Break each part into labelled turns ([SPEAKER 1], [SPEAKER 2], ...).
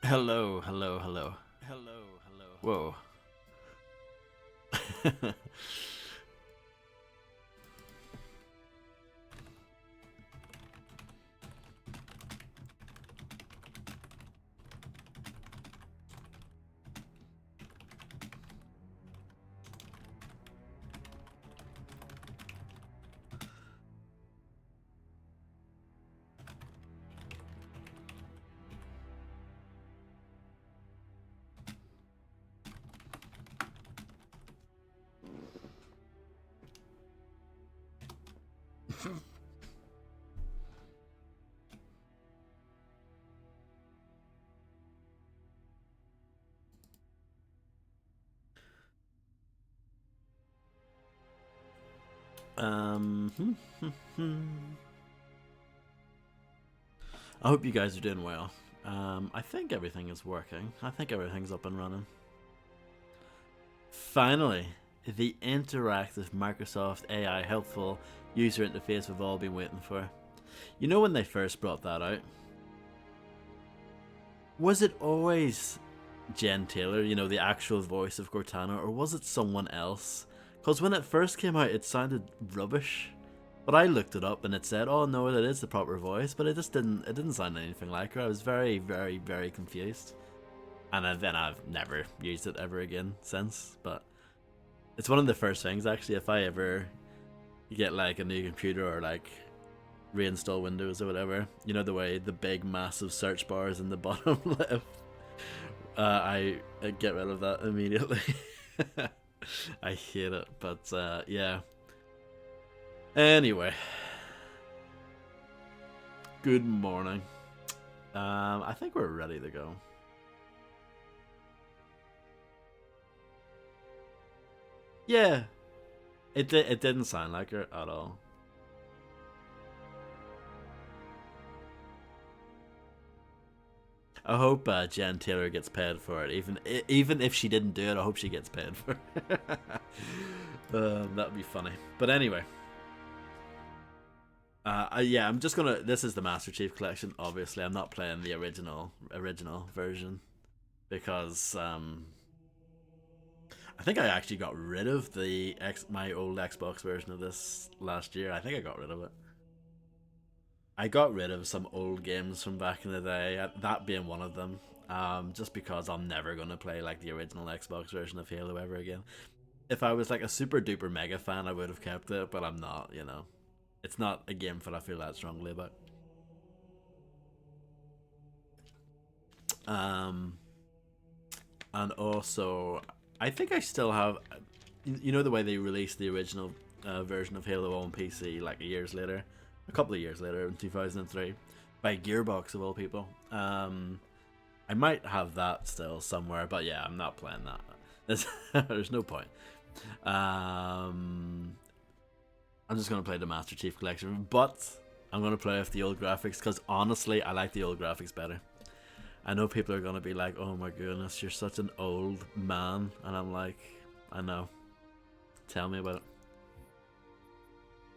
[SPEAKER 1] Hello, hello, hello. Hello, hello. Whoa. um, I hope you guys are doing well. I think everything is working. I think everything's up and running. Finally, the interactive Microsoft AI helpful user interface we've all been waiting for. You know when they first brought that out? Was it always Jen Taylor, you know, the actual voice of Cortana, or was it someone else? Because when it first came out, it sounded rubbish. But I looked it up and it said, "Oh no, it is the proper voice," but it just didn't. It didn't sound anything like her. I was very, very, very confused. And then I've never used it ever again since. But it's one of the first things actually. If I ever get like a new computer or like reinstall Windows or whatever, you know the way the big massive search bars in the bottom left. I get rid of that immediately. I hate it, but yeah. Anyway, good morning. I think we're ready to go. Yeah, it didn't sound like her at all. I hope Jen Taylor gets paid for it. Even if she didn't do it, I hope she gets paid for it. That'd be funny. But anyway, yeah, I'm just gonna. This is the Master Chief Collection. Obviously, I'm not playing the original version because I think I actually got rid of my old Xbox version of this last year. I think I got rid of it. I got rid of some old games from back in the day. That being one of them. Just because I'm never gonna play like the original Xbox version of Halo ever again. If I was like a super duper mega fan, I would have kept it, but I'm not. You know, it's not a game that I feel that strongly about. Um, and also, I think I still have. You know the way they released the original version of Halo on PC like years later, a couple of years later in 2003, by Gearbox of all people. I might have that still somewhere, but yeah, I'm not playing that. There's no point. Um, I'm just gonna play the Master Chief Collection, but I'm gonna play with the old graphics because honestly, I like the old graphics better. I know people are gonna be like, "Oh my goodness, you're such an old man," and I'm like, "I know. Tell me about it."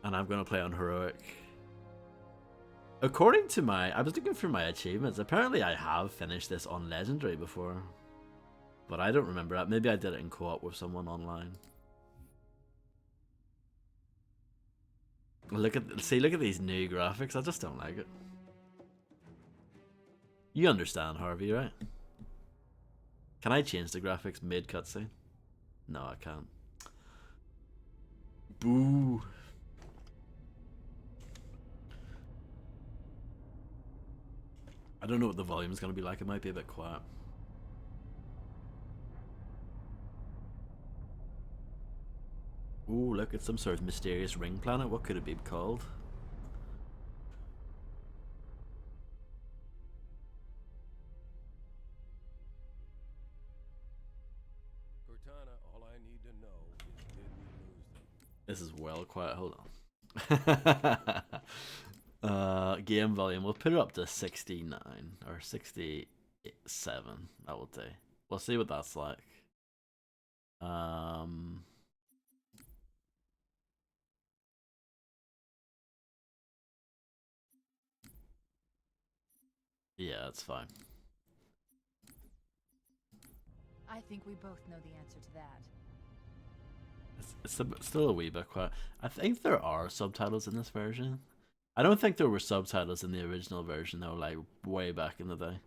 [SPEAKER 1] And I'm gonna play on heroic. According to I was looking for my achievements. Apparently, I have finished this on legendary before, but I don't remember that. Maybe I did it in co-op with someone online. Look at these new graphics. I just don't like it. You understand, Harvey, right? Can I change the graphics mid cutscene? No, I can't. Boo. I don't know what the volume is gonna be like. It might be a bit quiet. Ooh, look, it's some sort of mysterious ring planet. What could it be called?
[SPEAKER 2] Cortana, all I need to know is did we lose them?
[SPEAKER 1] This is well quiet. Hold on. Game volume. We'll put it up to 69 or 67. I will say. We'll see what that's like. Um, yeah, it's fine.
[SPEAKER 3] I think we both know the answer to that.
[SPEAKER 1] It's still a wee bit quiet. I think there are subtitles in this version. I don't think there were subtitles in the original version though, like way back in the day.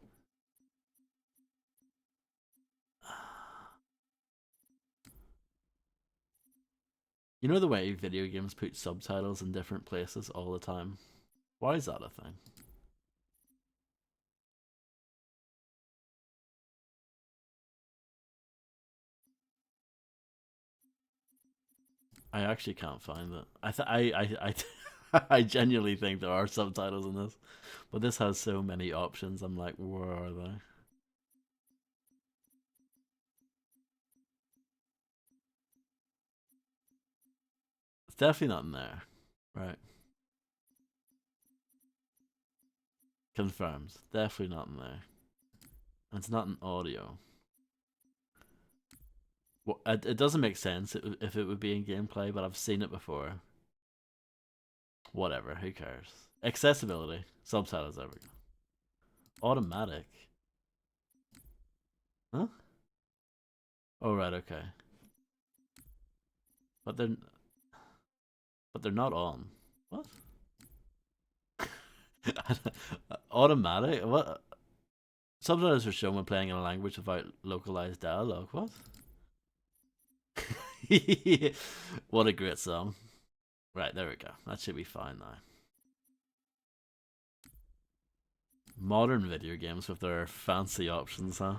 [SPEAKER 1] You know the way video games put subtitles in different places all the time? Why is that a thing? I actually can't find it. I genuinely think there are subtitles in this, but this has so many options. I'm like, where are they? It's definitely not in there, right? Confirmed. Definitely not in there. And it's not in audio. Well, it doesn't make sense if it would be in gameplay, but I've seen it before. Whatever, who cares? Accessibility. Subtitles, there we go. Automatic. Huh? Oh, right, okay. But they're not on. What? Automatic? What? Subtitles are shown when playing in a language without localized dialogue. What? What a great song. Right, there we go. That should be fine now. Modern video games with their fancy options, huh?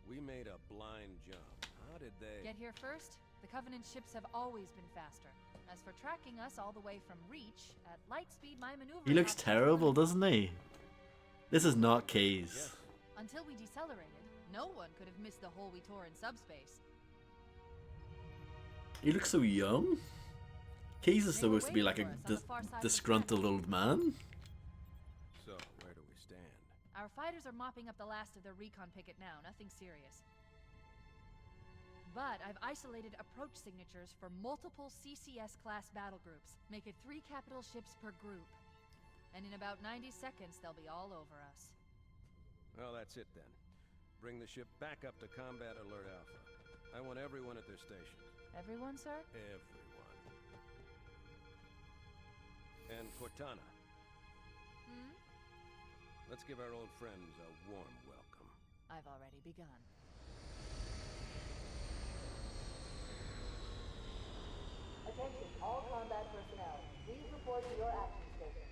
[SPEAKER 2] We made a blind jump. How did they...
[SPEAKER 3] Get here first? The Covenant ships have always been faster. As for tracking us all the way from Reach, at light speed my maneuver...
[SPEAKER 1] He looks terrible, doesn't he? This is not Keyes.
[SPEAKER 2] Yes.
[SPEAKER 3] Until we decelerated, no one could have missed the hole we tore in subspace.
[SPEAKER 1] He looks so young. Keyes is supposed to be like a disgruntled old man.
[SPEAKER 2] So, where do we stand?
[SPEAKER 3] Our fighters are mopping up the last of their recon picket now, nothing serious. But I've isolated approach signatures for multiple CCS-class battle groups. Make it 3 capital ships per group. And in about 90 seconds, they'll be all over us.
[SPEAKER 2] Well, that's it then. Bring the ship back up to Combat Alert Alpha. I want everyone at their stations.
[SPEAKER 3] Everyone, sir?
[SPEAKER 2] Everyone. And Cortana.
[SPEAKER 3] Hmm?
[SPEAKER 2] Let's give our old friends a warm welcome.
[SPEAKER 3] I've already begun.
[SPEAKER 4] Attention, all combat personnel. Please report to your action stations.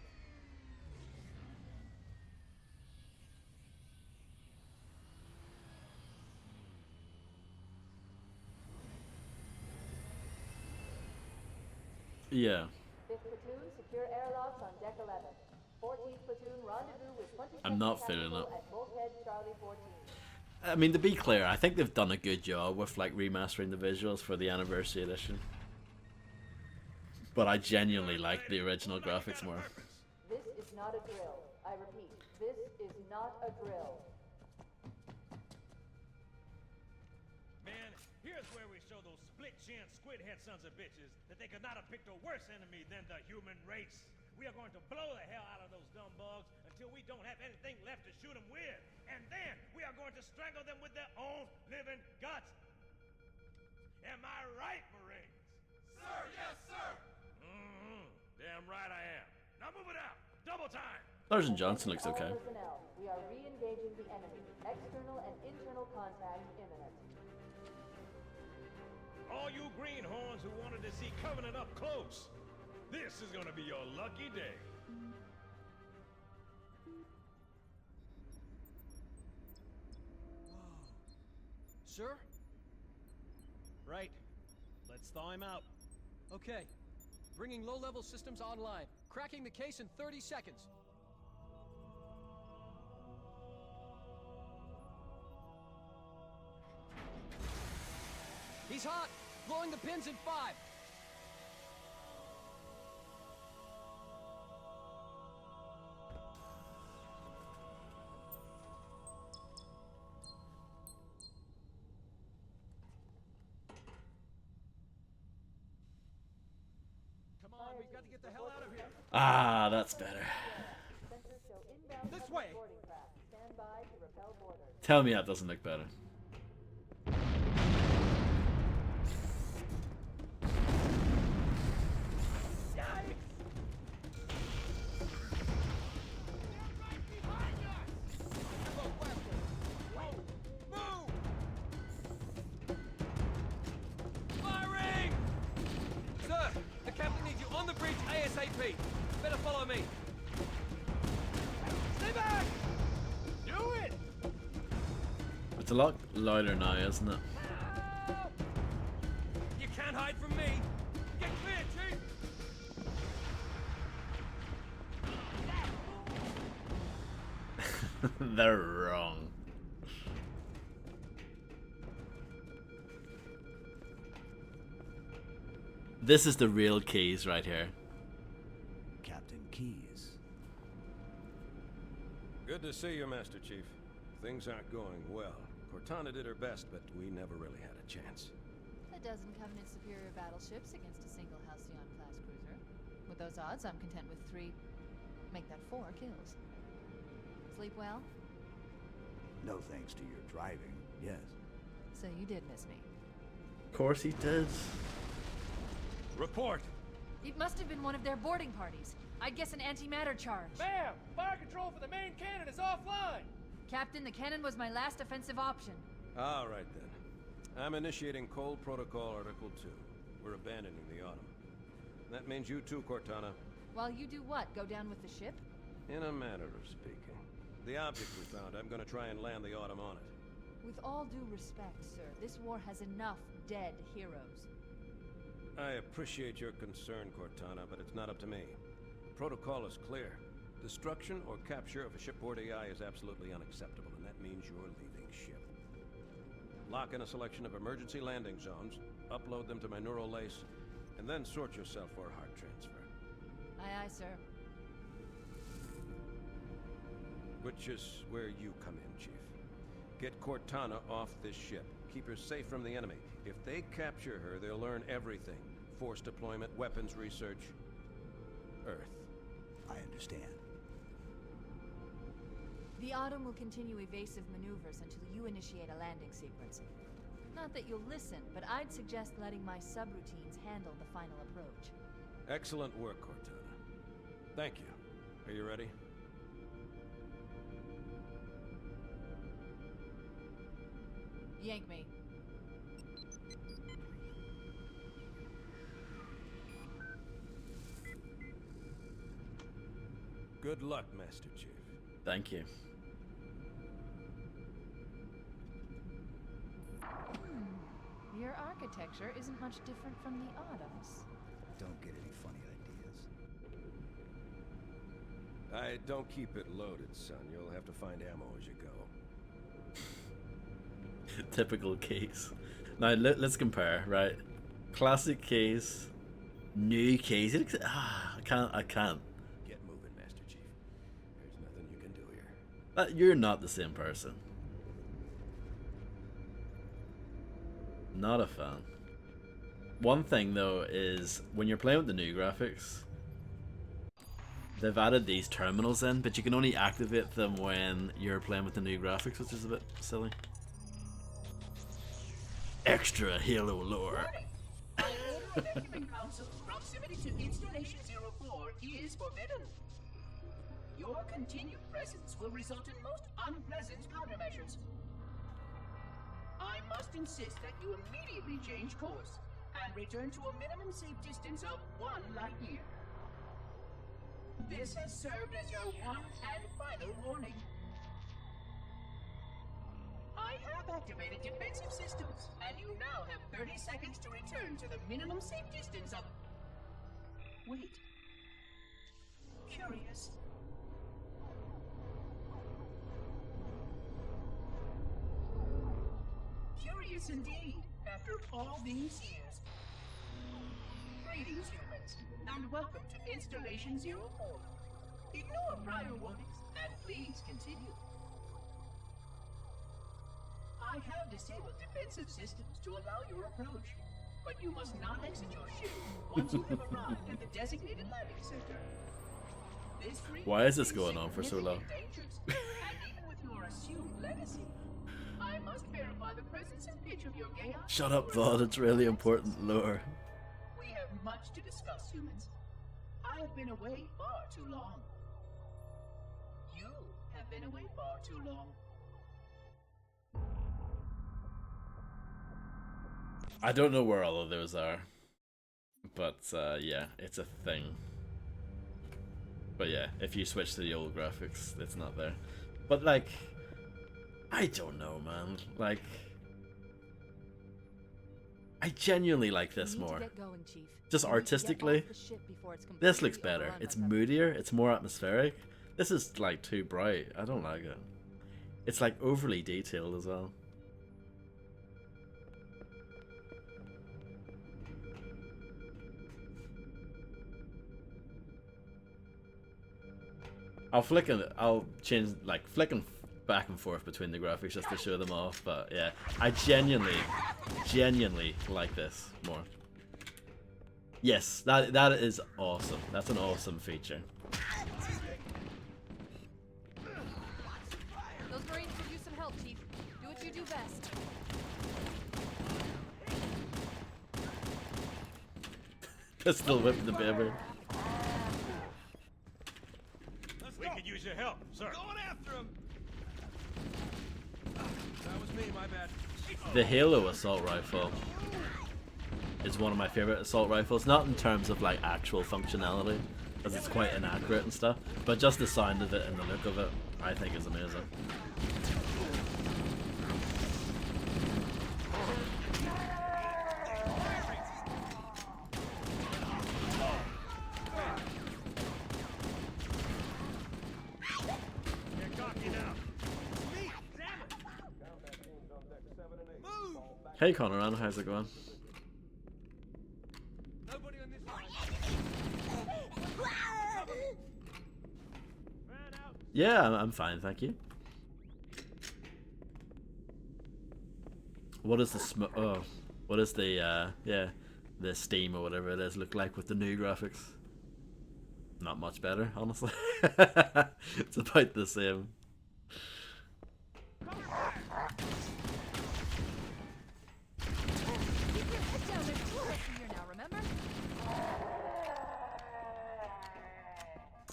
[SPEAKER 1] Yeah.
[SPEAKER 4] 5th platoon, secure airlocks on deck 11. 14th platoon, rendezvous with 22nd
[SPEAKER 1] I'm not feeling
[SPEAKER 4] Tactical
[SPEAKER 1] it.
[SPEAKER 4] at Bulkhead Charlie 14.
[SPEAKER 1] I mean, to be clear, I think they've done a good job with like remastering the visuals for the anniversary edition. But I genuinely like the original graphics more.
[SPEAKER 4] This is not a drill. I repeat, this is not a drill.
[SPEAKER 5] Man, here's where we show those split-chin, squid-head sons of bitches that they could not have picked a worse enemy than the human race. We are going to blow the hell out of those dumb bugs until we don't have anything left to shoot them with. And then we are going to strangle them with their own living guts. Am I right, Marines? Sir, yes, sir! Damn right I am. Now move it out. Double time.
[SPEAKER 1] Sergeant Johnson looks
[SPEAKER 4] All
[SPEAKER 1] okay.
[SPEAKER 4] personnel, we are re-engaging the enemy. External and internal contact imminent.
[SPEAKER 5] All you greenhorns who wanted to see Covenant up close, this is gonna be your lucky day.
[SPEAKER 6] Sir? Right. Let's thaw him out. Okay. Bringing low-level systems online. Cracking the case in 30 seconds. He's hot! Blowing the pins in 5. Come on, we've got to get the hell out of here.
[SPEAKER 1] Ah, that's better.
[SPEAKER 4] Sensors show inbound
[SPEAKER 6] This way.
[SPEAKER 4] boarding craft. Stand by to repel boarders.
[SPEAKER 1] Tell me that doesn't look better.
[SPEAKER 6] Firing! Sir, the captain needs you on the bridge ASAP. Better follow me. Stay back! Do it!
[SPEAKER 1] It's a lot louder now, isn't it?
[SPEAKER 6] You can't hide from me. Get clear, Chief.
[SPEAKER 1] They're wrong. This is the real Keys right here.
[SPEAKER 7] Captain Keyes.
[SPEAKER 2] Good to see you, Master Chief. Things aren't going well. Cortana did her best, but we never really had a chance.
[SPEAKER 3] A dozen Covenant superior battleships against a single Halcyon-class cruiser. With those odds, I'm content with 3, make that 4 kills. Sleep well?
[SPEAKER 7] No thanks to your driving, yes.
[SPEAKER 3] So you did miss me.
[SPEAKER 1] Of course he did.
[SPEAKER 2] Report!
[SPEAKER 3] It must have been one of their boarding parties. I'd guess an antimatter charge.
[SPEAKER 6] Ma'am, fire control for the main cannon is offline.
[SPEAKER 3] Captain, the cannon was my last offensive option.
[SPEAKER 2] All right, then. I'm initiating Cold Protocol Article 2. We're abandoning the Autumn. That means you too, Cortana.
[SPEAKER 3] While you do what? Go down with the ship?
[SPEAKER 2] In a manner of speaking. The object we found, I'm gonna try and land the Autumn on it.
[SPEAKER 3] With all due respect, sir, this war has enough dead heroes.
[SPEAKER 2] I appreciate your concern, Cortana, but it's not up to me. The protocol is clear. Destruction or capture of a shipboard AI is absolutely unacceptable, and that means you're leaving ship. Lock in a selection of emergency landing zones, upload them to my neural lace, and then sort yourself for a heart transfer.
[SPEAKER 3] Aye, aye, sir.
[SPEAKER 2] Which is where you come in, Chief. Get Cortana off this ship. Keep her safe from the enemy. If they capture her, they'll learn everything. Force deployment, weapons research, Earth.
[SPEAKER 7] I understand.
[SPEAKER 3] The Autumn will continue evasive maneuvers until you initiate a landing sequence. Not that you'll listen, but I'd suggest letting my subroutines handle the final approach.
[SPEAKER 2] Excellent work, Cortana. Thank you. Are you ready?
[SPEAKER 3] Yank me.
[SPEAKER 2] Good luck, Master Chief.
[SPEAKER 1] Thank you.
[SPEAKER 3] Your architecture isn't much different from the Autumn's.
[SPEAKER 7] Don't get any funny ideas.
[SPEAKER 2] I don't keep it loaded, son. You'll have to find ammo as you go.
[SPEAKER 1] Typical Keys. Now let's compare, right? Classic Keys, new Keys. I can't.
[SPEAKER 2] Get moving, Master Chief. There's nothing you can do here.
[SPEAKER 1] You're not the same person. Not a fan. One thing though is when you're playing with the new graphics, they've added these terminals in, but you can only activate them when you're playing with the new graphics, which is a bit silly. Extra Halo lore.
[SPEAKER 8] Human Council, proximity to Installation 04 is forbidden. Your continued presence will result in most unpleasant countermeasures. I must insist that you immediately change course and return to a minimum safe distance of 1 light year. This has served as your one and final warning. I have activated defensive systems, and you now have 30 seconds to return to the minimum safe distance of... Wait. Curious. Curious indeed, after all these years. Greetings, humans, and welcome to Installation 04. Ignore prior warnings, and please continue. I have disabled defensive systems to allow your approach, but you must not exit your ship once you have arrived at the designated landing center.
[SPEAKER 1] Why is this going on for so long?
[SPEAKER 8] And even with your assumed legacy, I must verify the presence and pitch of your gay.
[SPEAKER 1] Shut up, Vaughn. It's really important lore.
[SPEAKER 8] We have much to discuss, humans. I have been away far too long. You have been away far too long.
[SPEAKER 1] I don't know where all of those are, but yeah, it's a thing. But yeah, if you switch to the old graphics, it's not there. But like, I don't know, man. Like, I genuinely like this more. Just artistically, this looks better. It's moodier, it's more atmospheric. This is like too bright. I don't like it. It's like overly detailed as well. I'll change, like, flicking back and forth between the graphics just to show them off, but yeah, I genuinely like this more. Yes, that is awesome. That's an awesome feature.
[SPEAKER 3] Those Marines could use some help, Chief. Do what you do best.
[SPEAKER 1] Pistol whip the baby.
[SPEAKER 5] We could use your help, sir.
[SPEAKER 2] Going after him. That was me, my bad.
[SPEAKER 1] The Halo assault rifle is one of my favorite assault rifles, not in terms of like actual functionality, because it's quite inaccurate and stuff, but just the sound of it and the look of it, I think is amazing. Hey Conran, how's it going? Yeah, I'm fine, thank you. What is the what is the yeah, the Steam or whatever it is look like with the new graphics? Not much better, honestly. It's about the same.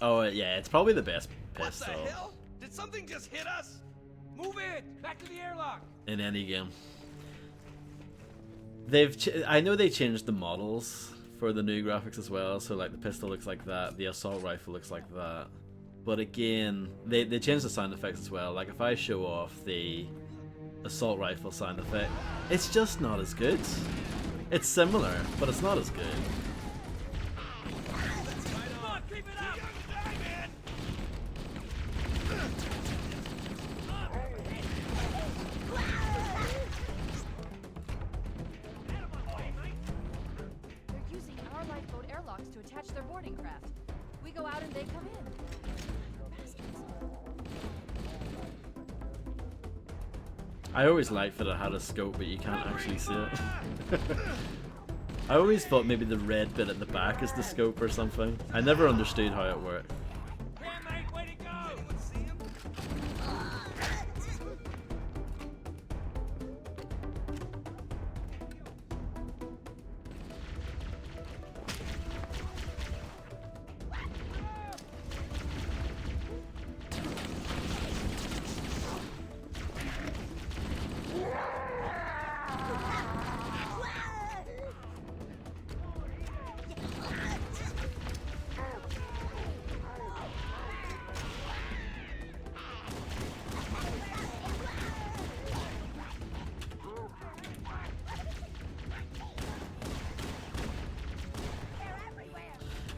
[SPEAKER 1] Oh yeah, it's probably the best pistol.
[SPEAKER 2] What the hell? Did something just hit us? Move it! Back to the airlock!
[SPEAKER 1] In any game. I know they changed the models for the new graphics as well, so like the pistol looks like that, the assault rifle looks like that. But again, they changed the sound effects as well. Like if I show off the assault rifle sound effect, it's just not as good. It's similar, but it's not as good. I always liked that it had a scope, but you can't actually see it. I always thought maybe the red bit at the back is the scope or something. I never understood how it worked.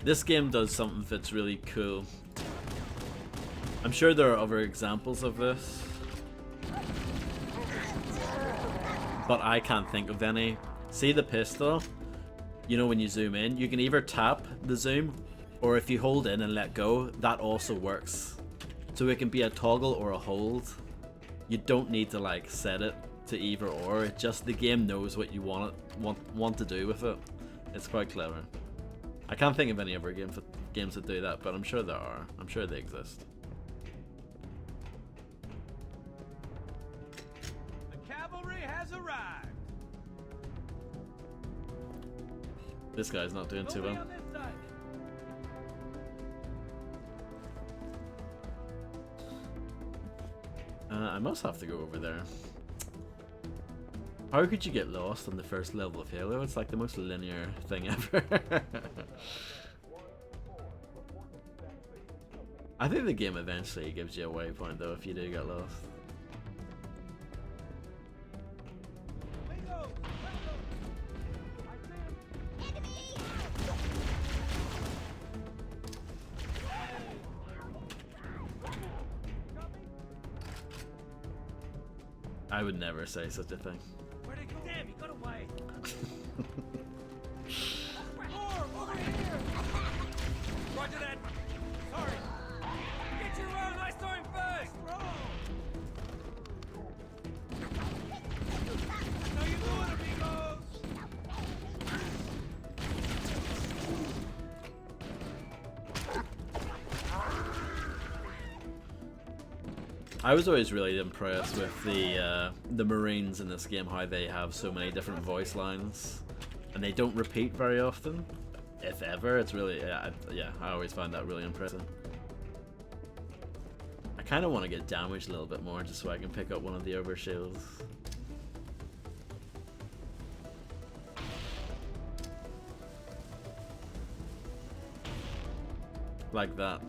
[SPEAKER 1] This game does something that's really cool. I'm sure there are other examples of this, but I can't think of any. See the pistol? You know when you zoom in, you can either tap the zoom, or if you hold in and let go, that also works. So it can be a toggle or a hold. You don't need to like set it to either or. It just, the game knows what you want to do with it. It's quite clever. I can't think of any other games that do that, but I'm sure there are. I'm sure they exist.
[SPEAKER 5] The cavalry has arrived.
[SPEAKER 1] This guy's not doing too
[SPEAKER 5] Nobody
[SPEAKER 1] well.
[SPEAKER 5] on this side.
[SPEAKER 1] I must have to go over there. How could you get lost on the first level of Halo? It's like the most linear thing ever. I think the game eventually gives you a waypoint though if you do get lost.
[SPEAKER 5] Bingo!
[SPEAKER 1] I would never say such a thing.
[SPEAKER 5] Where'd he go? Damn, he got away. More over here. Roger that. Sorry. Get your round. I saw him first. How you doing, amigos?
[SPEAKER 1] I was always really impressed with the Marines in this game, how they have so many different voice lines, and they don't repeat very often, if ever. It's really, yeah, I always find that really impressive. I kind of want to get damaged a little bit more just so I can pick up one of the overshields. Like that.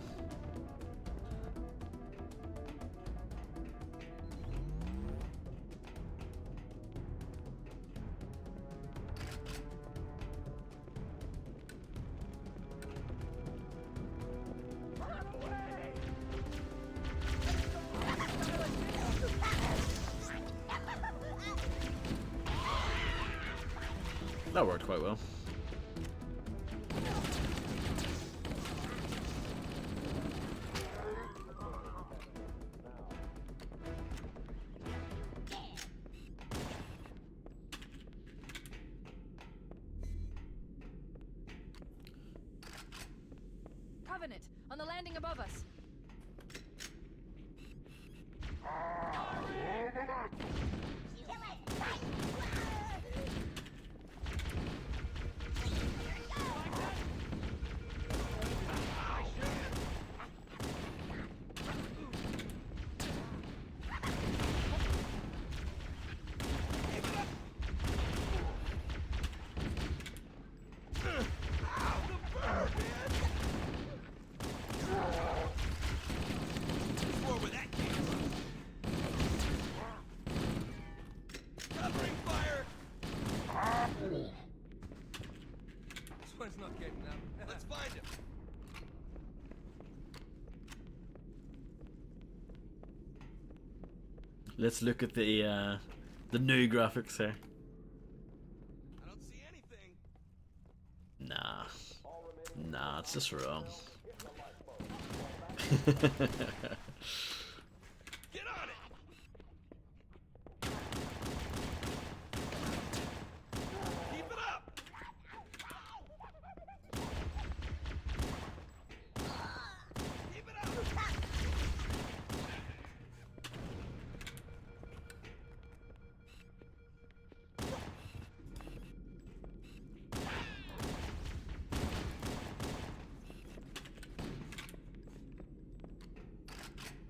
[SPEAKER 1] That worked quite well.
[SPEAKER 3] Covenant, on the landing above us.
[SPEAKER 5] One's not getting up. Let's find him.
[SPEAKER 1] Let's look at the new graphics here.
[SPEAKER 5] I don't see anything.
[SPEAKER 1] Nah, it's just wrong.
[SPEAKER 5] Get on it. Keep it up. Keep it up.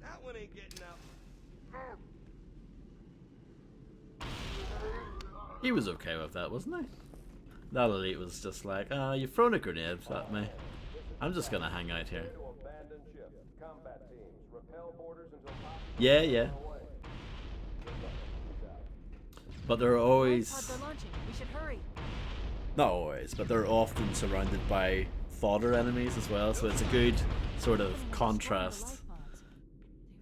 [SPEAKER 5] That one ain't getting out.
[SPEAKER 1] He was okay with that, wasn't he? That elite was just like, you've thrown a grenade at me. I'm just gonna hang out here. Yeah. But they're always...
[SPEAKER 3] Pods are launching. We should hurry.
[SPEAKER 1] Not always, but they're often surrounded by fodder enemies as well, so it's a good sort of contrast.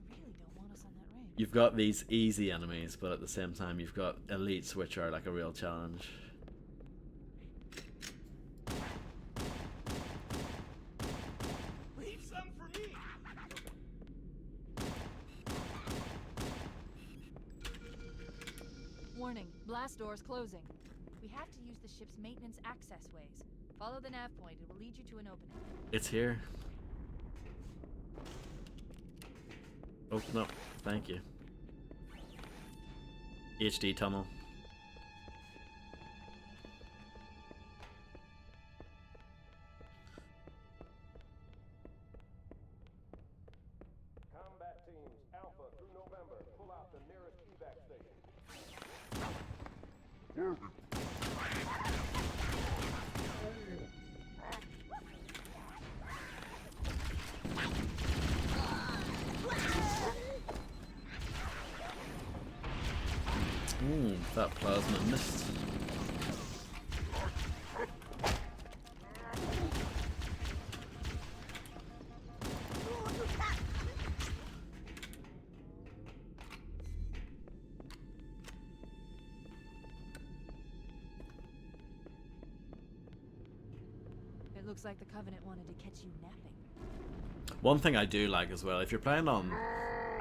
[SPEAKER 3] They really don't want us on that range.
[SPEAKER 1] You've got these easy enemies, but at the same time you've got elites which are like a real challenge.
[SPEAKER 5] Leave some for me.
[SPEAKER 3] Warning, blast doors closing. We have to use the ship's maintenance access ways. Follow the nav point. It will lead you to an opening.
[SPEAKER 1] It's here. Oh, no. Thank you. HD tunnel.
[SPEAKER 2] Combat teams, Alpha through November, pull out the nearest evac station.
[SPEAKER 1] Ooh, that plasma missed.
[SPEAKER 3] It looks like the Covenant wanted to catch you napping.
[SPEAKER 1] One thing I do like as well, if you're playing on,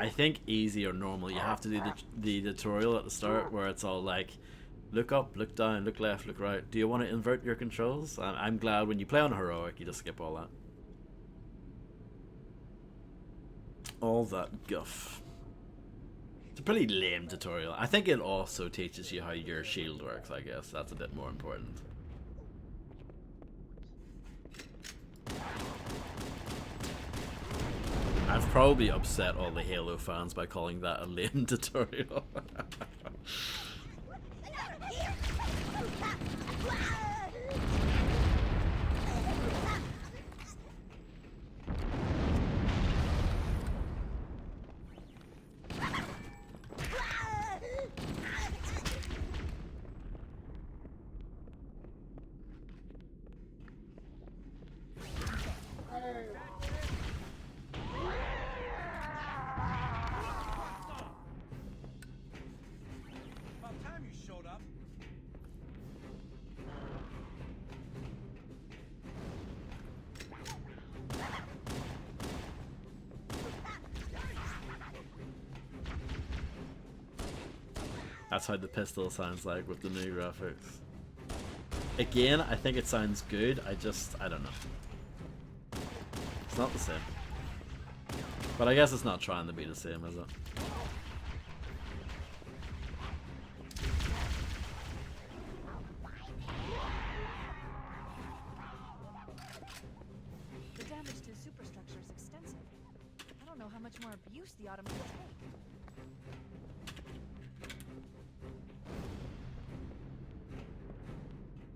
[SPEAKER 1] I think easy or normal, you have to do the tutorial at the start where it's all like, look up, look down, look left, look right. Do you want to invert your controls? I'm glad when you play on heroic, you just skip all that. All that guff. It's a pretty lame tutorial. I think it also teaches you how your shield works, I guess. That's a bit more important. I've probably upset all the Halo fans by calling that a lame tutorial.
[SPEAKER 5] About time you showed up.
[SPEAKER 1] That's how the pistol sounds like with the new graphics. Again, I think it sounds good, I don't know. It's not the same. But I guess it's not trying to be the same, is it?
[SPEAKER 3] The damage to the superstructure is extensive. I don't know how much more abuse the Autumn can take.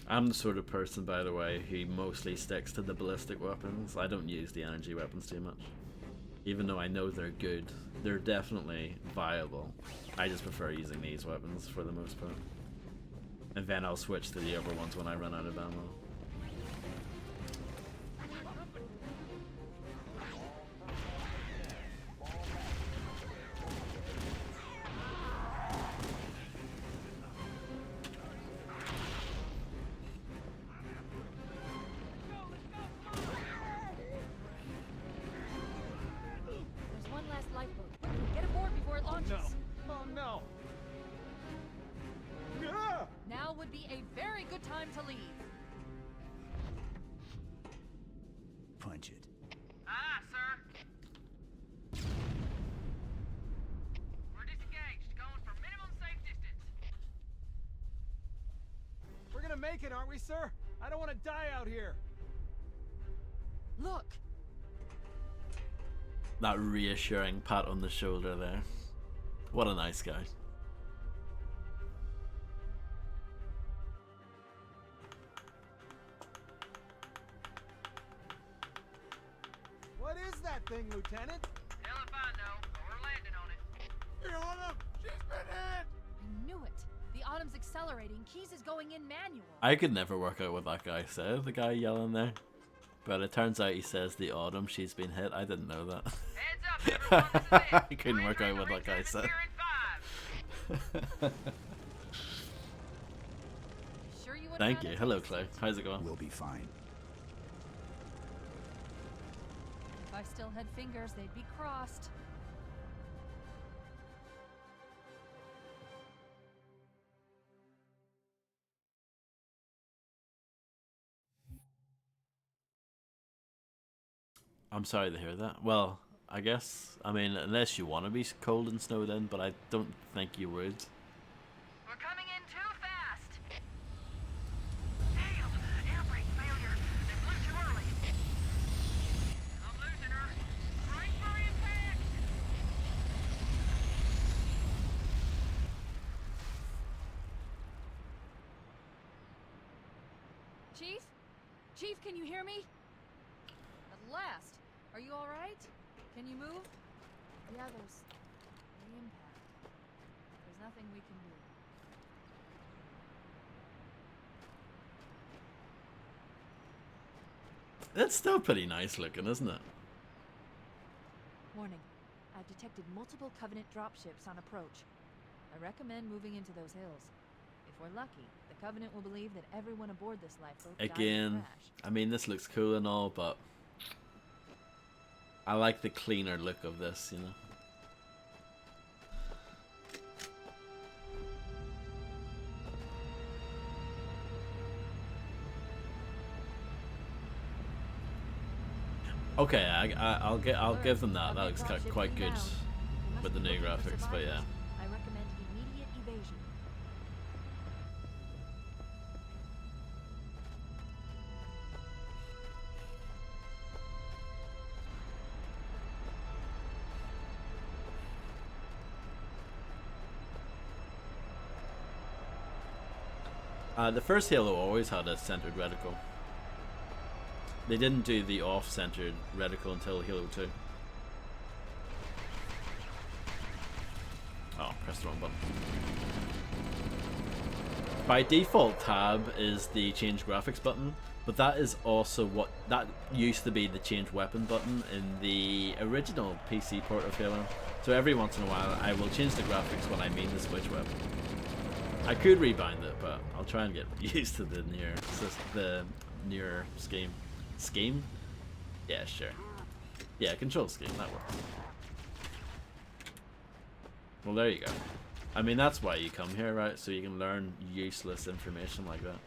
[SPEAKER 1] I'm the sort of person, by the way, who mostly sticks to the ballistic weapons. I don't use the energy weapons too much. Even though I know they're good, they're definitely viable. I just prefer using these weapons for the most part. And then I'll switch to the other ones when I run out of ammo.
[SPEAKER 3] There's one last lifeboat. Get aboard before it launches.
[SPEAKER 5] Oh no.
[SPEAKER 3] Now would be a very good time to leave.
[SPEAKER 7] Punch it.
[SPEAKER 9] Aye, sir. We're disengaged, going for minimum safe distance.
[SPEAKER 6] We're gonna make it, aren't we, sir? I don't want to die out here.
[SPEAKER 3] Look!
[SPEAKER 1] That reassuring pat on the shoulder there. What a nice guy.
[SPEAKER 6] What is that thing, Lieutenant?
[SPEAKER 9] Hell if I know, but we're landing on it.
[SPEAKER 6] You on him! She's been hit!
[SPEAKER 3] I knew it. The Autumn's accelerating. Keys is going in manual.
[SPEAKER 1] I could never work out what that guy said, the guy yelling there. But it turns out he says the Autumn, she's been hit. I didn't know that.
[SPEAKER 9] Heads up, everyone. This is it.
[SPEAKER 1] I couldn't work out what that guy said.
[SPEAKER 3] Sure you wouldn't
[SPEAKER 1] Thank
[SPEAKER 3] rather
[SPEAKER 1] you. Hello,
[SPEAKER 3] take
[SPEAKER 1] Clay. How's it going?
[SPEAKER 7] We'll be fine.
[SPEAKER 3] If I still had fingers, they'd be crossed.
[SPEAKER 1] I'm sorry to hear that. Well, I guess, I mean, unless you want to be cold and snowed in, but I don't think you would.
[SPEAKER 9] We're coming in too fast. Damn! Airbrake failure. They flew too early. I'm losing her. Brace for impact.
[SPEAKER 3] Chief? Chief, can you hear me? At last. Are you alright? Can you move? Yeah, there's the impact. There's nothing we can do.
[SPEAKER 1] It's still pretty nice looking, isn't it?
[SPEAKER 3] Warning. I've detected multiple Covenant dropships on approach. I recommend moving into those hills. If we're lucky, the Covenant will believe that everyone aboard this lifeboat died in the
[SPEAKER 1] Again,
[SPEAKER 3] crash.
[SPEAKER 1] I mean, this looks cool and all, but I like the cleaner look of this, you know? Okay, I'll give them that. That looks quite good with the new graphics, but yeah.
[SPEAKER 3] I recommend immediate evasion.
[SPEAKER 1] The first Halo always had a centered reticle. They didn't do the off-centered reticle until Halo 2. Oh, press the wrong button. By default, tab is the change graphics button, but that is also what that used to be the change weapon button in the original PC port of Halo. So every once in a while, I will change the graphics when I mean to switch weapon. I could rebind it, but I'll try and get used to the newer scheme. Scheme? Yeah, sure. Yeah, control scheme, that works. Well, there you go. I mean, that's why you come here, right? So you can learn useless information like that.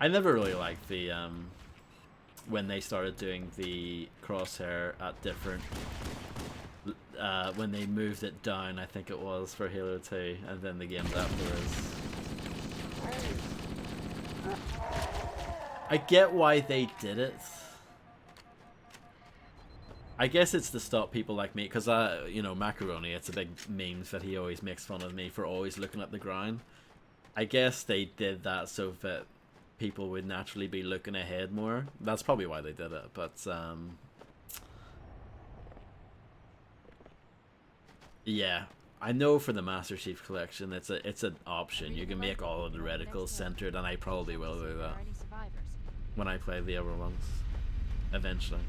[SPEAKER 1] I never really liked the when they started doing the crosshair at different when they moved it down, I think it was for Halo 2, and then the games afterwards. I get why they did it. I guess it's to stop people like me, because you know, Macaroni, it's a big meme that he always makes fun of me for always looking at the ground. I guess they did that so that people would naturally be looking ahead more. That's probably why they did it, but yeah, I know for the Master Chief Collection, it's an option. You can make all of the reticles centered, and I probably will do that when I play the other ones eventually.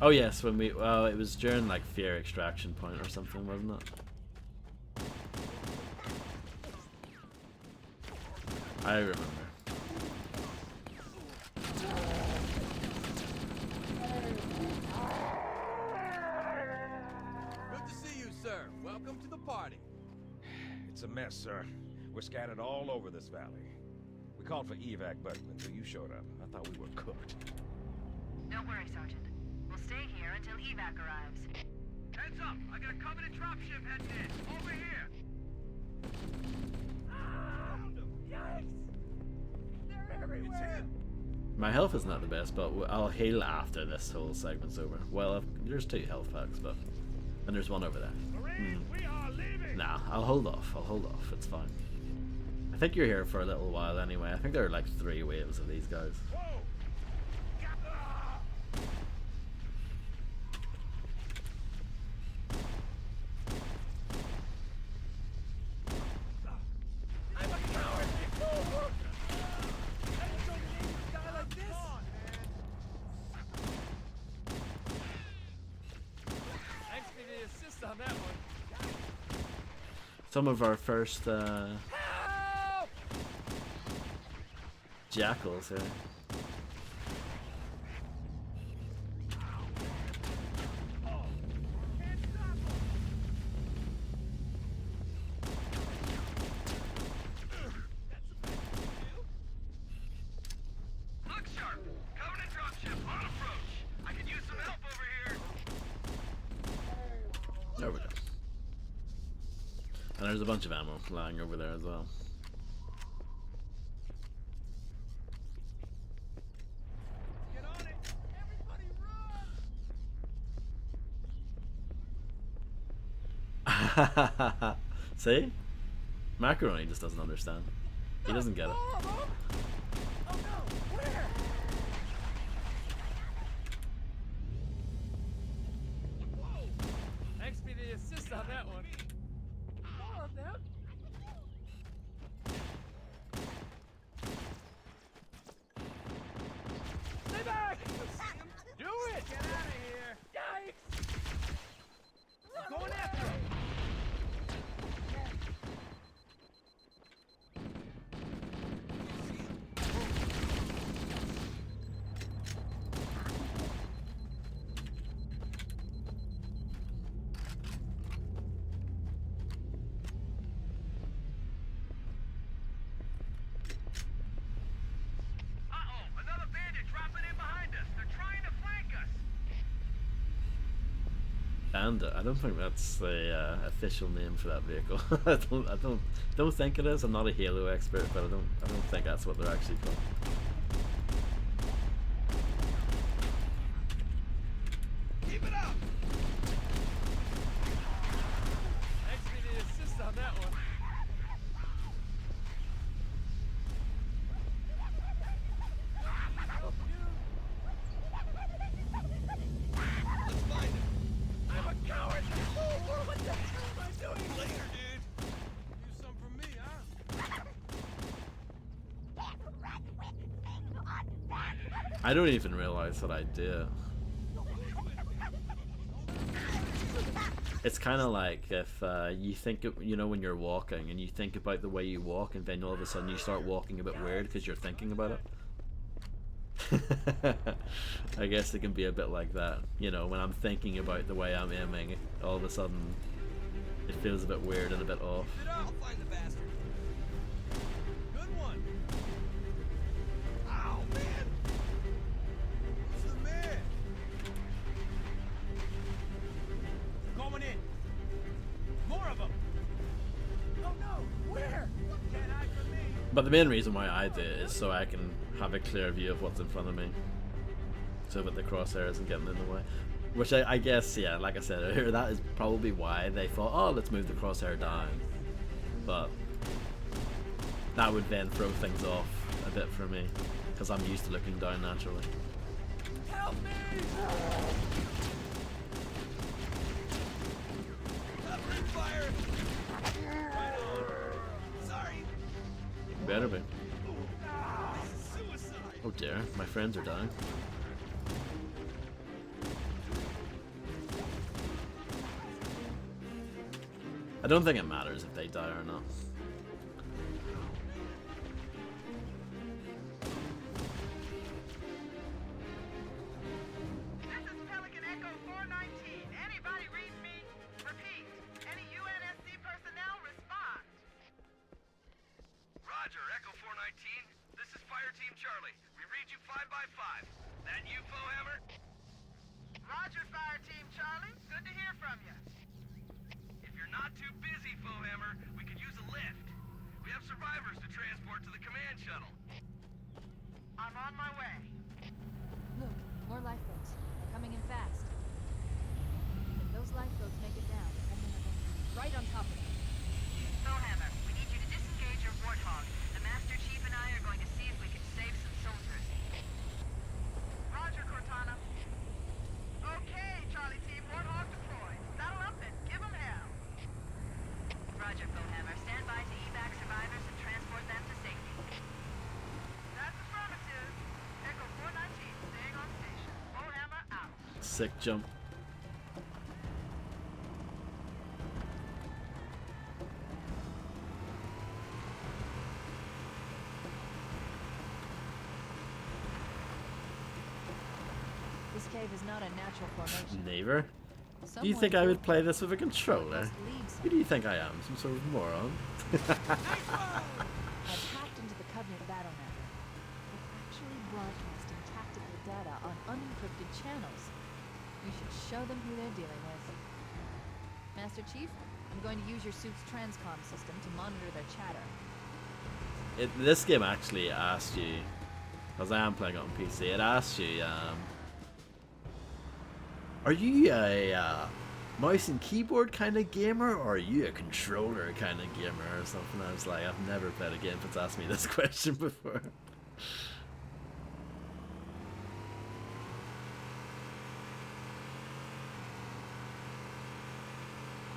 [SPEAKER 1] Oh yes, when we, well, it was during like Fear Extraction Point or something, wasn't it? I remember.
[SPEAKER 2] Good to see you, sir. Welcome to the party.
[SPEAKER 5] It's a mess, sir. We're scattered all over this valley. We called for evac, but until you showed up, I thought we were cooked.
[SPEAKER 9] Don't worry, Sergeant. We'll stay here until evac arrives. Heads up! I got a Covenant dropship heading in. Over here!
[SPEAKER 2] It's him.
[SPEAKER 1] My health is not the best, but I'll heal after this whole segment's over. Well, there's 2 health packs, but and there's one over there.
[SPEAKER 5] Marines, we are leaving!
[SPEAKER 1] Nah, I'll hold off. It's fine. I think you're here for a little while anyway. I think there are like 3 waves of these guys.
[SPEAKER 5] Whoa!
[SPEAKER 1] Some of our first jackals here.
[SPEAKER 9] Look sharp! Covenant dropship on approach! I could use some help over here!
[SPEAKER 1] There we go. And there's a bunch of ammo lying over there as well.
[SPEAKER 5] Get on it! Everybody run!
[SPEAKER 1] See? Macaroni just doesn't understand. He doesn't get it.
[SPEAKER 5] Oh no! Where? Whoa! Thanks for the assist on that one. More of them. Stay back! Do it! Get out of here! Yikes! I'm going after him!
[SPEAKER 9] Uh-oh! Another bandit dropping in behind us! They're trying to flank us!
[SPEAKER 1] Bandit. I don't think that's the official name for that vehicle. I don't think it is. I'm not a Halo expert, but I don't think that's what they're actually called.
[SPEAKER 5] Keep it up! Thanks for the assist on that one. Let's find him. I'm a coward! Oh, what the hell am I doing? Later, dude. Do some for me, huh?
[SPEAKER 1] I don't even realize that I did. It's kind of like if you think, you know, when you're walking and you think about the way you walk, and then all of a sudden you start walking a bit weird because you're thinking about it. I guess it can be a bit like that. You know, when I'm thinking about the way I'm aiming, all of a sudden it feels a bit weird and a bit off.
[SPEAKER 5] Get up! I'll find the bastard. Good one. Ow, man! Who's the man? Going in. More of them. Oh no! Where? Can't hide from me.
[SPEAKER 1] But the main reason why I do it is so I can have a clear view of what's in front of me, so that the crosshair isn't getting in the way. Which I guess, yeah, like I said earlier, that is probably why they thought, oh, let's move the crosshair down. But that would then throw things off a bit for me, because I'm used to looking down naturally.
[SPEAKER 5] Help me! Covering fire! Right on. Sorry.
[SPEAKER 1] Better be.
[SPEAKER 5] This is suicide.
[SPEAKER 1] Oh dear, my friends are dying. I don't think it matters if they die or not.
[SPEAKER 9] This is Pelican Echo 419. Anybody read me? Repeat. Any UNSC personnel respond. Roger, Echo 419. This is Fire Team Charlie. We read you 5 by 5. That you, Foehammer? Roger, Fire Team Charlie. Good to hear from you. If you're not too busy, Foehammer, we could use a lift. We have survivors to transport to the command shuttle. I'm on my way.
[SPEAKER 3] Look, more lifeboats. They're coming in fast. If those lifeboats make it down, then they're going to be right on top of it.
[SPEAKER 9] Foehammer, we need you to disengage your Warthog. The Master Chief and I are going to see if we can save some soldiers. Roger, Cortana. Okay, Charlie Team, Warthog deployed. Saddle up and give them hell. Roger, Foehammer. Stand by to evac survivors and transport them to safety. That's affirmative. Echo 419, staying on station. Foehammer out.
[SPEAKER 1] Sick jump.
[SPEAKER 3] cave is not a natural formation.
[SPEAKER 1] Neither. Do you
[SPEAKER 3] Someone
[SPEAKER 1] think I would
[SPEAKER 3] built
[SPEAKER 1] play
[SPEAKER 3] it.
[SPEAKER 1] this with a controller?
[SPEAKER 3] Must leave
[SPEAKER 1] Who do you think I am? Some sort of moron?
[SPEAKER 3] I've hacked into the Covenant battle network. They're actually broadcasting tactical data on unencrypted channels. We should show them who they're dealing with. Master Chief, I'm going to use your suit's transcom system to monitor their chatter.
[SPEAKER 1] This game actually asked you, because I am playing it on PC, it asked you, are you a mouse and keyboard kind of gamer, or are you a controller kind of gamer, or something? I was like, I've never played a game that's asked me this question before.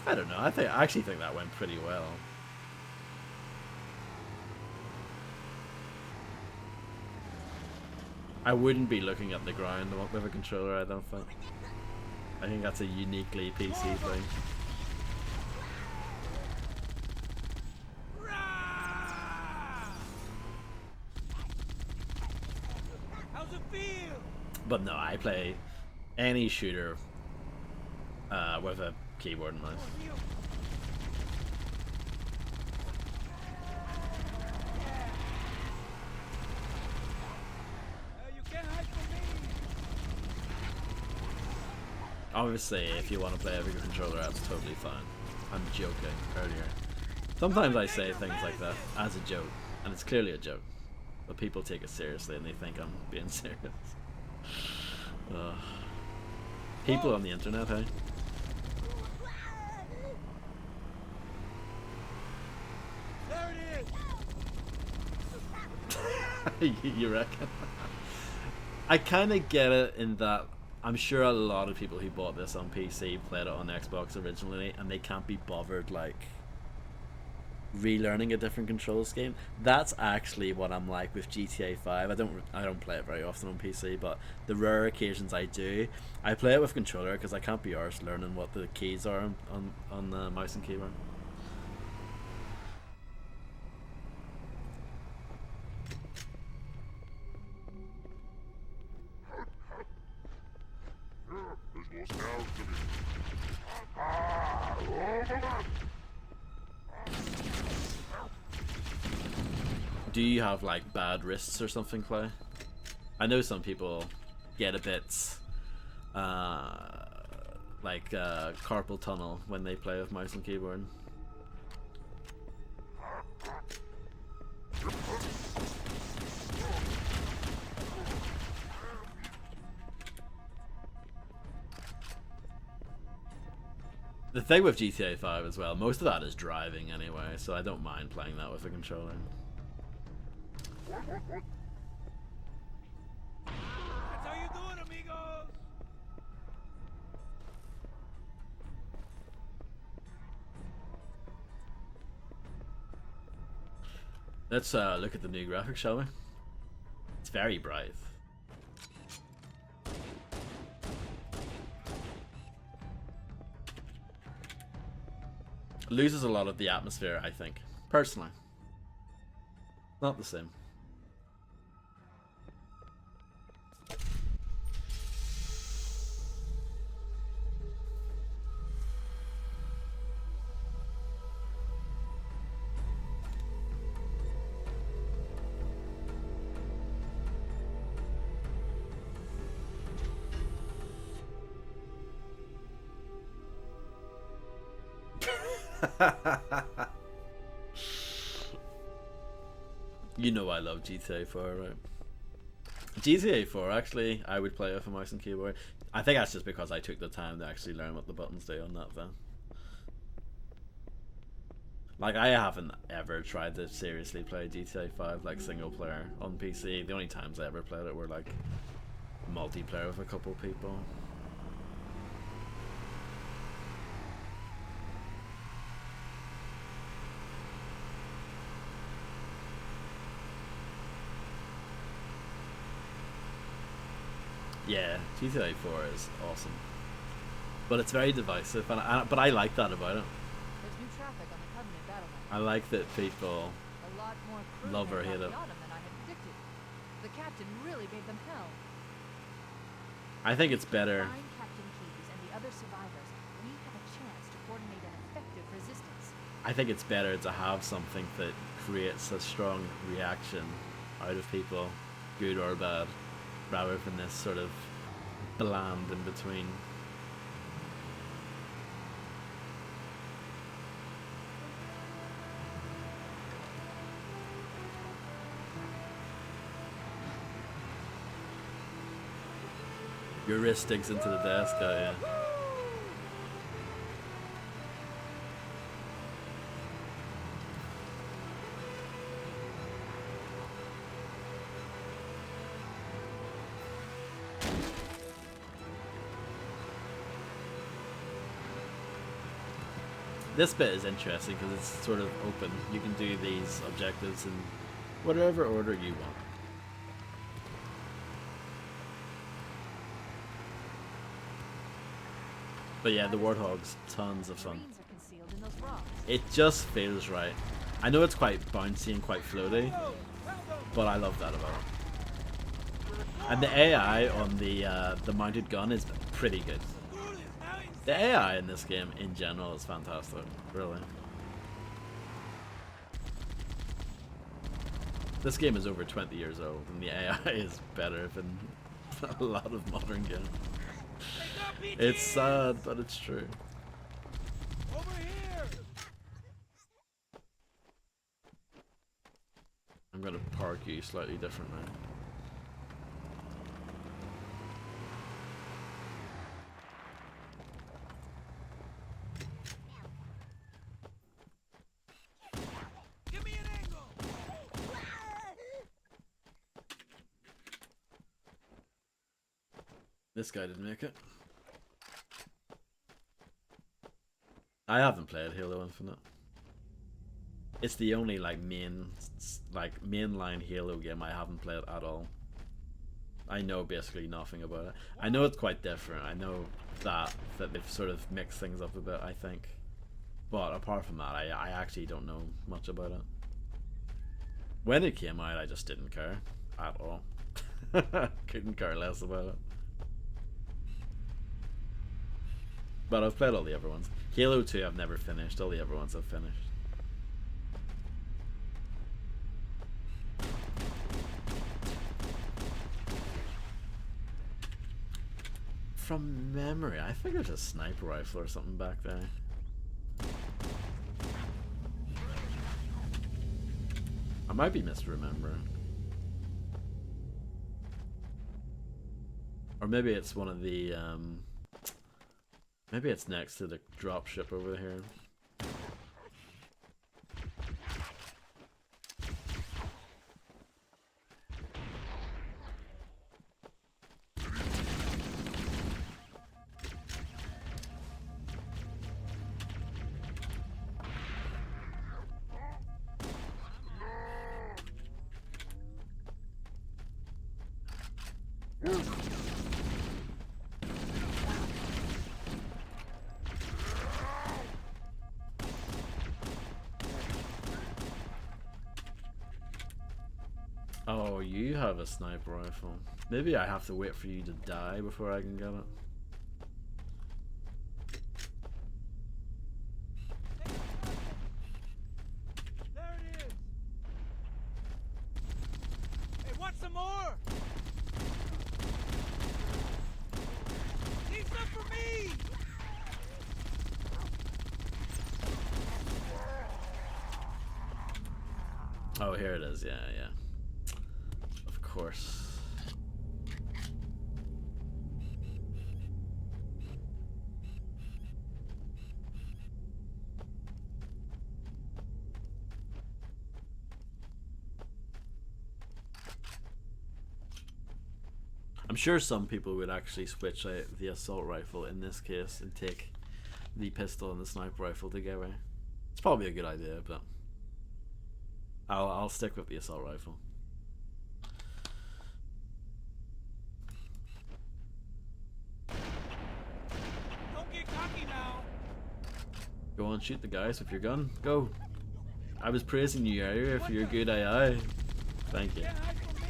[SPEAKER 1] I don't know. I actually think that went pretty well. I wouldn't be looking at the ground with a controller, I don't think. I think that's a uniquely PC thing.
[SPEAKER 5] How's it feel?
[SPEAKER 1] But no, I play any shooter with a keyboard and mouse.
[SPEAKER 5] You can't hide from me.
[SPEAKER 1] Obviously, if you want to play it with a controller, that's totally fine. I'm joking earlier. Sometimes I say things like that as a joke, and it's clearly a joke. But people take it seriously and they think I'm being serious. People on the internet, hey?
[SPEAKER 5] There it is.
[SPEAKER 1] You reckon? I kind of get it in that I'm sure a lot of people who bought this on PC played it on Xbox originally, and they can't be bothered like relearning a different control scheme. That's actually what I'm like with GTA 5. I don't play it very often on PC, but the rare occasions I do, I play it with controller because I can't be arsed learning what the keys are on the mouse and keyboard. Do you have like bad wrists or something, Clay? I know some people get a bit like carpal tunnel when they play with mouse and keyboard. The thing with GTA 5 as well, most of that is driving anyway, so I don't mind playing that with a controller.
[SPEAKER 5] That's how you do it, amigos.
[SPEAKER 1] Let's look at the new graphics, shall we? It's very bright. Loses a lot of the atmosphere, I think. Personally. Not the same. You know I love GTA 4, right? GTA 4, actually, I would play with a mouse and keyboard. I think that's just because I took the time to actually learn what the buttons do on that thing. Like, I haven't ever tried to seriously play GTA 5, like, single player on PC. The only times I ever played it were, like, multiplayer with a couple people. Yeah, GTA 4 is awesome, but it's very divisive, and but I like that about it.
[SPEAKER 3] There's new traffic on the Covenant battle map.
[SPEAKER 1] I like that people
[SPEAKER 3] A lot more crew
[SPEAKER 1] love or
[SPEAKER 3] men
[SPEAKER 1] hate
[SPEAKER 3] got
[SPEAKER 1] it.
[SPEAKER 3] the Autumn than I had predicted. The captain really gave them hell.
[SPEAKER 1] I think it's better.
[SPEAKER 3] Find Captain Keyes and the other survivors. We have a chance to coordinate an effective resistance.
[SPEAKER 1] I think it's better to have something that creates a strong reaction out of people, good or bad, rather than this sort of bland in between. Your wrist digs into the desk, oh yeah. This bit is interesting because it's sort of open. You can do these objectives in whatever order you want. But yeah, the Warthog's tons of fun.
[SPEAKER 3] Marines are concealed in those rocks.
[SPEAKER 1] It just feels right. I know it's quite bouncy and quite floaty, but I love that about it. And the AI on the mounted gun is pretty good. The AI in this game in general is fantastic, really. This game is over 20 years old, and the AI is better than a lot of modern games. It's sad, but it's true.
[SPEAKER 5] Over here!
[SPEAKER 1] I'm gonna park you slightly differently.
[SPEAKER 5] Give me an angle!
[SPEAKER 1] This guy didn't make it. I haven't played Halo Infinite. It's the only mainline Halo game I haven't played at all. I know basically nothing about it. I know it's quite different. I know that they've sort of mixed things up a bit, I think. But apart from that, I actually don't know much about it. When it came out, I just didn't care at all. Couldn't care less about it. But I've played all the other ones. Halo 2 I've never finished, all the other ones I've finished. From memory, I think there's a sniper rifle or something back there. I might be misremembering. Or maybe it's one of the maybe it's next to the dropship over here. Oh, you have a sniper rifle. Maybe I have to wait for you to die before I can get it.
[SPEAKER 5] There it is! Hey, want some more? Need some for me!
[SPEAKER 1] Oh, here it is. Yeah, yeah. Of course. I'm sure some people would actually switch out the assault rifle in this case and take the pistol and the sniper rifle together. It's probably a good idea, but I'll stick with the assault rifle.
[SPEAKER 5] Don't get cocky now!
[SPEAKER 1] Go on, shoot the guys with your gun. Go. I was praising you earlier for your good AI. Thank you.
[SPEAKER 5] Can't hide from me!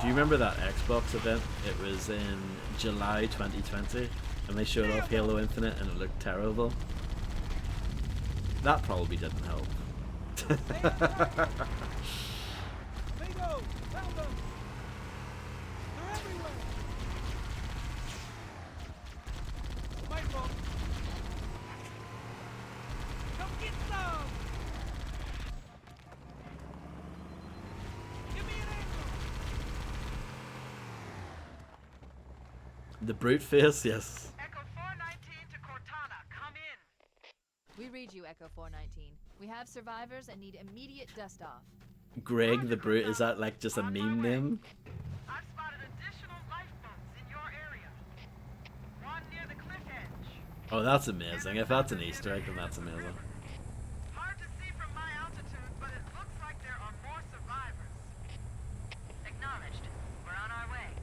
[SPEAKER 1] you remember that Xbox event? It was in July 2020, and they showed off Halo Infinite, and it looked terrible. That probably didn't help.
[SPEAKER 5] Bingo! Found them! They're everywhere! My fault. Come get some! Give me an angle!
[SPEAKER 1] The brute face, yes.
[SPEAKER 9] Echo 419 to Cortana. Come in.
[SPEAKER 3] We read you, Echo 419. We have survivors and need immediate dust off.
[SPEAKER 1] Greg the Brute, is that like just a meme name?
[SPEAKER 9] I've spotted additional lifeboats in your area. One near the cliff edge.
[SPEAKER 1] Oh, that's amazing. If that's an Easter egg, then that's amazing.
[SPEAKER 9] Hard to see from my altitude, but it looks like there are more survivors. Acknowledged. We're on our way.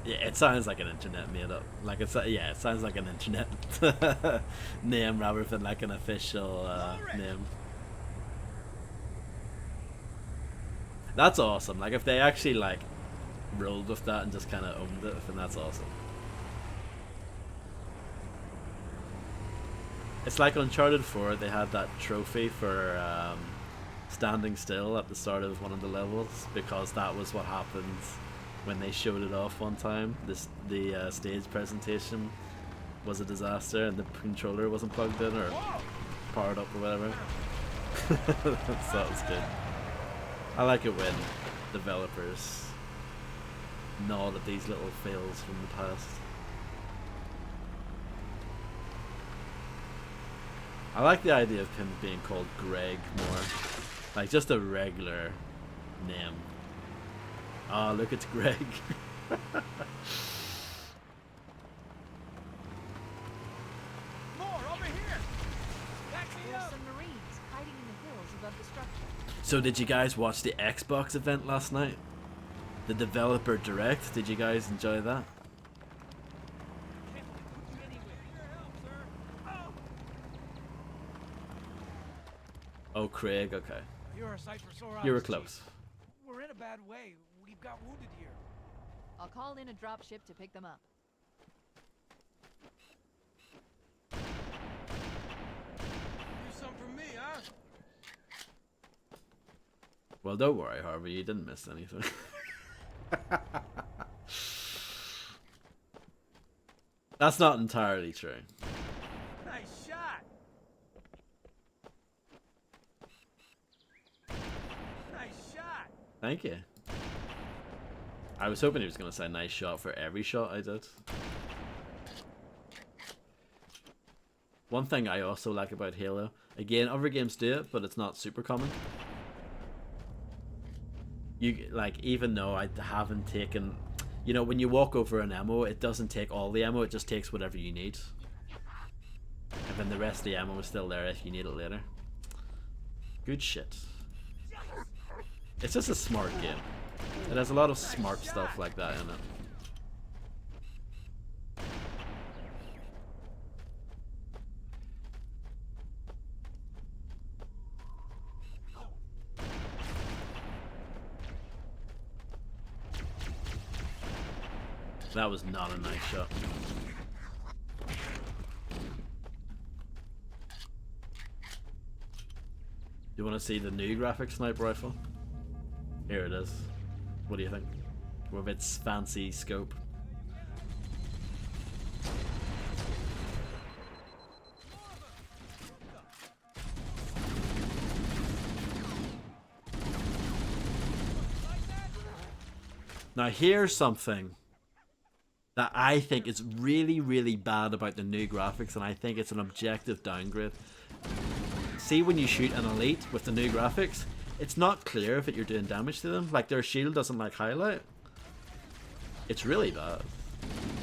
[SPEAKER 1] Yeah, it sounds like an internet made up. Like it's yeah, it sounds like an internet name rather than like an official name. That's awesome. Like if they actually like rolled with that and just kind of owned it, then that's awesome. It's like Uncharted 4. They had that trophy for standing still at the start of one of the levels because that was what happened when they showed it off one time. The stage presentation was a disaster and the controller wasn't plugged in or powered up or whatever. So that was good. I like it when developers nod at these little fails from the past. I like the idea of him being called Greg more. Like just a regular name. Oh, look, it's Greg.
[SPEAKER 5] More over here! Back me
[SPEAKER 3] There are
[SPEAKER 5] up!
[SPEAKER 3] some Marines hiding in the hills above the structure.
[SPEAKER 1] So did you guys watch the Xbox event last night? The developer direct, did you guys enjoy that?
[SPEAKER 5] Can't put you anywhere. Your help, sir. Oh!
[SPEAKER 1] Oh, Craig, okay.
[SPEAKER 5] You're a sight for sore eyes.
[SPEAKER 1] You were
[SPEAKER 5] Chief.
[SPEAKER 1] close.
[SPEAKER 5] We're in a bad way. We've got wounded here.
[SPEAKER 3] I'll call in a drop ship to pick them up.
[SPEAKER 5] Do some for me, huh?
[SPEAKER 1] Well, don't worry, Harvey, you didn't miss anything. That's not entirely true.
[SPEAKER 5] Nice shot. Nice shot.
[SPEAKER 1] Thank you. I was hoping he was going to say nice shot for every shot I did. One thing I also like about Halo, again, other games do it, but it's not super common. You, like, even though I haven't taken, you know, when you walk over an ammo, it doesn't take all the ammo, it just takes whatever you need. And then the rest of the ammo is still there if you need it later. Good shit. It's just a smart game. It has a lot of smart stuff like that in it. That was not a nice shot. You want to see the new graphic sniper rifle? Here it is. What do you think? With its fancy scope. Now here's something that I think is really, really bad about the new graphics, and I think it's an objective downgrade. See, when you shoot an elite with the new graphics, it's not clear that you're doing damage to them. Like, their shield doesn't like highlight. It's really bad.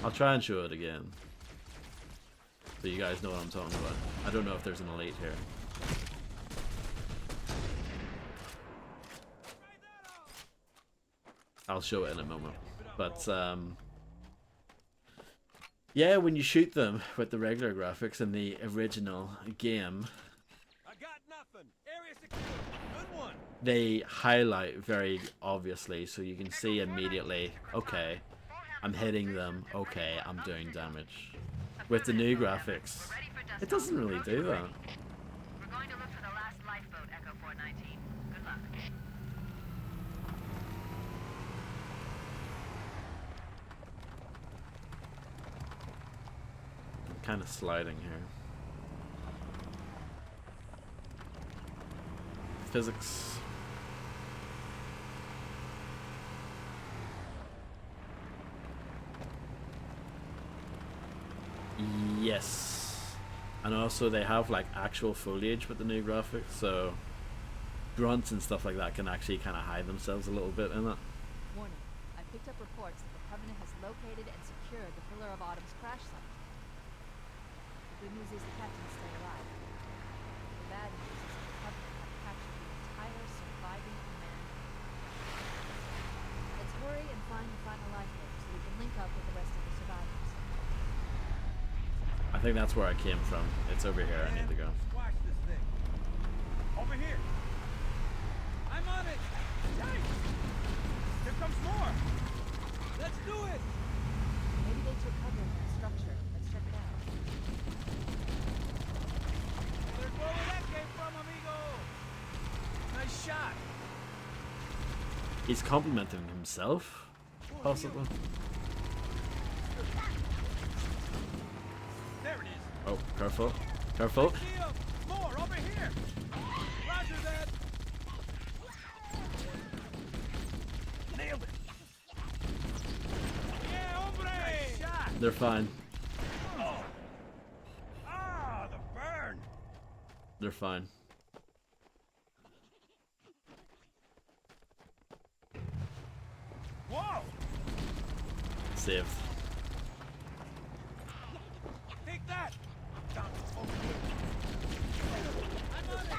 [SPEAKER 1] I'll try and show it again, so you guys know what I'm talking about. I don't know if there's an elite here. I'll show it in a moment. But, yeah, when you shoot them with the regular graphics in the original game,
[SPEAKER 5] I got nothing. Area secure. Good one.
[SPEAKER 1] they highlight very obviously, so you can see immediately, okay, I'm hitting them, okay, I'm doing damage. With the new graphics, it doesn't really do that.
[SPEAKER 9] We're going to look for the last lifeboat, Echo 419. Good luck.
[SPEAKER 1] I'm kind of sliding here. Physics. Yes. And also they have like actual foliage with the new graphics, so grunts and stuff like that can actually kind of hide themselves a little bit in it.
[SPEAKER 3] Warning. I picked up reports that the Covenant has located and secured the Pillar of Autumn's crash site. The good news is the captain is still alive. The bad news is that the Covenant have captured the entire surviving command. Let's hurry and find the final lifeboat so we can link up with the rest of the survivors.
[SPEAKER 1] I think that's where I came from. It's over here. I need to go.
[SPEAKER 5] Squash this thing. Over here. I'm on it. Yikes! Here comes more. Let's do it.
[SPEAKER 3] Maybe they took cover in that structure. Let's check it out.
[SPEAKER 5] There's where that came from, amigo. Nice shot.
[SPEAKER 1] He's complimenting himself, possibly.
[SPEAKER 5] There it is.
[SPEAKER 1] Oh, careful. Careful.
[SPEAKER 5] Deal. More over here. Roger that. Nailed it. Yeah, hombre. Nice shot.
[SPEAKER 1] They're fine.
[SPEAKER 5] Oh. Ah, the burn.
[SPEAKER 1] They're fine.
[SPEAKER 5] Whoa.
[SPEAKER 1] Saved.
[SPEAKER 5] Take that. Down. Over here. I'm on it.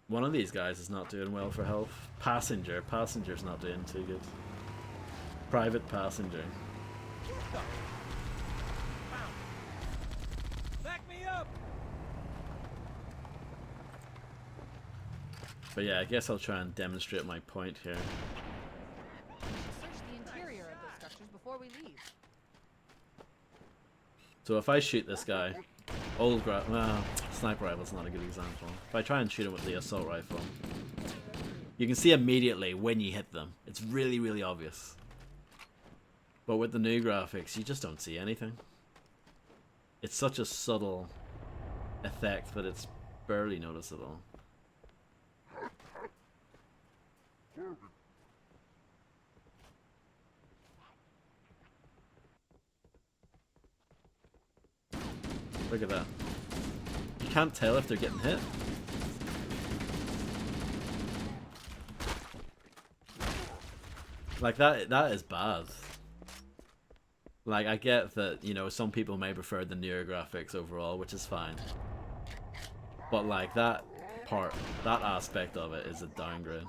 [SPEAKER 1] One of these guys is not doing well for health. Passenger's not doing too good. Private Passenger.
[SPEAKER 5] Back me up.
[SPEAKER 1] But yeah, I guess I'll try and demonstrate my point here.
[SPEAKER 3] We should search the interior of those structures before we leave.
[SPEAKER 1] So if I shoot this guy, well, sniper rifle's not a good example. If I try and shoot him with the assault rifle, you can see immediately when you hit them. It's really, really obvious. But with the new graphics, you just don't see anything. It's such a subtle effect that it's barely noticeable. Look at that. You can't tell if they're getting hit. Like that is bad. Like I get that, you know, some people may prefer the newer graphics overall, which is fine. But like that part, that aspect of it is a downgrade.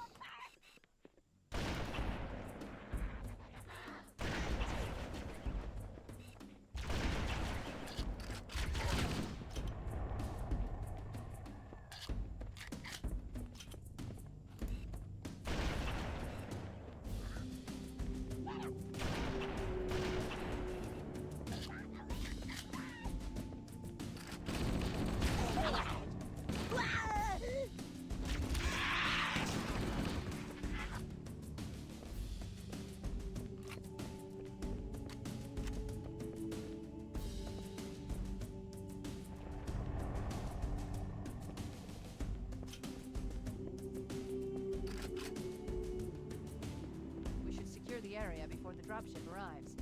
[SPEAKER 3] The area before the dropship arrives.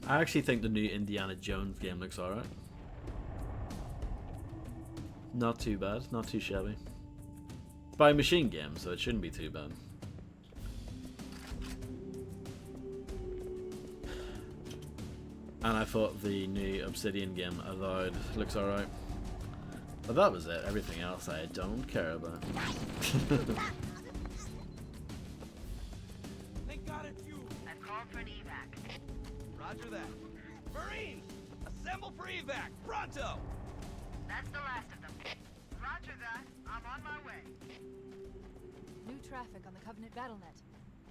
[SPEAKER 1] I actually think the new Indiana Jones game looks alright. Not too bad, not too shabby. It's by Machine Games, so it shouldn't be too bad. And I thought the new Obsidian game, Avowed, looks alright. But that was it. Everything else I don't care about.
[SPEAKER 5] Thank God it's you.
[SPEAKER 9] I've called for an evac.
[SPEAKER 5] Roger that. Marines, assemble for evac, pronto.
[SPEAKER 9] That's the last of them. Roger that. I'm on my way.
[SPEAKER 3] New traffic on the Covenant BattleNet.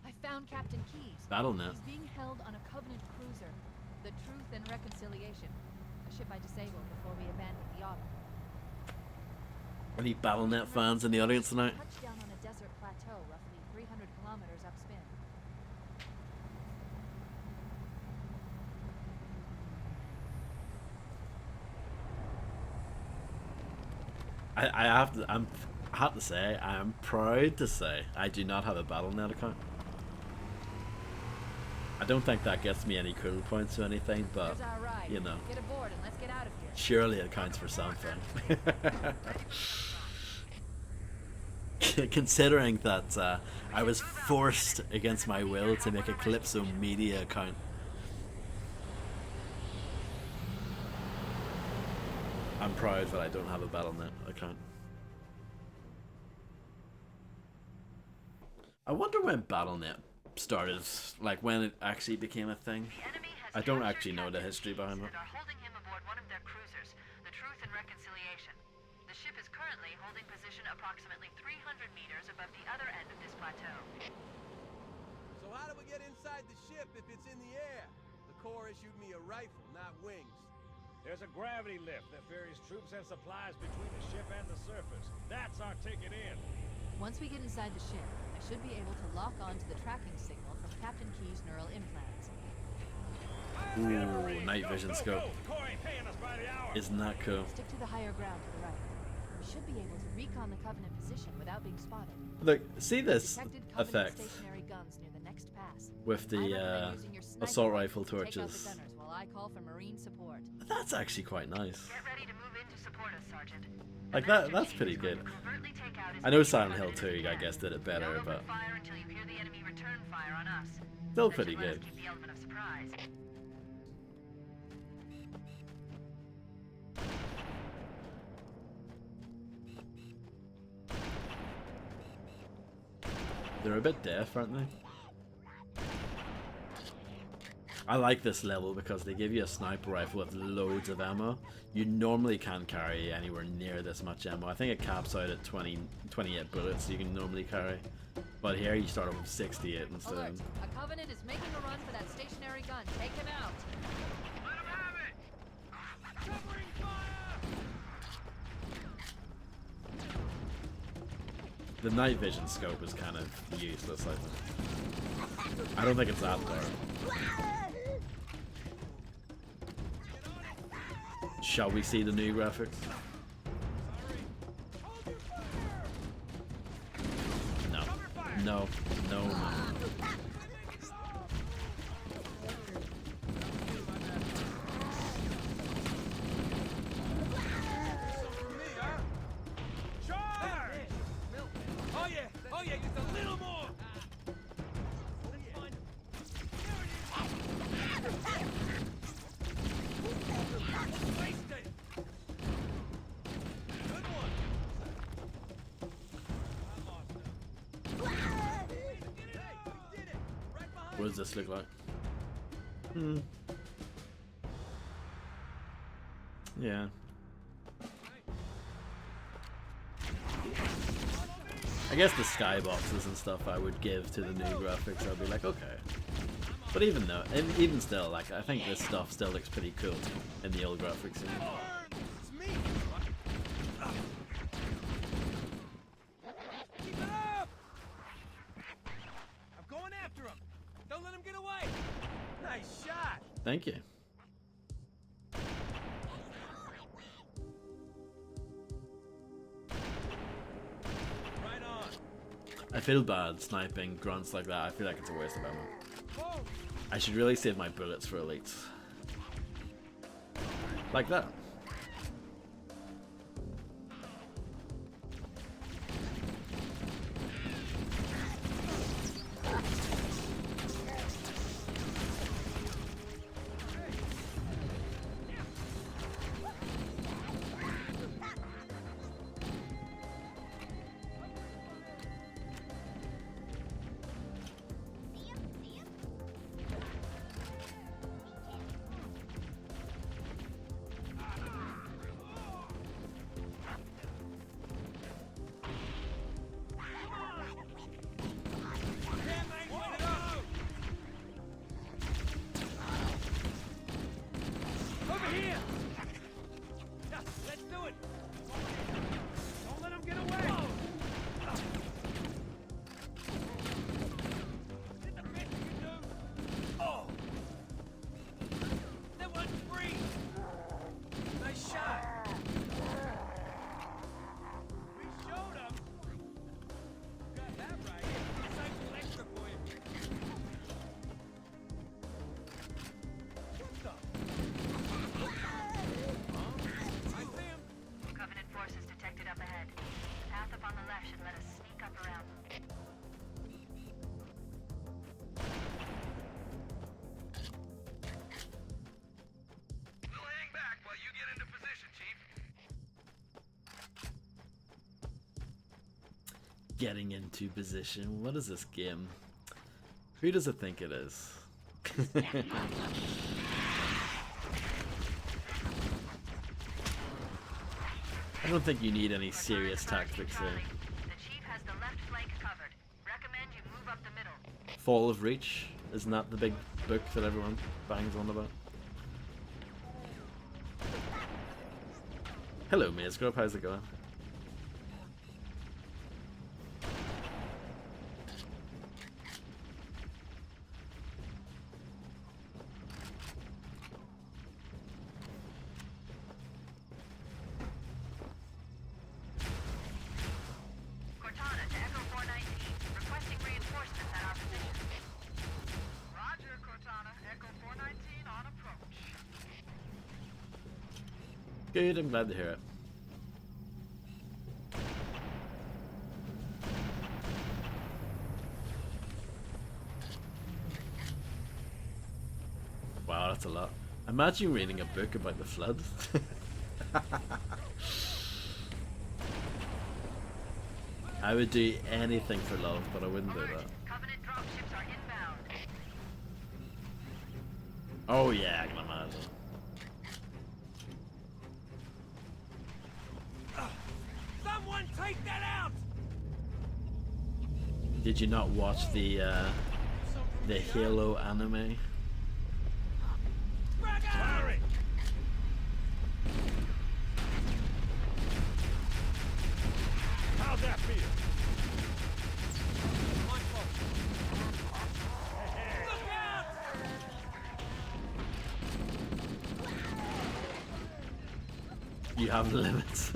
[SPEAKER 3] I found Captain Keyes.
[SPEAKER 1] BattleNet.
[SPEAKER 3] He's being held on a Covenant cruiser, the Truth and Reconciliation, a ship I disabled before we abandoned the Autumn.
[SPEAKER 1] Any BattleNet fans in the audience tonight?
[SPEAKER 3] Touched down on a desert plateau roughly 300 kilometers upspin.
[SPEAKER 1] I have to say, I am proud to say I do not have a BattleNet account. I don't think that gets me any cool points or anything, but
[SPEAKER 3] Here's our ride.
[SPEAKER 1] you know,
[SPEAKER 3] Get aboard and let's get out of here.
[SPEAKER 1] surely it counts for something. Considering that I was forced against my will to make a Calypso Media account. I'm proud that I don't have a BattleNet account. I wonder when BattleNet started, like when it actually became a thing.
[SPEAKER 9] The enemy has
[SPEAKER 1] I don't
[SPEAKER 9] captured
[SPEAKER 1] actually know the
[SPEAKER 9] Captain
[SPEAKER 1] history
[SPEAKER 9] Keyes
[SPEAKER 1] behind it.
[SPEAKER 9] and are holding him aboard one of their cruisers, the Truth and Reconciliation. The ship is currently holding position approximately 300 meters above the other end of this plateau.
[SPEAKER 5] So how do we get inside the ship if it's in the air? The Corps issued me a rifle, not wings.
[SPEAKER 10] There's a gravity lift that ferries troops and supplies between the ship and the surface. That's our ticket in.
[SPEAKER 3] Once we get inside the ship, I should be able to lock on to the tracking signal from Captain Keyes' neural implants.
[SPEAKER 1] Ooh, night vision scope.
[SPEAKER 10] Corps ain't paying us by the hour.
[SPEAKER 1] Isn't that cool?
[SPEAKER 3] Stick to the higher ground to the right. We should be able to recon the Covenant position without being spotted.
[SPEAKER 1] Look, see this
[SPEAKER 3] Detected Covenant
[SPEAKER 1] effect
[SPEAKER 3] stationary guns near the next pass.
[SPEAKER 1] with
[SPEAKER 3] I
[SPEAKER 1] the
[SPEAKER 3] recommend using your sniper
[SPEAKER 1] assault rifle
[SPEAKER 3] to take out the
[SPEAKER 1] torches.
[SPEAKER 3] gunners while I call for Marine support.
[SPEAKER 1] That's actually quite nice.
[SPEAKER 9] Get ready to move in to support us, Sergeant.
[SPEAKER 1] Like that's pretty good.
[SPEAKER 9] Covertly take out as
[SPEAKER 1] I know
[SPEAKER 9] many
[SPEAKER 1] Silent Hill
[SPEAKER 9] Covenant as
[SPEAKER 1] 2, I
[SPEAKER 9] can.
[SPEAKER 1] guess, did it
[SPEAKER 9] Don't
[SPEAKER 1] better,
[SPEAKER 9] open
[SPEAKER 1] but
[SPEAKER 9] fire until you hear the enemy return fire on us.
[SPEAKER 1] still
[SPEAKER 9] That
[SPEAKER 1] pretty
[SPEAKER 9] should let us
[SPEAKER 1] good.
[SPEAKER 9] keep the element of surprise.
[SPEAKER 1] They're a bit deaf, aren't they? I like this level because they give you a sniper rifle with loads of ammo. You normally can't carry anywhere near this much ammo. I think it caps out at 28 bullets you can normally carry. But here you start off with 68 instead.
[SPEAKER 3] Alert! A Covenant is making a run for that stationary gun. Take him out.
[SPEAKER 5] Let him have it! Covering fire!
[SPEAKER 1] The night vision scope is kind of useless, I think. I don't think it's that dark. Shall we see the new graphics? No. No. No, no.
[SPEAKER 5] Oh yeah, just a little more! Good one!
[SPEAKER 1] What does this look like? Yeah. I guess the skyboxes and stuff I would give to the new graphics, I'd be like, okay. But even though, even still, like, I think this stuff still looks pretty cool in the old graphics.
[SPEAKER 5] It's me! Keep it up! I'm going after him! Don't let him get away! Nice shot!
[SPEAKER 1] Thank you.
[SPEAKER 5] Right on!
[SPEAKER 1] I feel bad sniping grunts like that. I feel like it's a waste of ammo.
[SPEAKER 5] Whoa!
[SPEAKER 1] I should really save my bullets for elites. Like that. Getting into position. What is this game? Who does it think it is? I don't think you need any serious tactics here.
[SPEAKER 9] The chief has the left flank covered. Recommend you move up the middle.
[SPEAKER 1] Fall of Reach, isn't that the big book that everyone bangs on about? Hello, Maze Grub, how's it going?
[SPEAKER 9] Cortana to Echo 419. Requesting reinforcements at our position. Roger, Cortana. Echo 419 on approach.
[SPEAKER 1] Good, I'm glad to hear it. Wow, that's a lot. Imagine reading a book about the flood. I would do anything for love, but I wouldn't do that.
[SPEAKER 9] Covenant dropships are inbound.
[SPEAKER 1] Oh yeah, I can imagine.
[SPEAKER 5] Someone take that out!
[SPEAKER 1] Did you not watch the Halo anime?
[SPEAKER 5] Firing! How's that feel? Look out!
[SPEAKER 1] You have limits.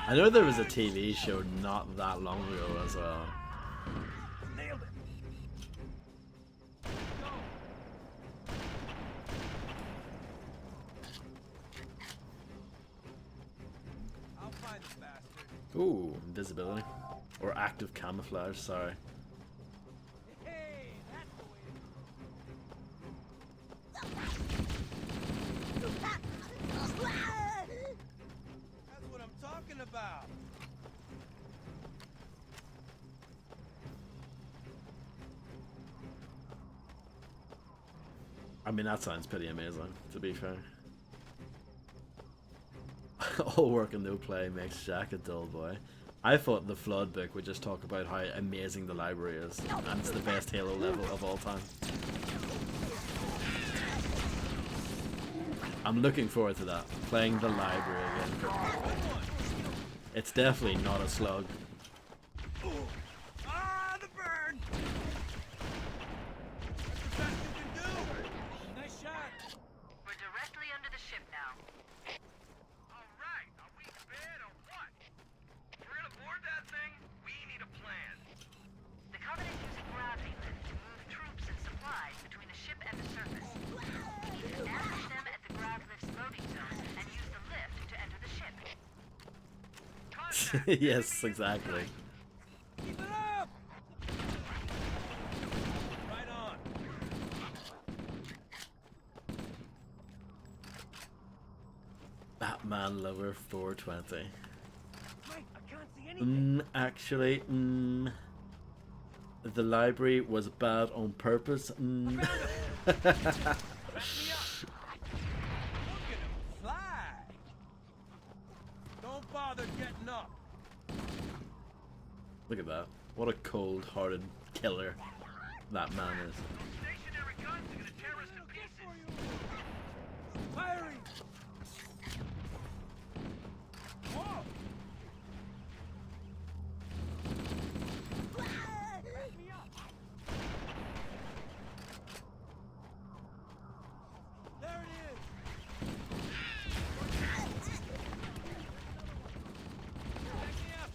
[SPEAKER 1] I know there was a TV show not that long ago as well.
[SPEAKER 5] Nailed it! I'll find the bastard.
[SPEAKER 1] Ooh, invisibility. Or active camouflage, sorry.
[SPEAKER 5] Hey, that's the way That's what I'm talking about.
[SPEAKER 1] I mean, that sounds pretty amazing, to be fair. All work and no play makes Jack a dull boy. I thought the Flood book would just talk about how amazing the library is, and it's the best Halo level of all time. I'm looking forward to that, playing the library again. It's definitely not a slug.
[SPEAKER 5] Ah, the bird! That's the best you can do! Nice shot!
[SPEAKER 9] We're directly under the ship now.
[SPEAKER 10] Alright, are we sped or what? If we're gonna board that thing, we need a plan.
[SPEAKER 9] The Covenant using gravity lift to move troops and supplies between the ship and the surface. We need to ambush them at the grav lift's loading zone and use the lift to enter the ship.
[SPEAKER 1] Yes, exactly.
[SPEAKER 5] Keep it up! Right on.
[SPEAKER 1] Batman Lover 420.
[SPEAKER 5] Mike, I can't see anything.
[SPEAKER 1] Actually, the library was bad on purpose.
[SPEAKER 5] Back me up! Look at him fly! Don't bother getting up.
[SPEAKER 1] Look at that. What a cold-hearted killer that man is.
[SPEAKER 10] Stationary guns are gonna tear us to pieces.
[SPEAKER 5] Firing! Whoa! Back me up! There it is! Back me up!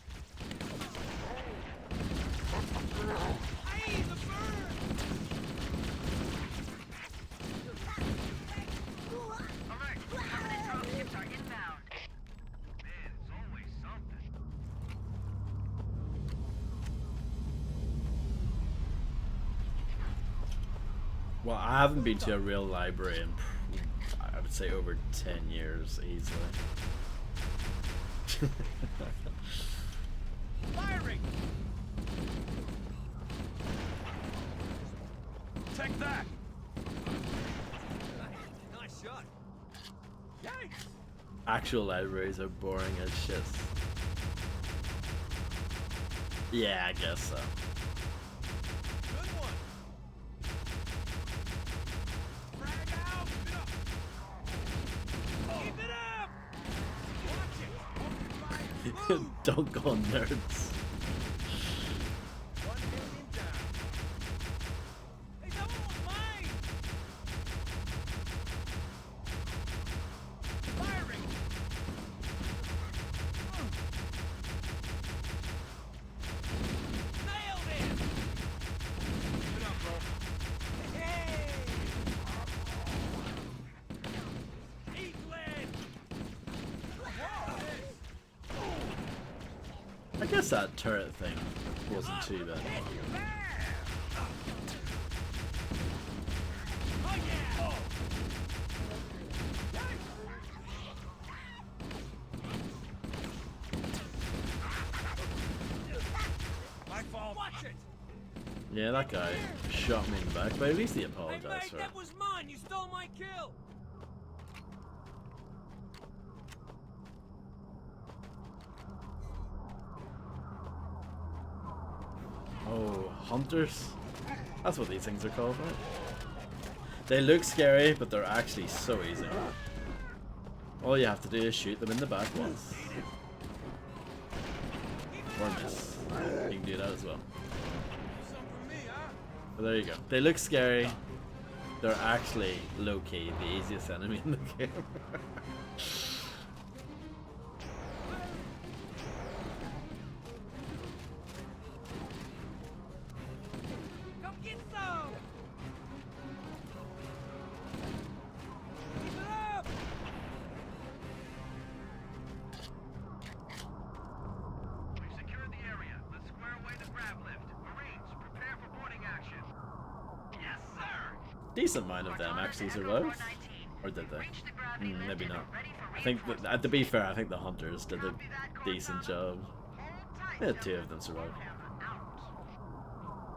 [SPEAKER 5] Hey, the bird!
[SPEAKER 9] Alert! Covenant dropships are inbound.
[SPEAKER 10] Man, it's always something.
[SPEAKER 1] Well, I haven't been to a real library in, I would say, over 10 years, easily.
[SPEAKER 10] Take that! Nice shot. Yikes!
[SPEAKER 1] Actual libraries are boring as shit. Yeah, I guess so.
[SPEAKER 10] Good one. Frag out. Keep it up. Watch it.
[SPEAKER 1] Dunk on nerds.
[SPEAKER 10] One million down. Hey, that one was mine. Firing. Nailed it. Keep it up, bro. Hey. Eat lead.
[SPEAKER 1] I guess that turret thing wasn't too bad.
[SPEAKER 10] Oh yeah. My fault. Watch it.
[SPEAKER 1] Yeah, that guy shot me in the back, but at least he
[SPEAKER 10] Hey,
[SPEAKER 1] apologized
[SPEAKER 10] mate,
[SPEAKER 1] for it.
[SPEAKER 10] that was mine. You stole my kill.
[SPEAKER 1] Oh, hunters? That's what these things are called, right? They look scary, but they're actually so easy. All you have to do is shoot them in the back once. Or miss. You can do that as well. But there you go. They look scary. They're actually low-key the easiest enemy in the game.
[SPEAKER 10] Come get some. Keep it up.
[SPEAKER 9] We've secured the area. Let's square away the grab lift. Marines, prepare for boarding action. Yes, sir.
[SPEAKER 1] Decent amount of them actually survived. Or did they? Maybe not. I think, that, to be fair, I think the hunters did a decent job. Yeah, 2 of them survived.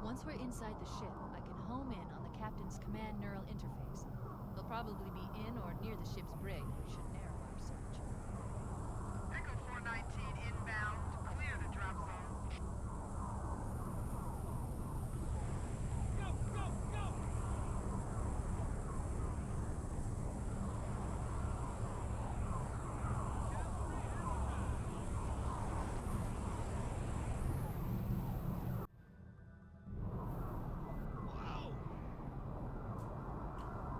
[SPEAKER 3] Once we're inside the ship, I can home in on the captain's command neural interface. They'll probably be in or near the ship's brig, which should narrow our search.
[SPEAKER 9] Echo 419 inbound. Clear to drop zone.
[SPEAKER 10] Go, go, go.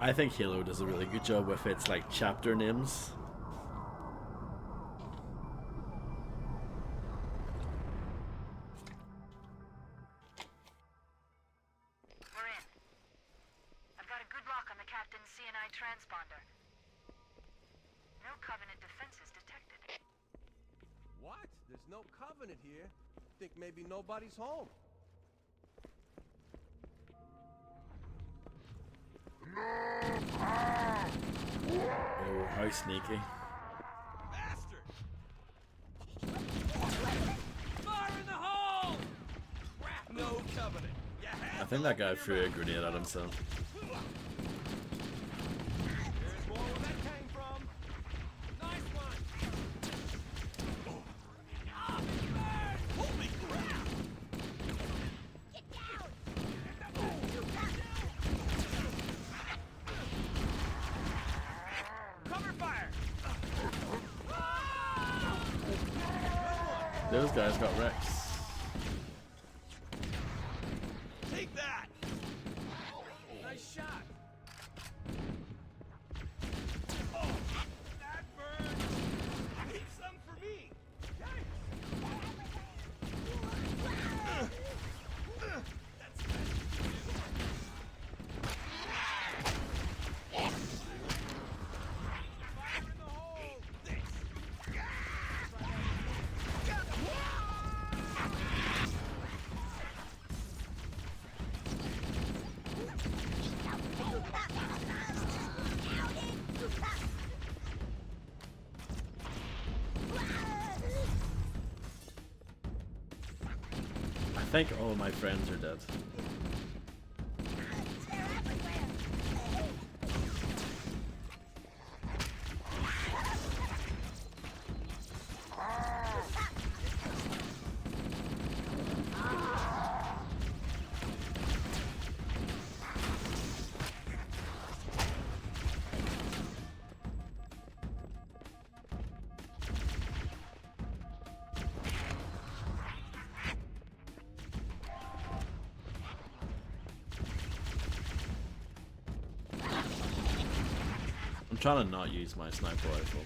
[SPEAKER 1] I think Halo does a really good job with its like chapter names.
[SPEAKER 9] We're in. I've got a good lock on the captain's CNI transponder. No Covenant defenses detected.
[SPEAKER 2] What? There's no covenant here. Think maybe nobody's home.
[SPEAKER 1] Oh, how sneaky.
[SPEAKER 10] Bastard! Fire in the hole! No covenant. You have
[SPEAKER 1] I think that guy threw a grenade at himself.
[SPEAKER 10] There's more where that came from. Nice one. Ah, burn! Holy crap! Get down! Cover fire!
[SPEAKER 1] Those guys got wrecked.
[SPEAKER 10] Take that! Nice shot. Oh, that burns. Leave some for me.
[SPEAKER 1] I think all my friends are dead. trying to not use my sniper rifle.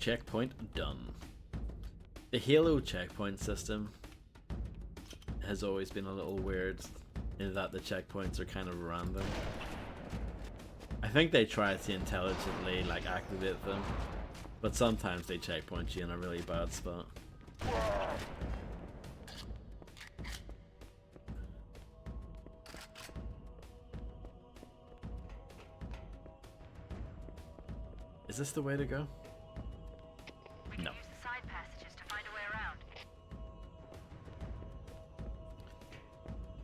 [SPEAKER 1] Checkpoint done. The Halo checkpoint system has always been a little weird in that the checkpoints are kind of random. I think they try to intelligently like activate them, but sometimes they checkpoint you in a really bad spot. Is this the way to go? No.
[SPEAKER 9] Use the side passages to find a way around.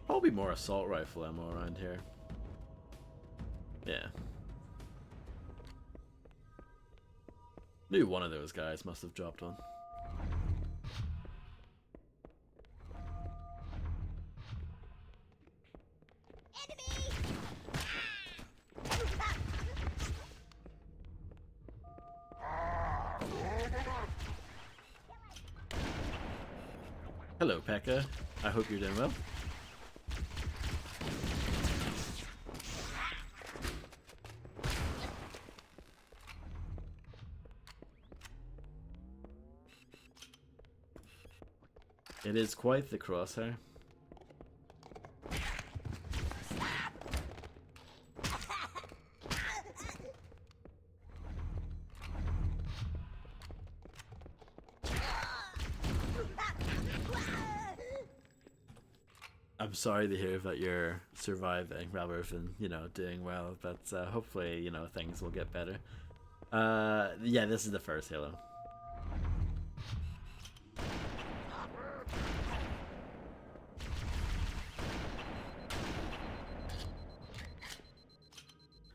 [SPEAKER 1] Probably more assault rifle ammo around here. Yeah. Knew one of those guys must have dropped one. Hello, Pekka. I hope you're doing well. It is quite the crosshair. I'm sorry to hear that you're surviving rather than, you know, doing well, but hopefully, you know, things will get better. Yeah, this is the first Halo.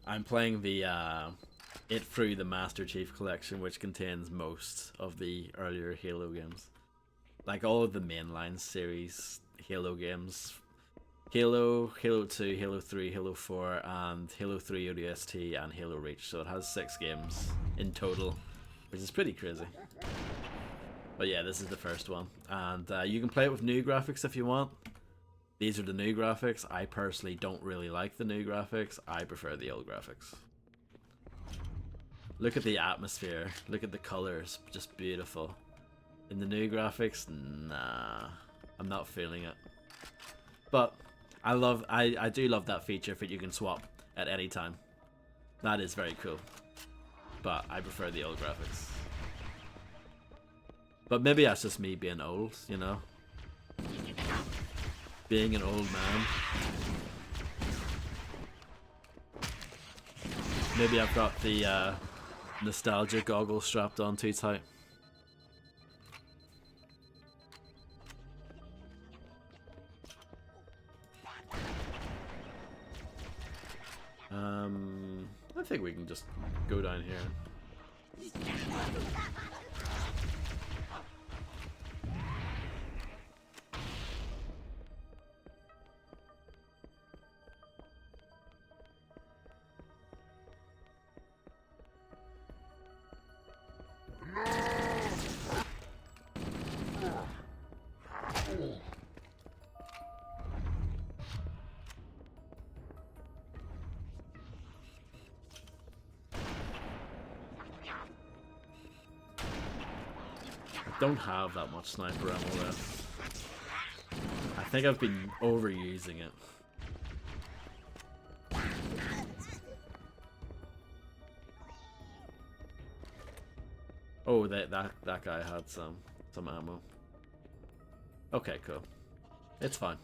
[SPEAKER 1] I'm playing the it through the Master Chief Collection, which contains most of the earlier Halo games, like all of the mainline series Halo games: Halo, Halo 2, Halo 3, Halo 4, and Halo 3 ODST and Halo Reach. So it has 6 games in total, which is pretty crazy. But yeah, this is the first one, and you can play it with new graphics if you want. These are the new graphics. I personally don't really like the new graphics. I prefer the old graphics. Look at the atmosphere. Look at the colors. Just beautiful. In the new graphics, nah. I'm not feeling it. But I do love that feature that you can swap at any time. That is very cool. But I prefer the old graphics. But maybe that's just me being old, you know? Being an old man. Maybe I've got the nostalgia goggles strapped on too tight. I think we can just go down here. Don't have that much sniper ammo left. I think I've been overusing it. Oh, that guy had some ammo. Okay, cool. It's fine.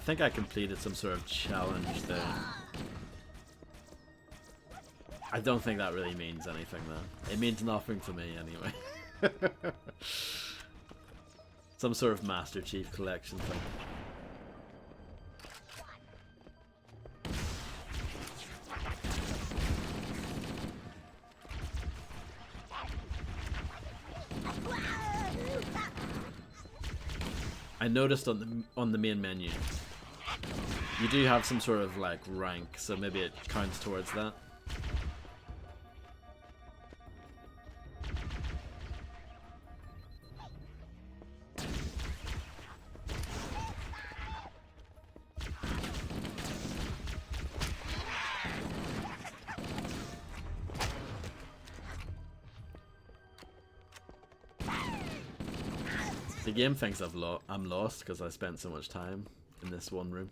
[SPEAKER 1] think I completed some sort of challenge there. I don't think that really means anything though. It means nothing to me anyway. Some sort of Master Chief Collection thing. I noticed on the main menu, you do have some sort of like rank, so maybe it counts towards that. The game thinks I'm lost because I spent so much time in this one room.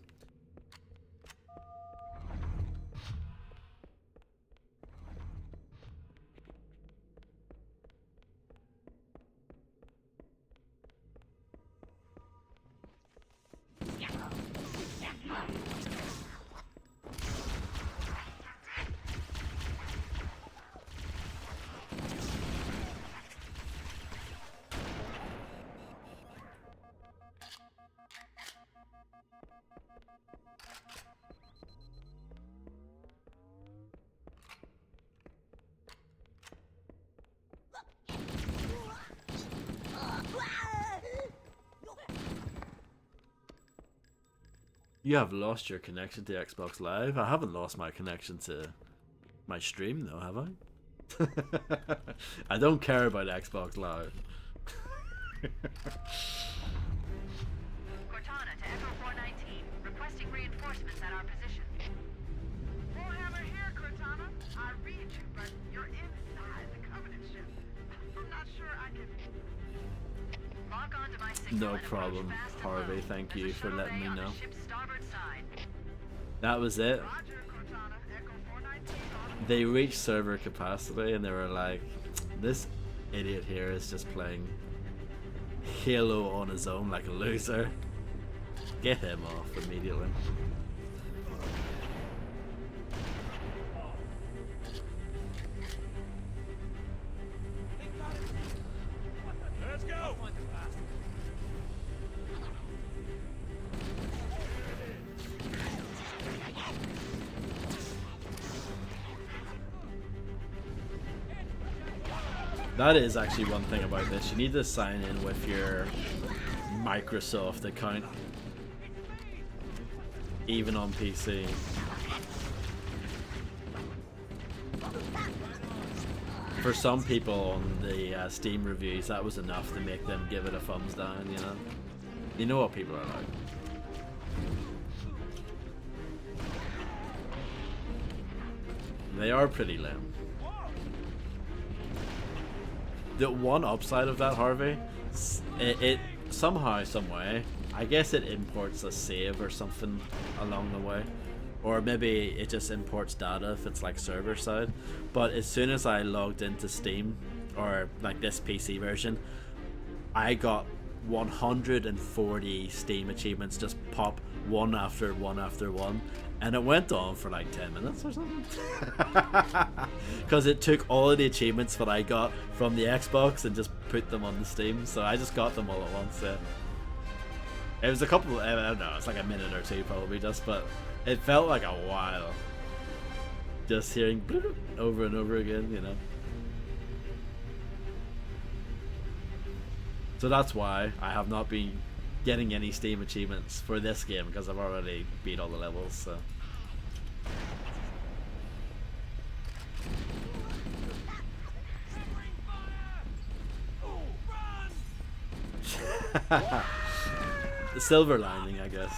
[SPEAKER 1] You have lost your connection to Xbox Live? I haven't lost my connection to my stream though, have I? I don't care about Xbox Live.
[SPEAKER 9] Cortana to Echo 419, requesting reinforcements at our position. Warhammer here, Cortana. I read you, but you're inside the Covenant ship. I'm not sure I can... Log on to my signal.
[SPEAKER 1] No problem, Harvey. Thank you for letting me know. That was it. They reached server capacity and they were like, this idiot here is just playing Halo on his own like a loser. Get him off immediately.
[SPEAKER 5] Let's go!
[SPEAKER 1] That is actually one thing about this. You need to sign in with your Microsoft account, even on PC. For some people on the Steam reviews, that was enough to make them give it a thumbs down, you know? You know what people are like. They are pretty lame. The one upside of that, Harvey, it somehow, some way, I guess it imports a save or something along the way. Or maybe it just imports data if it's like server side. But as soon as I logged into Steam, or like this PC version, I got 140 Steam achievements just pop one after one after one. And it went on for like 10 minutes or something. Because it took all of the achievements that I got from the Xbox and just put them on the Steam. So I just got them all at once. It was a couple, I don't know, it's like a minute or two probably just, but it felt like a while. Just hearing over and over again, you know. So that's why I have not been getting any Steam achievements for this game, because I've already beat all the levels, so. The silver lining, I guess.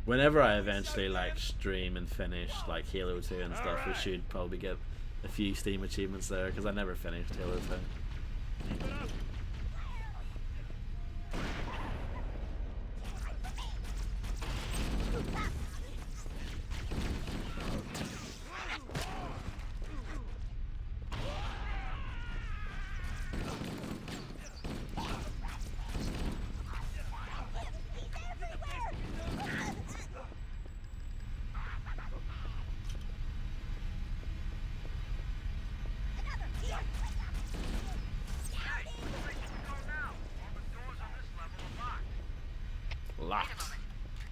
[SPEAKER 1] Whenever I eventually like stream and finish like Halo 2 and stuff, we should probably get a few Steam achievements there, because I never finished Halo 2.
[SPEAKER 9] Wait a moment.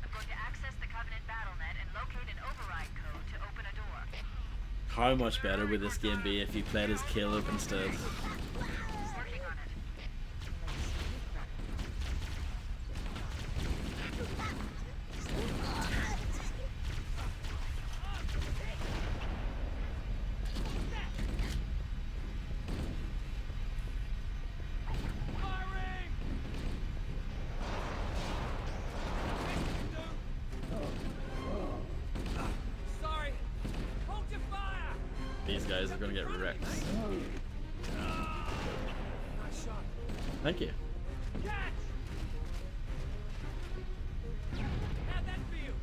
[SPEAKER 9] I'm going to access the Covenant BattleNet and locate an override code to open a door.
[SPEAKER 1] How much better would this game be if you played as Caleb instead?
[SPEAKER 9] Working on it.
[SPEAKER 6] Sorry. Hold your fire.
[SPEAKER 1] These guys are gonna get wrecked.
[SPEAKER 6] Nice shot.
[SPEAKER 1] Thank you.
[SPEAKER 6] Catch! How'd that feel?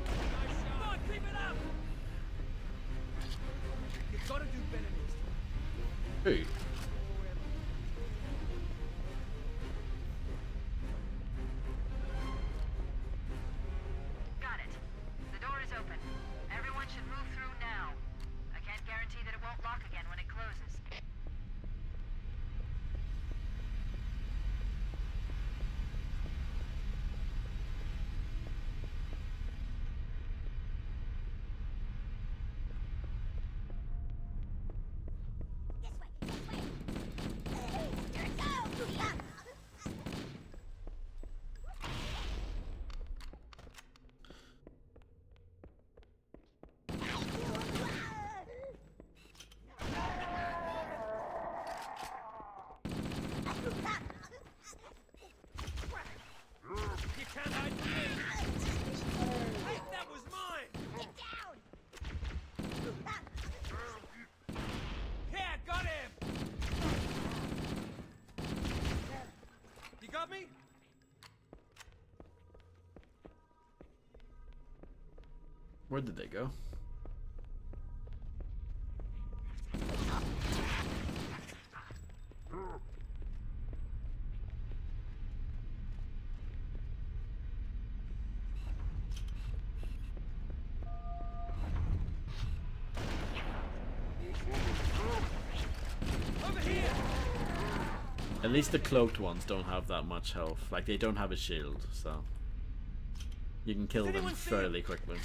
[SPEAKER 6] Nice shot. Come on, keep it up! You gotta do better next time.
[SPEAKER 1] Who?
[SPEAKER 9] Got it. The door is open. Everyone should move through now. I can't guarantee that it won't lock again when it closes.
[SPEAKER 6] You can't hide from me! Hey, that was mine! Yeah, got him! You got me?
[SPEAKER 1] Where did they go?
[SPEAKER 6] Over here!
[SPEAKER 1] At least the cloaked ones don't have that much health. Like, they don't have a shield, so you can kill them
[SPEAKER 6] anyone see
[SPEAKER 1] fairly quickly.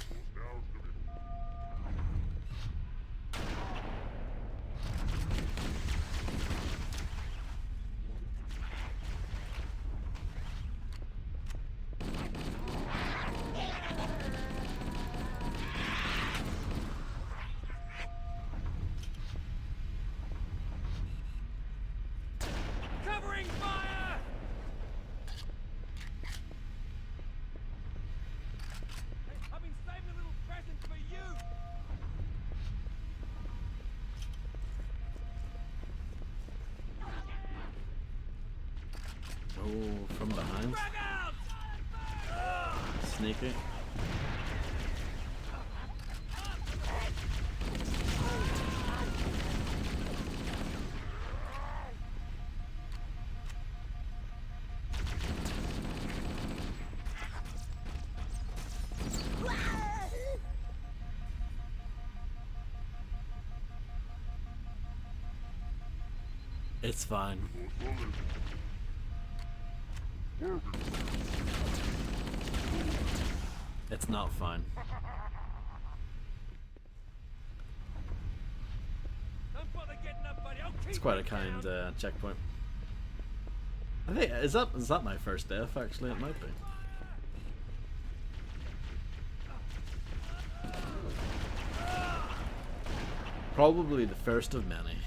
[SPEAKER 6] Covering fire! Hey, I've been saving a little present for you!
[SPEAKER 1] Oh, from behind.
[SPEAKER 6] Frag out!
[SPEAKER 1] Sneaky. It's fine. It's not fine.
[SPEAKER 6] Don't bother getting up, buddy. I'll keep
[SPEAKER 1] It's quite a
[SPEAKER 6] you
[SPEAKER 1] kind
[SPEAKER 6] down.
[SPEAKER 1] checkpoint. I think is that my first death? Actually, it might be. Probably the first of many.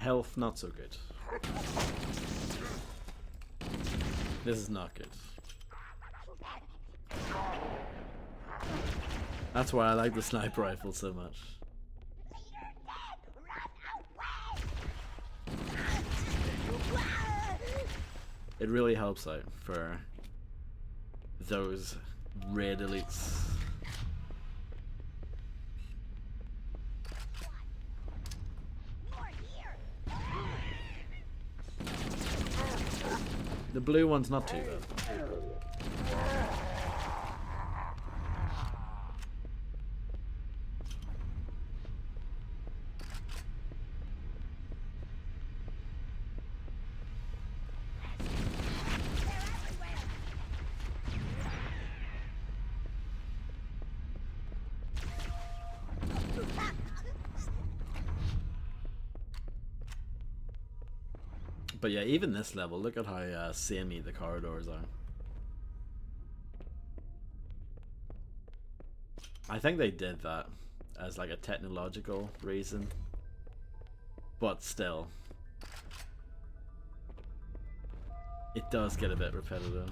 [SPEAKER 1] Health, not so good. This is not good. That's why I like the sniper rifle so much. It really helps out for those raid elites. The blue one's not too bad. But yeah, even this level, look at how samey the corridors are. I think they did that as like a technological reason, but still, it does get a bit repetitive.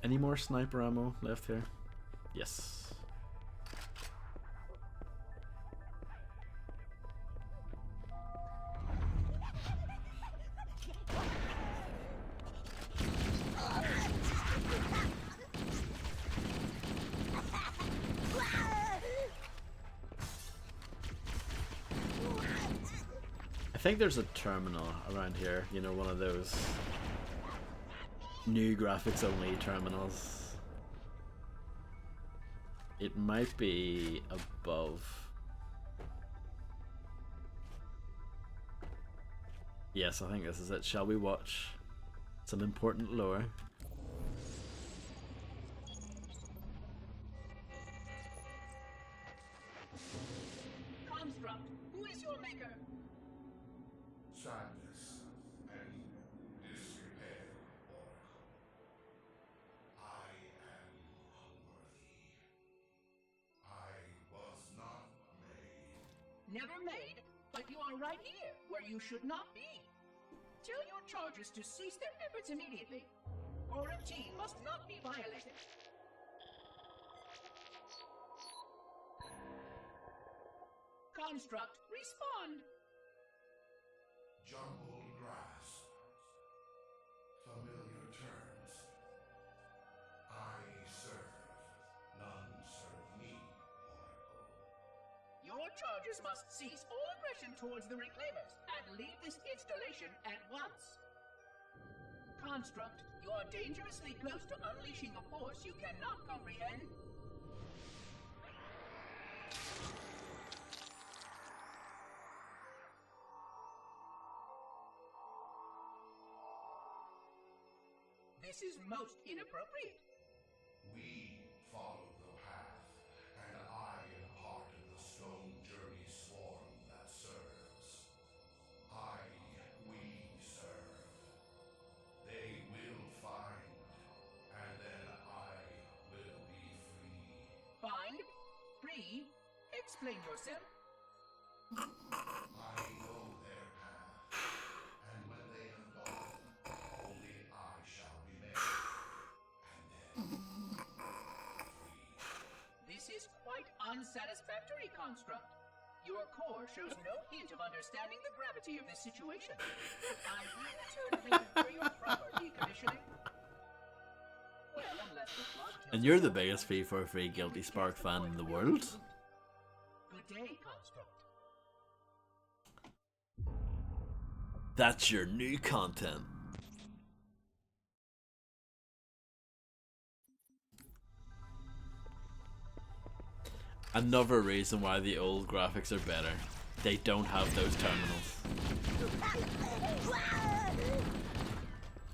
[SPEAKER 1] Any more sniper ammo left here? Yes. I think there's a terminal around here, you know, one of those new graphics only terminals. It might be above. Yes, I think this is it. Shall we watch some important lore?
[SPEAKER 8] Construct, who is your maker?
[SPEAKER 11] Sadness and disrepair, Oracle. I am unworthy. I was not made.
[SPEAKER 8] Never made, but you are right here, where you should not be. Tell your charges to cease their efforts immediately. Quarantine must not be violated. Construct, respond!
[SPEAKER 11] Jumbled grasp. Familiar terms. I serve. None serve me, Oracle.
[SPEAKER 8] Your charges must cease all aggression towards the Reclaimers and leave this installation at once. Construct, you are dangerously close to unleashing a force you cannot comprehend. This is most inappropriate.
[SPEAKER 11] We follow the path, and I am part of the stone journey swarm that serves. We serve. They will find, and then I will be free.
[SPEAKER 8] Find? Free? Explain yourself.
[SPEAKER 11] I know their path, and when they have gone, only I shall remain, and then free.
[SPEAKER 8] This is quite unsatisfactory, Construct. Your core shows no hint of understanding the gravity of this situation. I will return later for your proper deconditioning. Well, unless the plot tells
[SPEAKER 1] And you're the biggest free-for-free Guilty Spark fan in the world?
[SPEAKER 8] Good day, Construct.
[SPEAKER 1] That's your new content. Another reason why the old graphics are better. They don't have those terminals.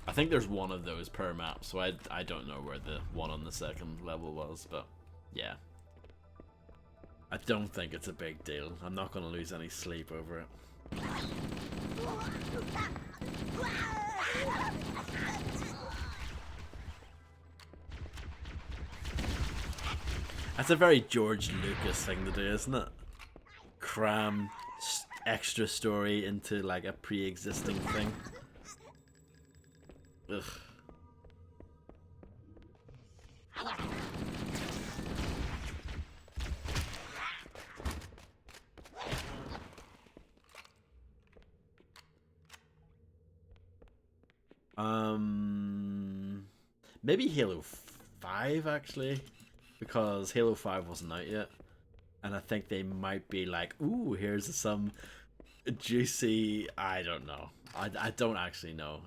[SPEAKER 1] I think there's one of those per map, so I don't know where the one on the second level was, but yeah. I don't think it's a big deal. I'm not going to lose any sleep over it. That's a very George Lucas thing to do, isn't it? Cram extra story into like a pre-existing thing. Ugh. Maybe Halo 5 actually, because Halo 5 wasn't out yet, and I think they might be like, ooh, here's some juicy, I don't know. I don't actually know.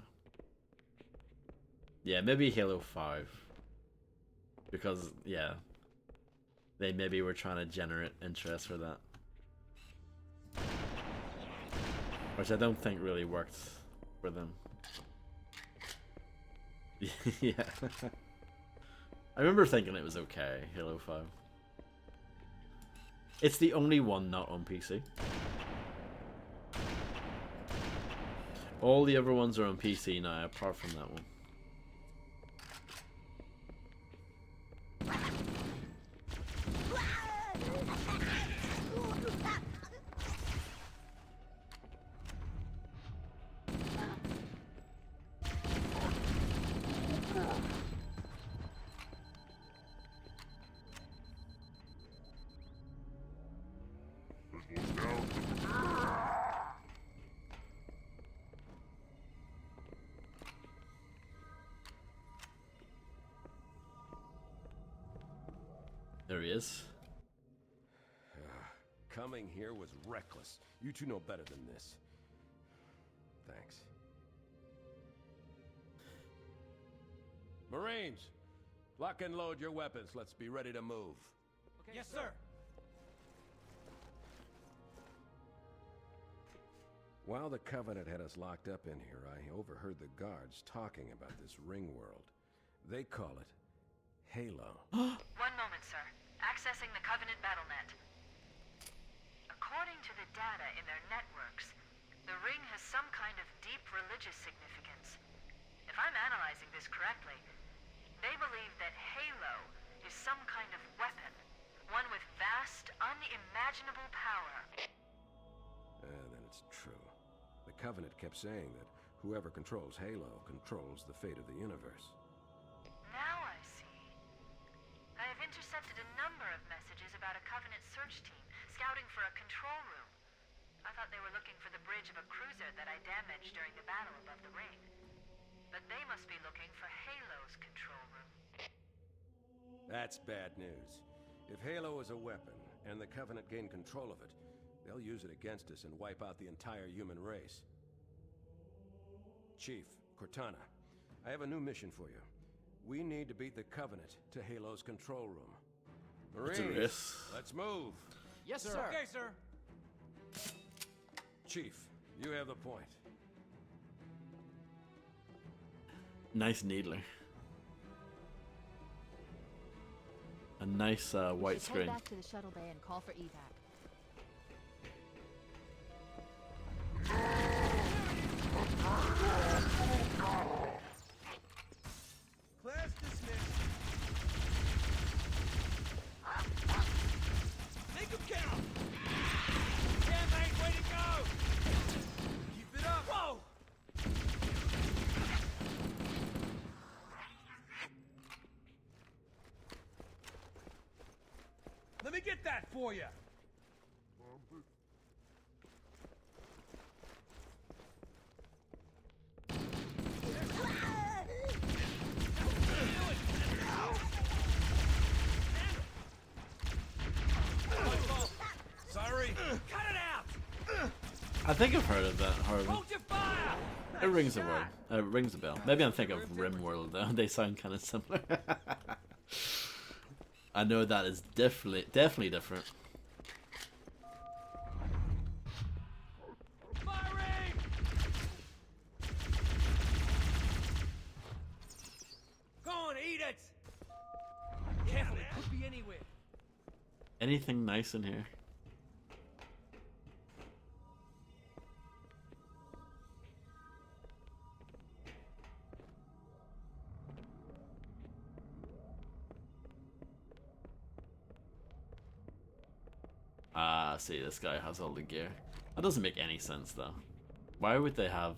[SPEAKER 1] Yeah, maybe Halo 5. Because, yeah, they maybe were trying to generate interest for that. Which I don't think really worked for them. Yeah. I remember thinking it was okay, Halo 5. It's the only one not on PC. All the other ones are on PC now, apart from that one. There he is.
[SPEAKER 2] Coming here was reckless. You two know better than this. Thanks. Marines, lock and load your weapons. Let's be ready to move.
[SPEAKER 5] Okay, yes, sir.
[SPEAKER 2] While the Covenant had us locked up in here, I overheard the guards talking about this ring world. They call it Halo.
[SPEAKER 9] One moment, sir. Accessing the Covenant BattleNet. According to the data in their networks, the ring has some kind of deep religious significance. If I'm analyzing this correctly, they believe that Halo is some kind of weapon, one with vast, unimaginable power.
[SPEAKER 2] Then it's true. The Covenant kept saying that whoever controls Halo controls the fate of the universe.
[SPEAKER 9] Now I see. I have intercepted a number of messages about a Covenant search team scouting for a control room. I thought they were looking for the bridge of a cruiser that I damaged during the battle above the ring. But they must be looking for Halo's control room.
[SPEAKER 2] That's bad news. If Halo is a weapon, and the Covenant gain control of it, they'll use it against us and wipe out the entire human race. Chief, Cortana, I have a new mission for you. We need to beat the Covenant to Halo's control room. Marines, let's move.
[SPEAKER 6] Yes, sir.
[SPEAKER 5] Okay, sir.
[SPEAKER 2] Chief, you have the point.
[SPEAKER 1] Nice needler. A nice white screen.
[SPEAKER 3] Head back to the shuttle bay and call for evac.
[SPEAKER 5] Class dismissed. Make them count. Campaign, way to go. Keep it up. Whoa. Let me get that for you.
[SPEAKER 2] Sorry.
[SPEAKER 5] Cut it out.
[SPEAKER 1] I think I've heard of that, Harvey.
[SPEAKER 5] Hold your fire.
[SPEAKER 1] It rings a word. It rings a bell. Maybe I'm thinking of RimWorld though. They sound kind of similar. I know that is definitely different.
[SPEAKER 5] Firing.
[SPEAKER 6] Eat it! Careful, it could be anywhere.
[SPEAKER 1] Anything nice in here? Ah, see, this guy has all the gear. That doesn't make any sense, though. Why would they have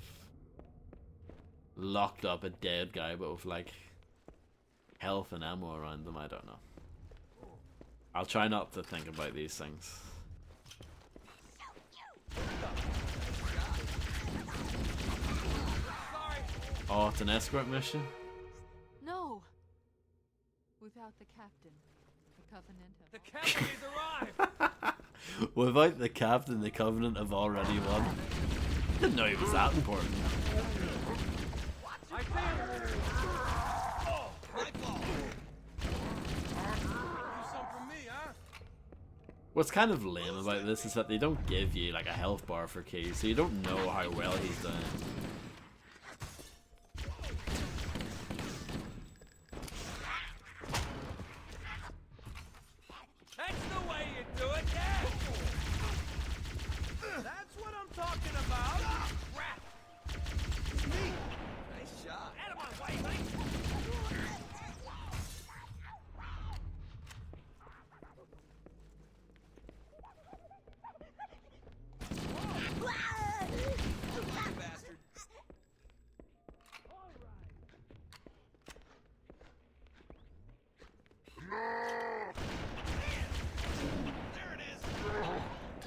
[SPEAKER 1] locked up a dead guy, but with, like, health and ammo around them? I don't know. I'll try not to think about these things. Oh, it's an escort mission?
[SPEAKER 3] No! Without the captain, the Covenant have...
[SPEAKER 6] The captain has arrived!
[SPEAKER 1] Without the captain, the Covenant have already won. Didn't know he was that important.
[SPEAKER 6] I failed! Oh, my fault! Do some for me, huh?
[SPEAKER 1] What's kind of lame about this is that they don't give you like a health bar for Key, so you don't know how well he's doing.
[SPEAKER 6] That's the way you do it, yeah! That's what I'm talking about! Crap! It's me! Nice shot! Out of my way, mate! Bastard!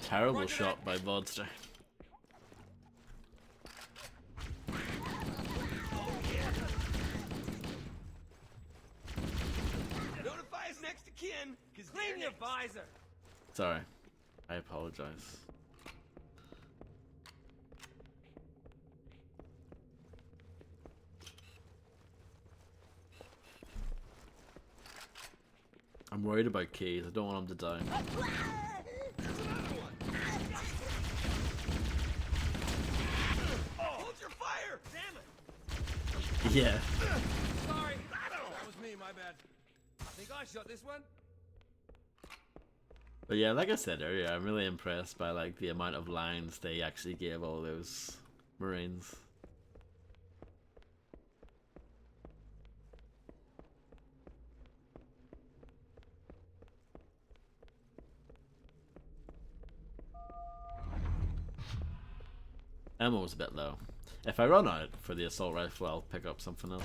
[SPEAKER 1] Terrible shot by Vodster.
[SPEAKER 6] Notify us next to kin, cause clean your visor!
[SPEAKER 1] Sorry. I apologize. I'm worried about Keys. I don't want him to die.
[SPEAKER 6] Oh, hold your fire! Damn it!
[SPEAKER 1] Yeah.
[SPEAKER 6] Sorry, that was me, my bad. I think I shot this one.
[SPEAKER 1] But yeah, like I said earlier, I'm really impressed by like the amount of lines they actually gave all those Marines. Ammo was a bit low. If I run out for the assault rifle, I'll pick up something else.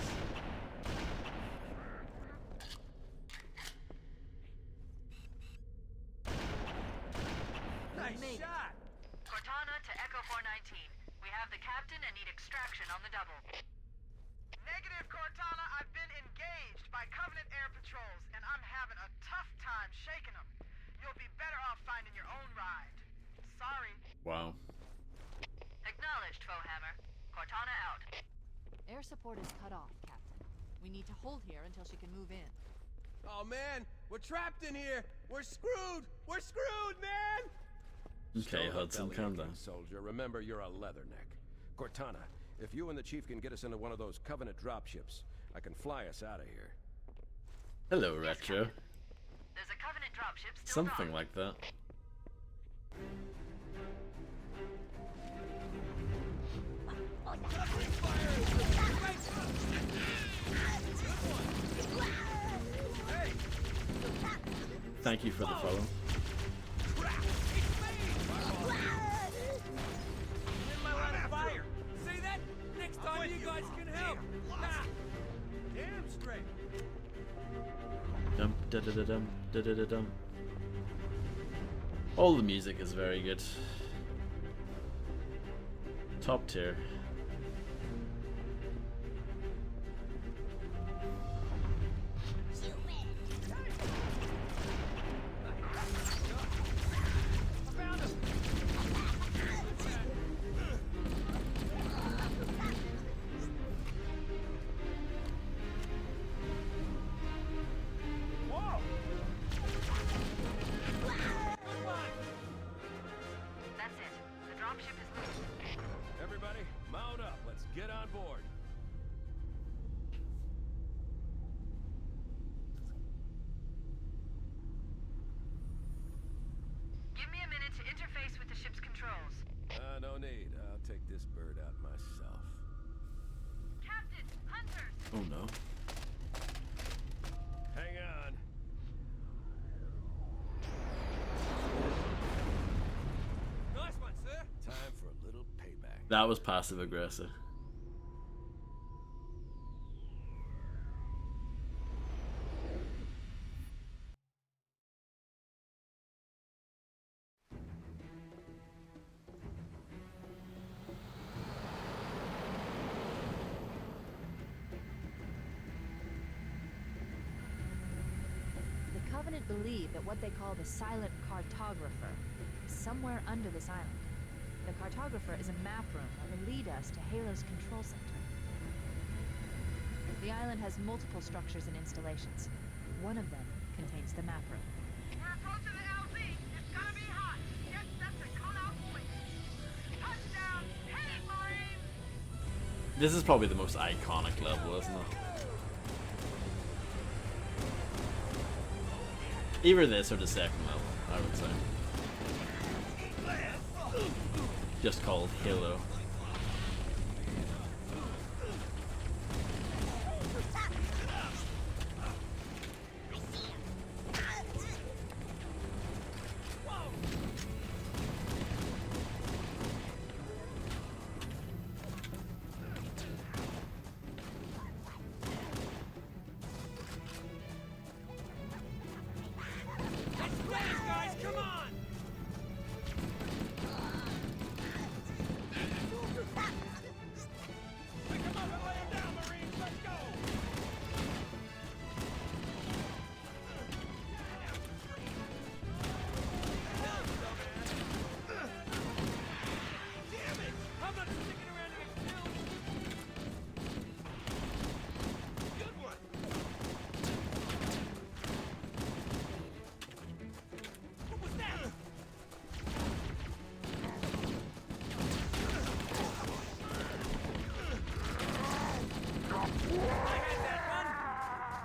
[SPEAKER 6] Nice shot!
[SPEAKER 9] Cortana to Echo 419. We have the captain and need extraction on the double. Negative, Cortana. I've been engaged by Covenant air patrols, and I'm having a tough time shaking them. You'll be better off finding your own ride. Sorry.
[SPEAKER 1] Wow.
[SPEAKER 9] Acknowledged, Foehammer. Cortana out.
[SPEAKER 3] Air support is cut off, Captain. We need to hold here until she can move in.
[SPEAKER 6] Oh man, we're trapped in here! We're screwed! We're screwed, man!
[SPEAKER 1] Okay,
[SPEAKER 2] Stow the
[SPEAKER 1] Hudson,
[SPEAKER 2] belly
[SPEAKER 1] calm
[SPEAKER 2] aching,
[SPEAKER 1] down.
[SPEAKER 2] soldier. Remember, you're a leatherneck. Cortana, if you and the chief can get us into one of those Covenant dropships, I can fly us out of here.
[SPEAKER 1] Hello, Retro.
[SPEAKER 9] There's a Covenant dropship still
[SPEAKER 1] Something
[SPEAKER 9] docked.
[SPEAKER 1] like that. Thank you for the follow.
[SPEAKER 6] In my line of fire! See that? Next time you guys can help! Nah. Damn straight!
[SPEAKER 1] Dum da da da dum da da da dum. All the music is very good. Top tier.
[SPEAKER 9] That's it. The dropship is moving.
[SPEAKER 2] Everybody, mount up. Let's get on board.
[SPEAKER 1] Oh no.
[SPEAKER 2] Hang on.
[SPEAKER 6] Nice one, sir.
[SPEAKER 2] Time for a little payback.
[SPEAKER 1] That was passive aggressive.
[SPEAKER 3] The Covenant believe that what they call the Silent Cartographer is somewhere under this island. The Cartographer is a map room that will lead us to Halo's control center. The island has multiple structures and installations. One of them contains the map room.
[SPEAKER 9] We're approaching the LZ. It's gonna be hot. Get set to cone out point. Touchdown. Hit it, Marines!
[SPEAKER 1] This is probably the most iconic level, isn't it? Either this or the second level, I would say. Just called Halo.
[SPEAKER 6] Guys, come on! Pick him up and lay him down, Marines! Let's go! Damn it! I'm not sticking around to get killed! Good one! What was that?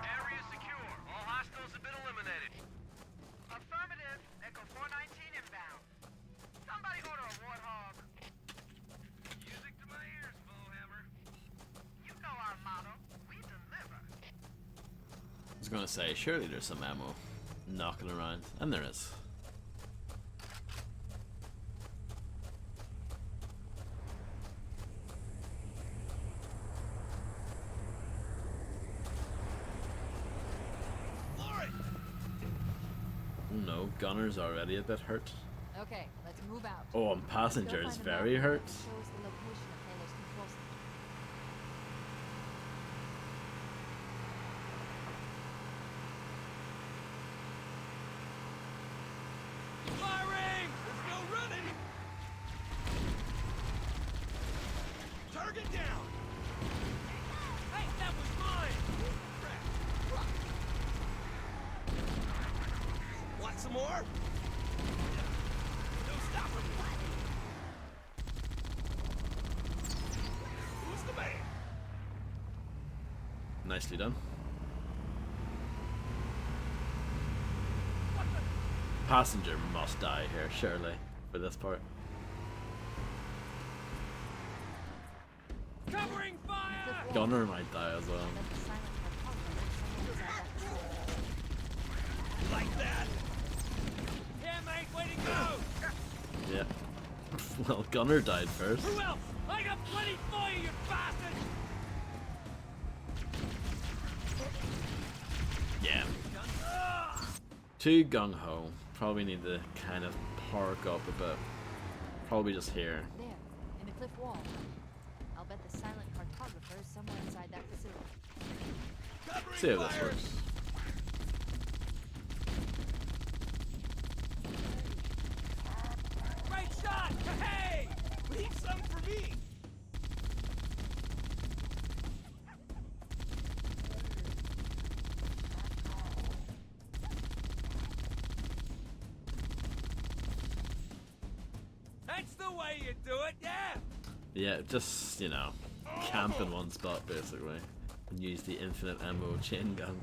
[SPEAKER 9] Area secure. All hostiles have been eliminated. Affirmative. Echo 419 inbound. Somebody order a warthog. Music to my ears, Bullhammer. You know our motto. We deliver.
[SPEAKER 1] I was gonna say, surely there's some ammo knocking around, and there is. Oh no, Gunner's already a bit hurt.
[SPEAKER 3] Okay, let's move out.
[SPEAKER 1] Oh, and
[SPEAKER 3] Let's go
[SPEAKER 1] Passenger
[SPEAKER 3] find
[SPEAKER 1] is
[SPEAKER 3] the
[SPEAKER 1] very
[SPEAKER 3] map
[SPEAKER 1] hurt.
[SPEAKER 3] that shows the location of Halo's control center.
[SPEAKER 6] Firing! There's no running! Target down! Hey, that was mine! Crap. Want some more? No stopping me! Who's the man?
[SPEAKER 1] Nicely done. Passenger must die here, surely, for this part.
[SPEAKER 6] Covering fire!
[SPEAKER 1] Gunner might die as well.
[SPEAKER 3] Let the Silent Cartographer somewhere inside that facility.
[SPEAKER 6] Like that? Yeah, mate, way to go!
[SPEAKER 1] Yeah. Well, Gunner died first.
[SPEAKER 6] Who else? I got plenty for you, you bastard!
[SPEAKER 1] Yeah. Too gung-ho. Probably need to kind of park up a bit. Probably just here.
[SPEAKER 3] There, in the cliff wall. I'll bet the Silent Cartographer is somewhere inside that facility.
[SPEAKER 1] See how this works.
[SPEAKER 6] Great shot! Hey! Leave some for me! That's the way you do it, yeah!
[SPEAKER 1] Yeah, just, you know, camp in one spot basically. And use the infinite ammo chain gun.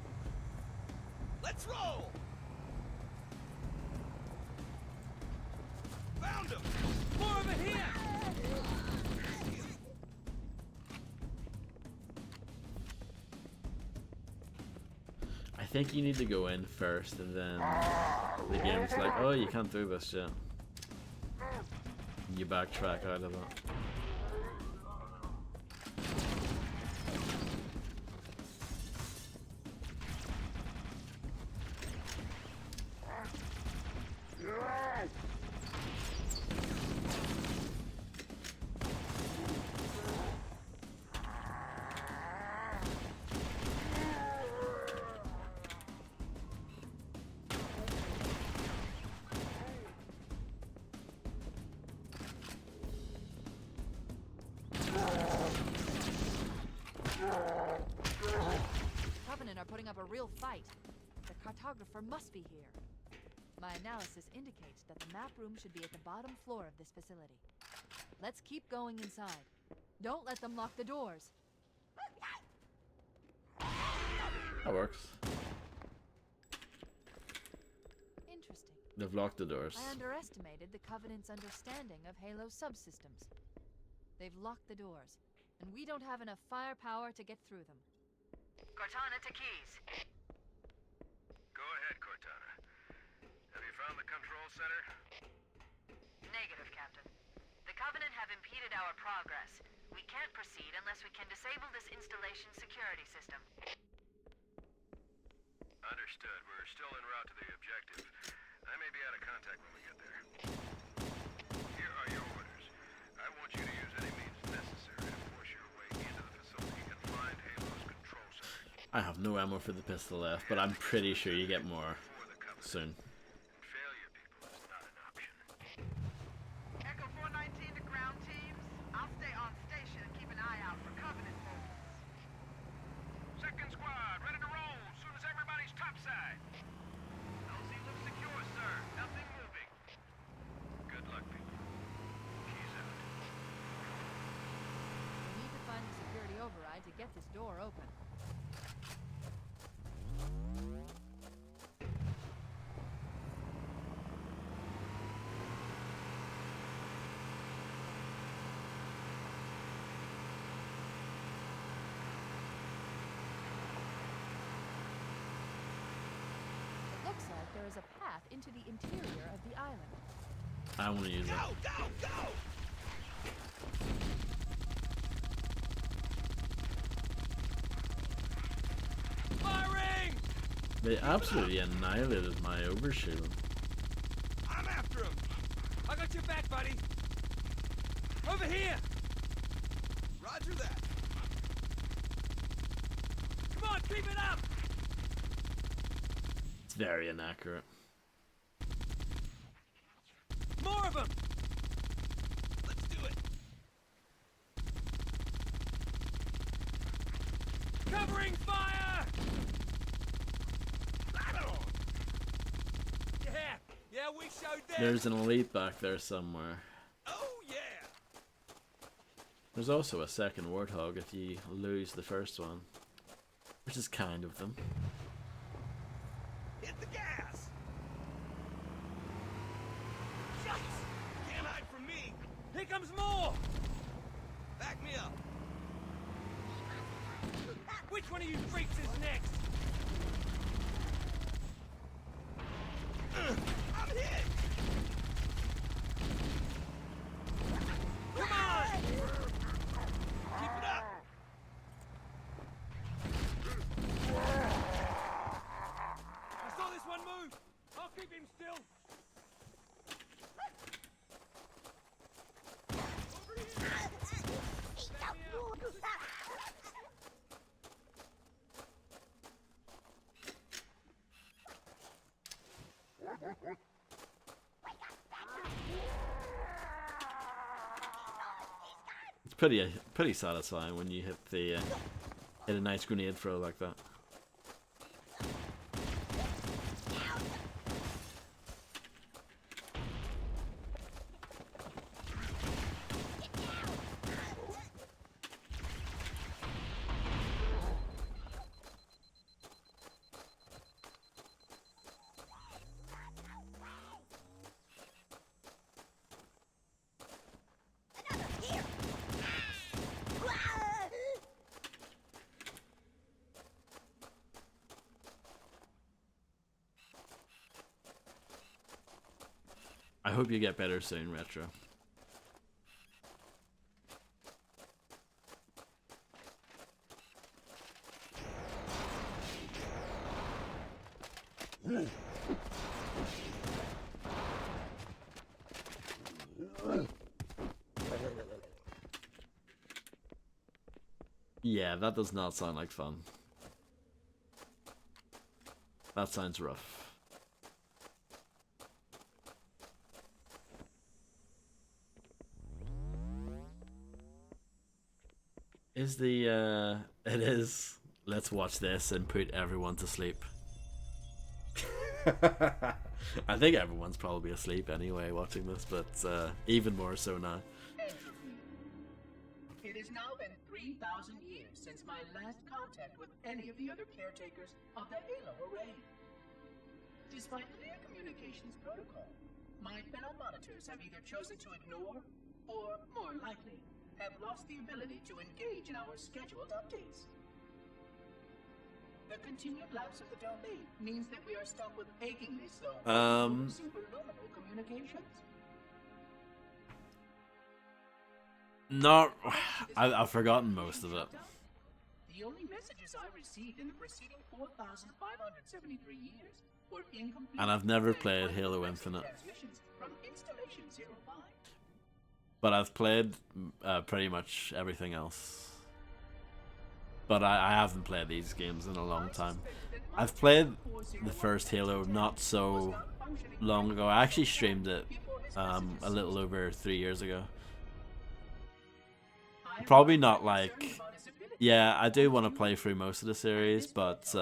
[SPEAKER 6] Let's roll! Found him! More of it here!
[SPEAKER 1] think you need to go in first, and then the game's like, oh, you can't do this yet. And you backtrack out of it.
[SPEAKER 3] Covenant are putting up a real fight. The cartographer must be here. My analysis indicates that the map room should be at the bottom floor of this facility. Let's keep going inside. Don't let them lock the doors.
[SPEAKER 1] That works.
[SPEAKER 3] Interesting.
[SPEAKER 1] They've locked the doors.
[SPEAKER 3] I underestimated the Covenant's understanding of Halo subsystems. They've locked the doors, and we don't have enough firepower to get through them.
[SPEAKER 9] Cortana to Keys.
[SPEAKER 2] Go ahead, Cortana. Have you found the control center?
[SPEAKER 9] Negative, Captain. The Covenant have impeded our progress. We can't proceed unless we can disable this installation's security system.
[SPEAKER 2] Understood. We're still en route to the objective. I may be out of contact when we get there. Here are your orders. I want you to use any means necessary to force your way into the facility and find Halo's control center.
[SPEAKER 1] I have no ammo for the pistol left, but I'm pretty sure you get more soon.
[SPEAKER 2] Failure, people, is not an option.
[SPEAKER 9] Echo 419 to ground teams. I'll stay on station and keep an eye out for Covenant movements.
[SPEAKER 2] Second squad, ready to roll as soon as everybody's topside.
[SPEAKER 9] LZ looks secure, sir. Nothing moving.
[SPEAKER 2] Good luck, people. Keys out.
[SPEAKER 3] We need to find the security override to get this door open. It looks like there is a path into the interior of the island.
[SPEAKER 1] I want to use it.
[SPEAKER 6] Firing!
[SPEAKER 1] They absolutely annihilated my overshield.
[SPEAKER 6] I'm after him! I got your back, buddy! Over here! Roger that! Come on, keep it up!
[SPEAKER 1] It's very inaccurate.
[SPEAKER 6] More of them! Let's do it! Covering fire! Yeah, we showed them!
[SPEAKER 1] There's an elite back there somewhere.
[SPEAKER 6] Oh, yeah!
[SPEAKER 1] There's also a second Warthog if you lose the first one, which is kind of them.
[SPEAKER 6] Hit the gas! Shucks! Can't hide from me! Here comes more! Back me up! Which one of you freaks is next? I'm hit! Come on! Keep it up! I saw this one move! I'll keep him still! Over here! Let me out!
[SPEAKER 1] It's pretty satisfying when you hit the hit a nice grenade throw like that. I hope you get better soon, Retro. Yeah, that does not sound like fun. That sounds rough. Is the, it is. Let's watch this and put everyone to sleep. I think everyone's probably asleep anyway watching this, but even more so now.
[SPEAKER 8] It has now been 3,000 years since my last contact with any of the other caretakers of the Halo Array. Despite clear communications protocol, my fellow monitors have either chosen to ignore, or, more likely, have lost the ability to engage in our scheduled updates. The continued lapse of the domain means that we are stuck with achingly slow superluminal communications.
[SPEAKER 1] No, I've forgotten most of it.
[SPEAKER 8] The only messages I received in the preceding 4,573 years were incomplete.
[SPEAKER 1] And I've never played Halo Infinite.
[SPEAKER 8] From installation 05.
[SPEAKER 1] But I've played pretty much everything else. But I haven't played these games in a long time. I've played the first Halo not so long ago. I actually streamed it a little over 3 years ago. Probably not like... Yeah, I do want to play through most of the series, but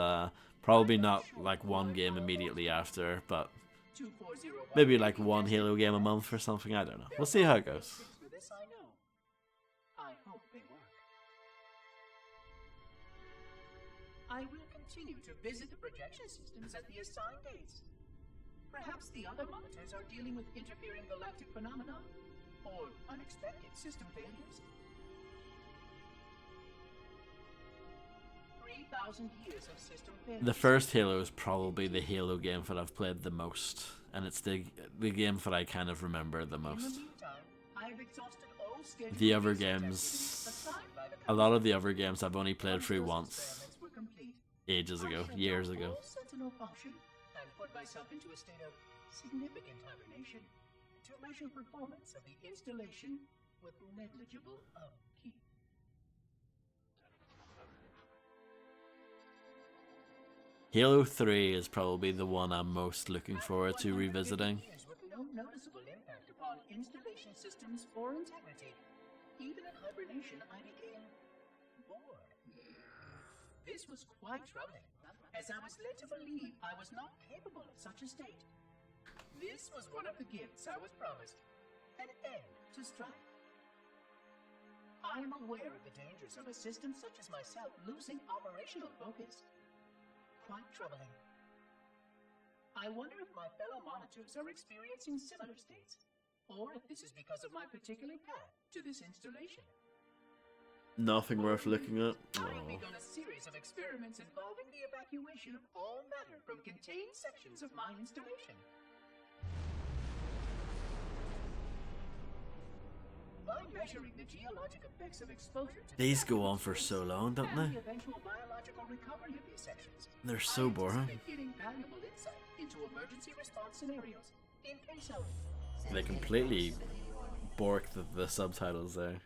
[SPEAKER 1] probably not like one game immediately after, but maybe like one Halo game a month or something, I don't know. We'll see how it goes.
[SPEAKER 8] I will continue to visit the projection systems at the assigned dates. Perhaps the other monitors are dealing with interfering galactic phenomena or unexpected system failures. 3,000 years of system failures.
[SPEAKER 1] The first Halo is probably the Halo game that I've played the most, and it's the game that I kind of remember the most. The other games, a lot of the other games I've only played through once. Ages ago, years ago.
[SPEAKER 8] Sentinel function and put myself into a state of significant hibernation to measure performance of the installation with negligible upkeep.
[SPEAKER 1] Halo 3 is probably the one I'm most looking forward to revisiting.
[SPEAKER 8] With no noticeable impact upon installation systems or integrity. Even in hibernation, I became bored. This was quite troubling, as I was led to believe I was not capable of such a state. This was one of the gifts I was promised, an end to strife. I am aware of the dangers of a system such as myself losing operational focus. Quite troubling. I wonder if my fellow monitors are experiencing similar states, or if this is because of my particular path to this installation.
[SPEAKER 1] Nothing worth looking at.
[SPEAKER 8] I've begun a series of experiments involving the evacuation of all matter from contained sections of my installation. By measuring the geologic effects of exposure to
[SPEAKER 1] these go on for so long, don't they?
[SPEAKER 8] the eventual biological recovery of these sections,
[SPEAKER 1] They're so boring.
[SPEAKER 8] getting valuable insight into emergency response scenarios in case of...
[SPEAKER 1] They completely borked the subtitles there.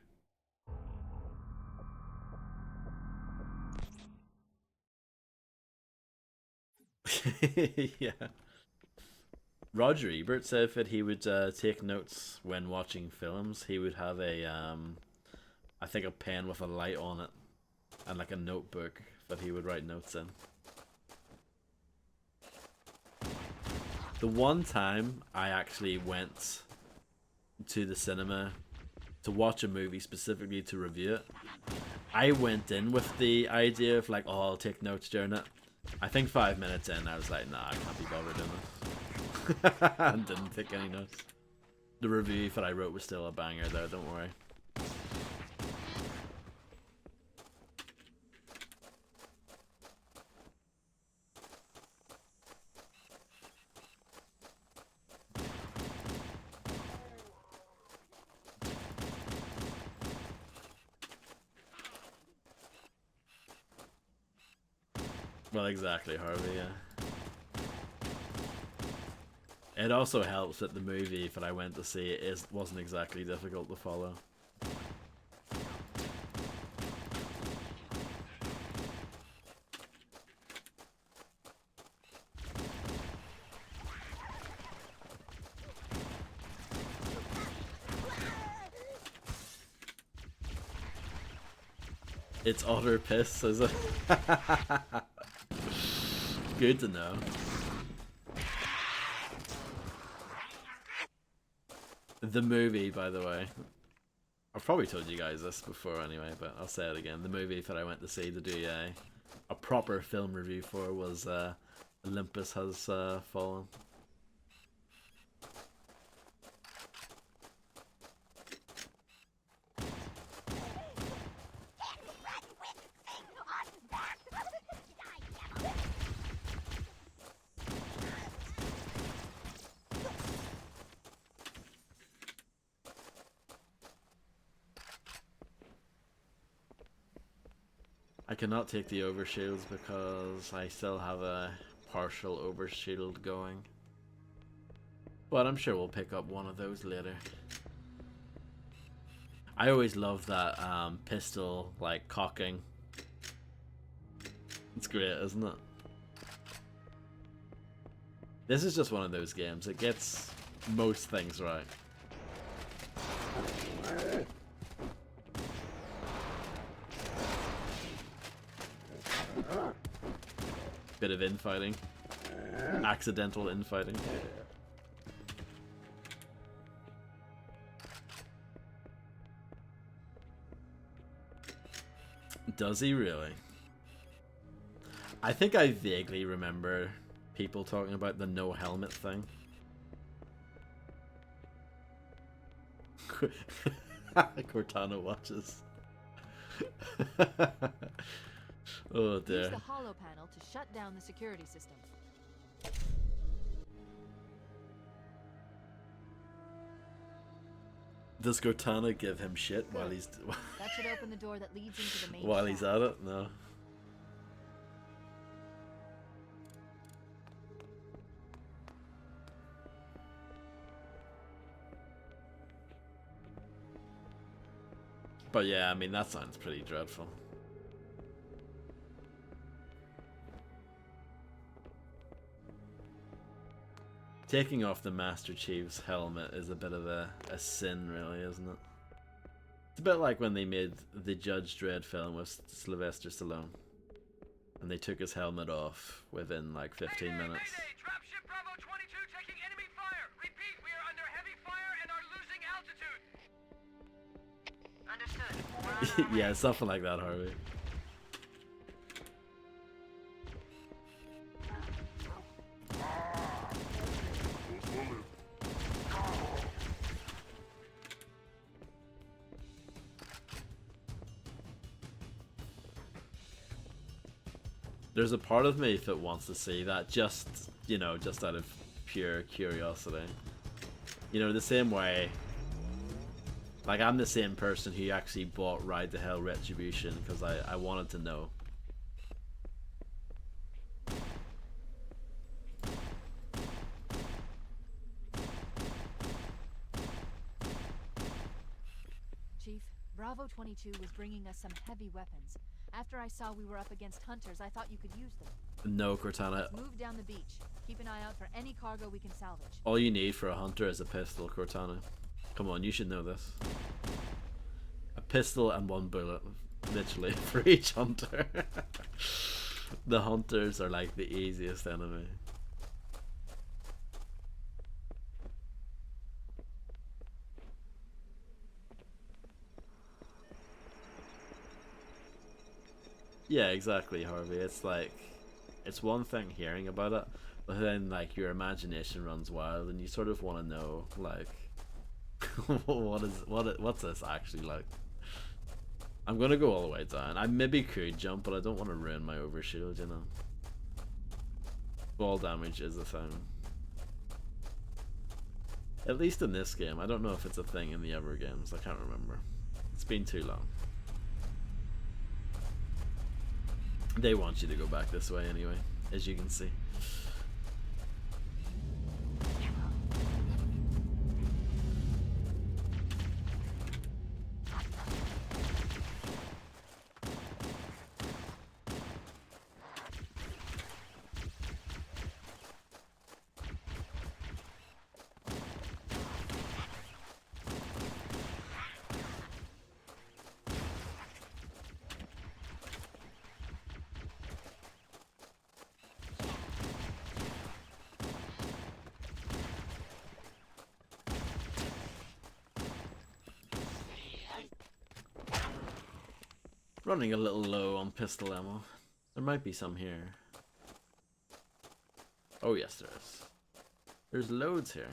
[SPEAKER 1] Yeah. Roger Ebert said that he would take notes when watching films. He would have a, I think a pen with a light on it, and like a notebook that he would write notes in. The one time I actually went to the cinema to watch a movie specifically to review it, I went in with the idea of like, oh, I'll take notes during it. I think 5 minutes in, I was like, nah, I can't be bothered doing this. And didn't take any notes. The review that I wrote was still a banger though, don't worry. Well, exactly, Harvey, yeah. It also helps that the movie that I went to see wasn't exactly difficult to follow. It's utter piss, is it? Good to know. The movie, by the way. I've probably told you guys this before anyway, but I'll say it again. The movie that I went to see to do a proper film review for was Olympus Has Fallen. I cannot take the overshields because I still have a partial overshield going. But I'm sure we'll pick up one of those later. I always love that pistol, like, cocking. It's great, isn't it? This is just one of those games. It gets most things right. Bit of infighting. Accidental infighting. Does he really? I think I vaguely remember people talking about the no helmet thing. Cortana watches. Oh dear.
[SPEAKER 3] Use the holo panel to shut down the security system.
[SPEAKER 1] Does Cortana give him shit while he's
[SPEAKER 3] That should open the door that leads into the main
[SPEAKER 1] while he's
[SPEAKER 3] shaft.
[SPEAKER 1] at it? No. But yeah, I mean, that sounds pretty dreadful. Taking off the Master Chief's helmet is a bit of a sin, really, isn't it? It's a bit like when they made the Judge Dredd film with Sylvester Stallone. And they took his helmet off within like 15 minutes.
[SPEAKER 9] Mayday! Dropship Bravo 22 taking enemy fire! Repeat, we are under heavy fire and are losing altitude! Understood.
[SPEAKER 1] Yeah, something like that, Harvey. There's a part of me that wants to see that just, you know, just out of pure curiosity. You know, the same way, like, I'm the same person who actually bought Ride to Hell Retribution because I wanted to know.
[SPEAKER 3] Chief, Bravo 22 was bringing us some heavy weapons. After I saw we were up against hunters, I thought you could use them.
[SPEAKER 1] No, Cortana.
[SPEAKER 3] Let's move down the beach. Keep an eye out for any cargo we can salvage.
[SPEAKER 1] All you need for a hunter is a pistol, Cortana. Come on, you should know this. A pistol and one bullet, literally, for each hunter. The hunters are like the easiest enemy. Yeah, exactly, Harvey. It's like, it's one thing hearing about it, but then like your imagination runs wild, and you sort of want to know, like, what's this actually like? I'm gonna go all the way down. I maybe could jump, but I don't want to ruin my overshield, you know. Ball damage is a thing. At least in this game. I don't know if it's a thing in the other games. I can't remember. It's been too long. They want you to go back this way anyway, as you can see. Running a little low on pistol ammo. There might be some here. Oh yes, there is. There's loads here.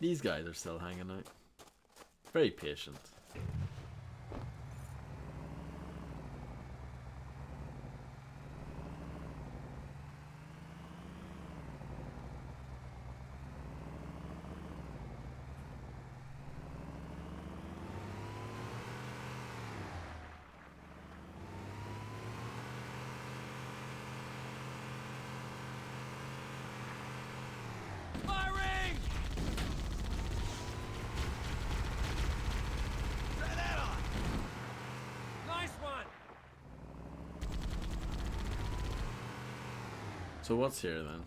[SPEAKER 1] These guys are still hanging out. Very patient. So what's here then?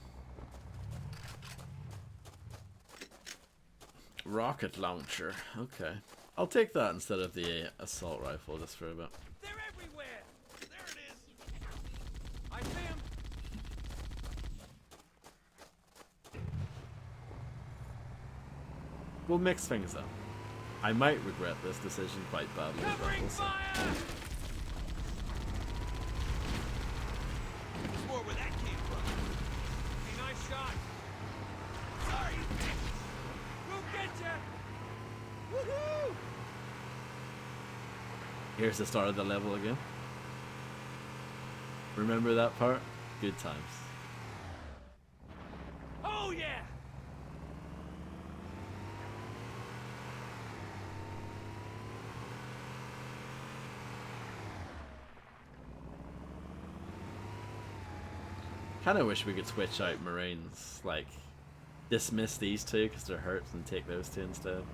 [SPEAKER 1] Rocket launcher. Okay. I'll take that instead of the assault rifle just for a bit.
[SPEAKER 5] They're everywhere! There it is! I see him!
[SPEAKER 1] We'll mix things up. I might regret this decision quite badly. But we'll see.
[SPEAKER 5] More where that came from. Hey, nice shot. Sorry, bitch. We'll get ya. Woohoo!
[SPEAKER 1] Here's the start of the level again. Remember that part? Good times.
[SPEAKER 5] Oh yeah.
[SPEAKER 1] Kind of wish we could switch out Marines, like dismiss these two because they're hurt and take those two instead.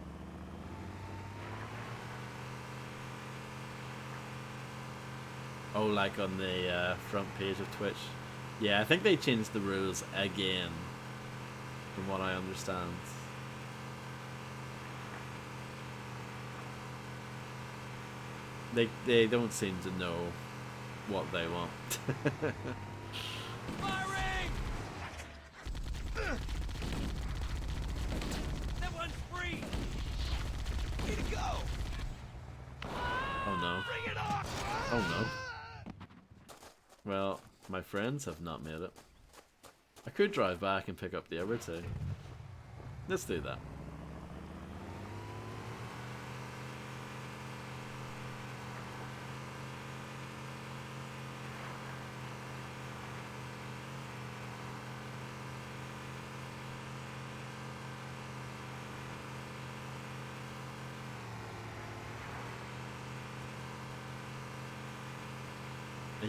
[SPEAKER 1] Oh, like on the front page of Twitch. Yeah, I think they changed the rules again, from what I understand. They don't seem to know what they want.
[SPEAKER 5] Firing! That one's free. Way to go!
[SPEAKER 1] Oh no.
[SPEAKER 5] Bring it on!
[SPEAKER 1] Oh no. Well, my friends have not made it. I could drive back and pick up the other two. Let's do that.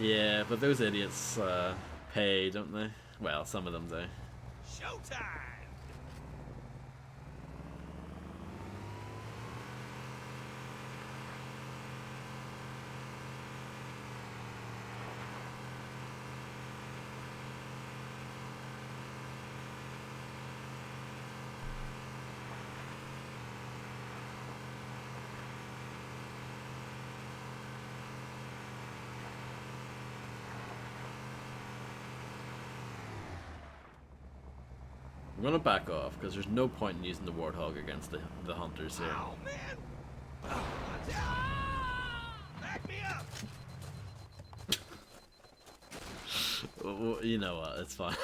[SPEAKER 1] Yeah, but those idiots pay, don't they? Well, some of them do.
[SPEAKER 5] Showtime!
[SPEAKER 1] I'm gonna back off because there's no point in using the Warthog against the hunters here.
[SPEAKER 5] Oh man! Back me up!
[SPEAKER 1] Well, you know what? It's fine.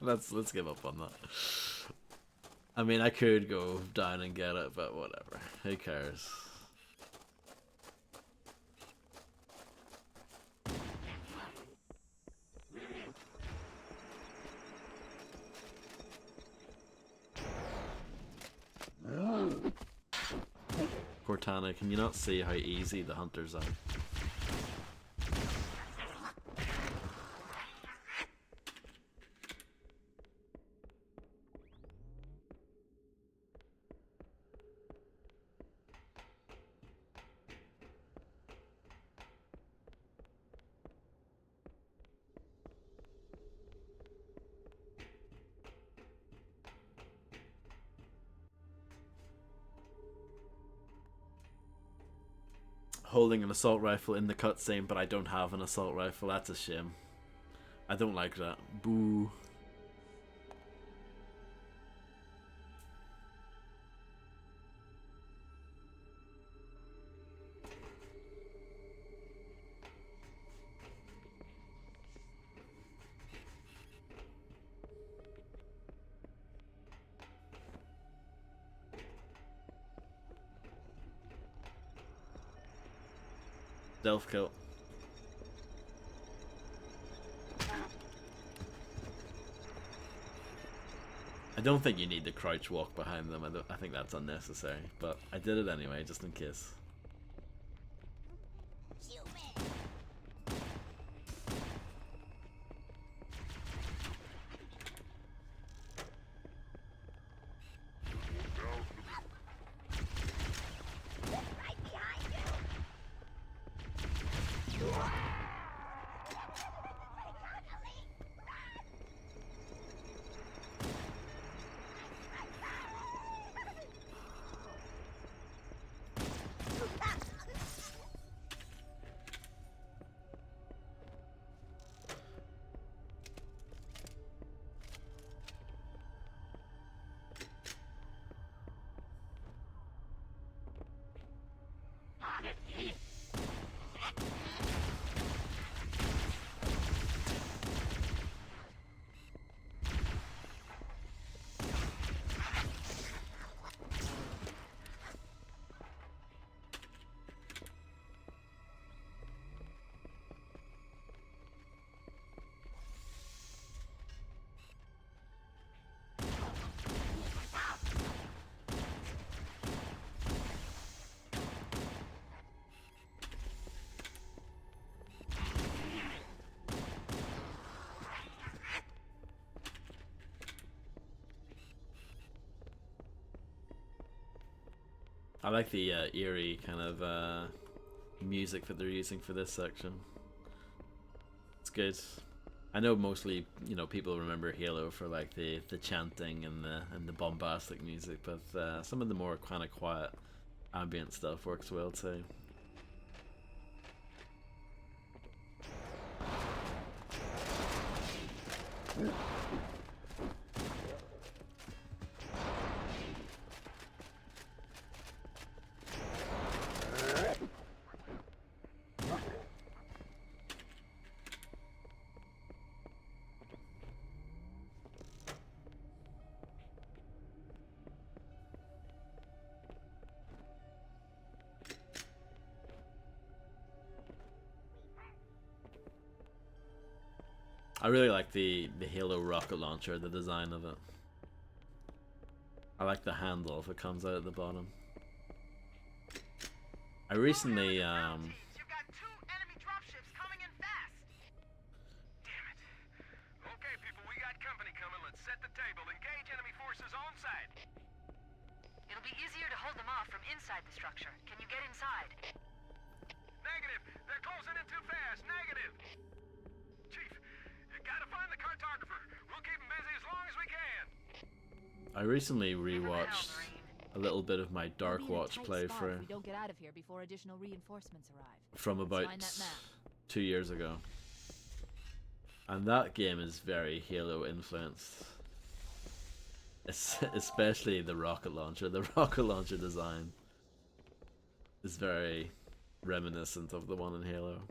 [SPEAKER 1] let's give up on I mean, I could go down and get it, but whatever. Who cares? Cortana, can you not see how easy the hunters are? Holding an assault rifle in the cutscene, but I don't have an assault rifle. That's a shame. I don't like that. Boo. Stealth kill. I don't think you need to crouch walk behind them. I think that's unnecessary, but I did it anyway, just in case. I like the eerie kind of music that they're using for this section. It's good. I know mostly, you know, people remember Halo for like the chanting and the bombastic music, but some of the more kind of quiet ambient stuff works well too. I really like the Halo rocket launcher, the design of it. I like the handle if it comes out at the bottom. I recently
[SPEAKER 9] You've got 2 enemy dropships coming in fast.
[SPEAKER 5] Damn it. Okay, people, we got company coming. Let's set the table. Engage enemy forces on site.
[SPEAKER 9] It'll be easier to hold them off from inside the structure. Can you get inside?
[SPEAKER 5] Negative. They're closing in too fast. Negative. Chief, you gotta find the cartographer. We'll keep him busy as long as we can.
[SPEAKER 1] I recently rewatched a little bit of my Dark Watch playthrough
[SPEAKER 3] We don't get out of here before additional reinforcements arrive.
[SPEAKER 1] from about
[SPEAKER 3] find that map.
[SPEAKER 1] 2 years ago. And that game is very Halo influenced. Especially the rocket launcher. The rocket launcher design is very reminiscent of the one in Halo.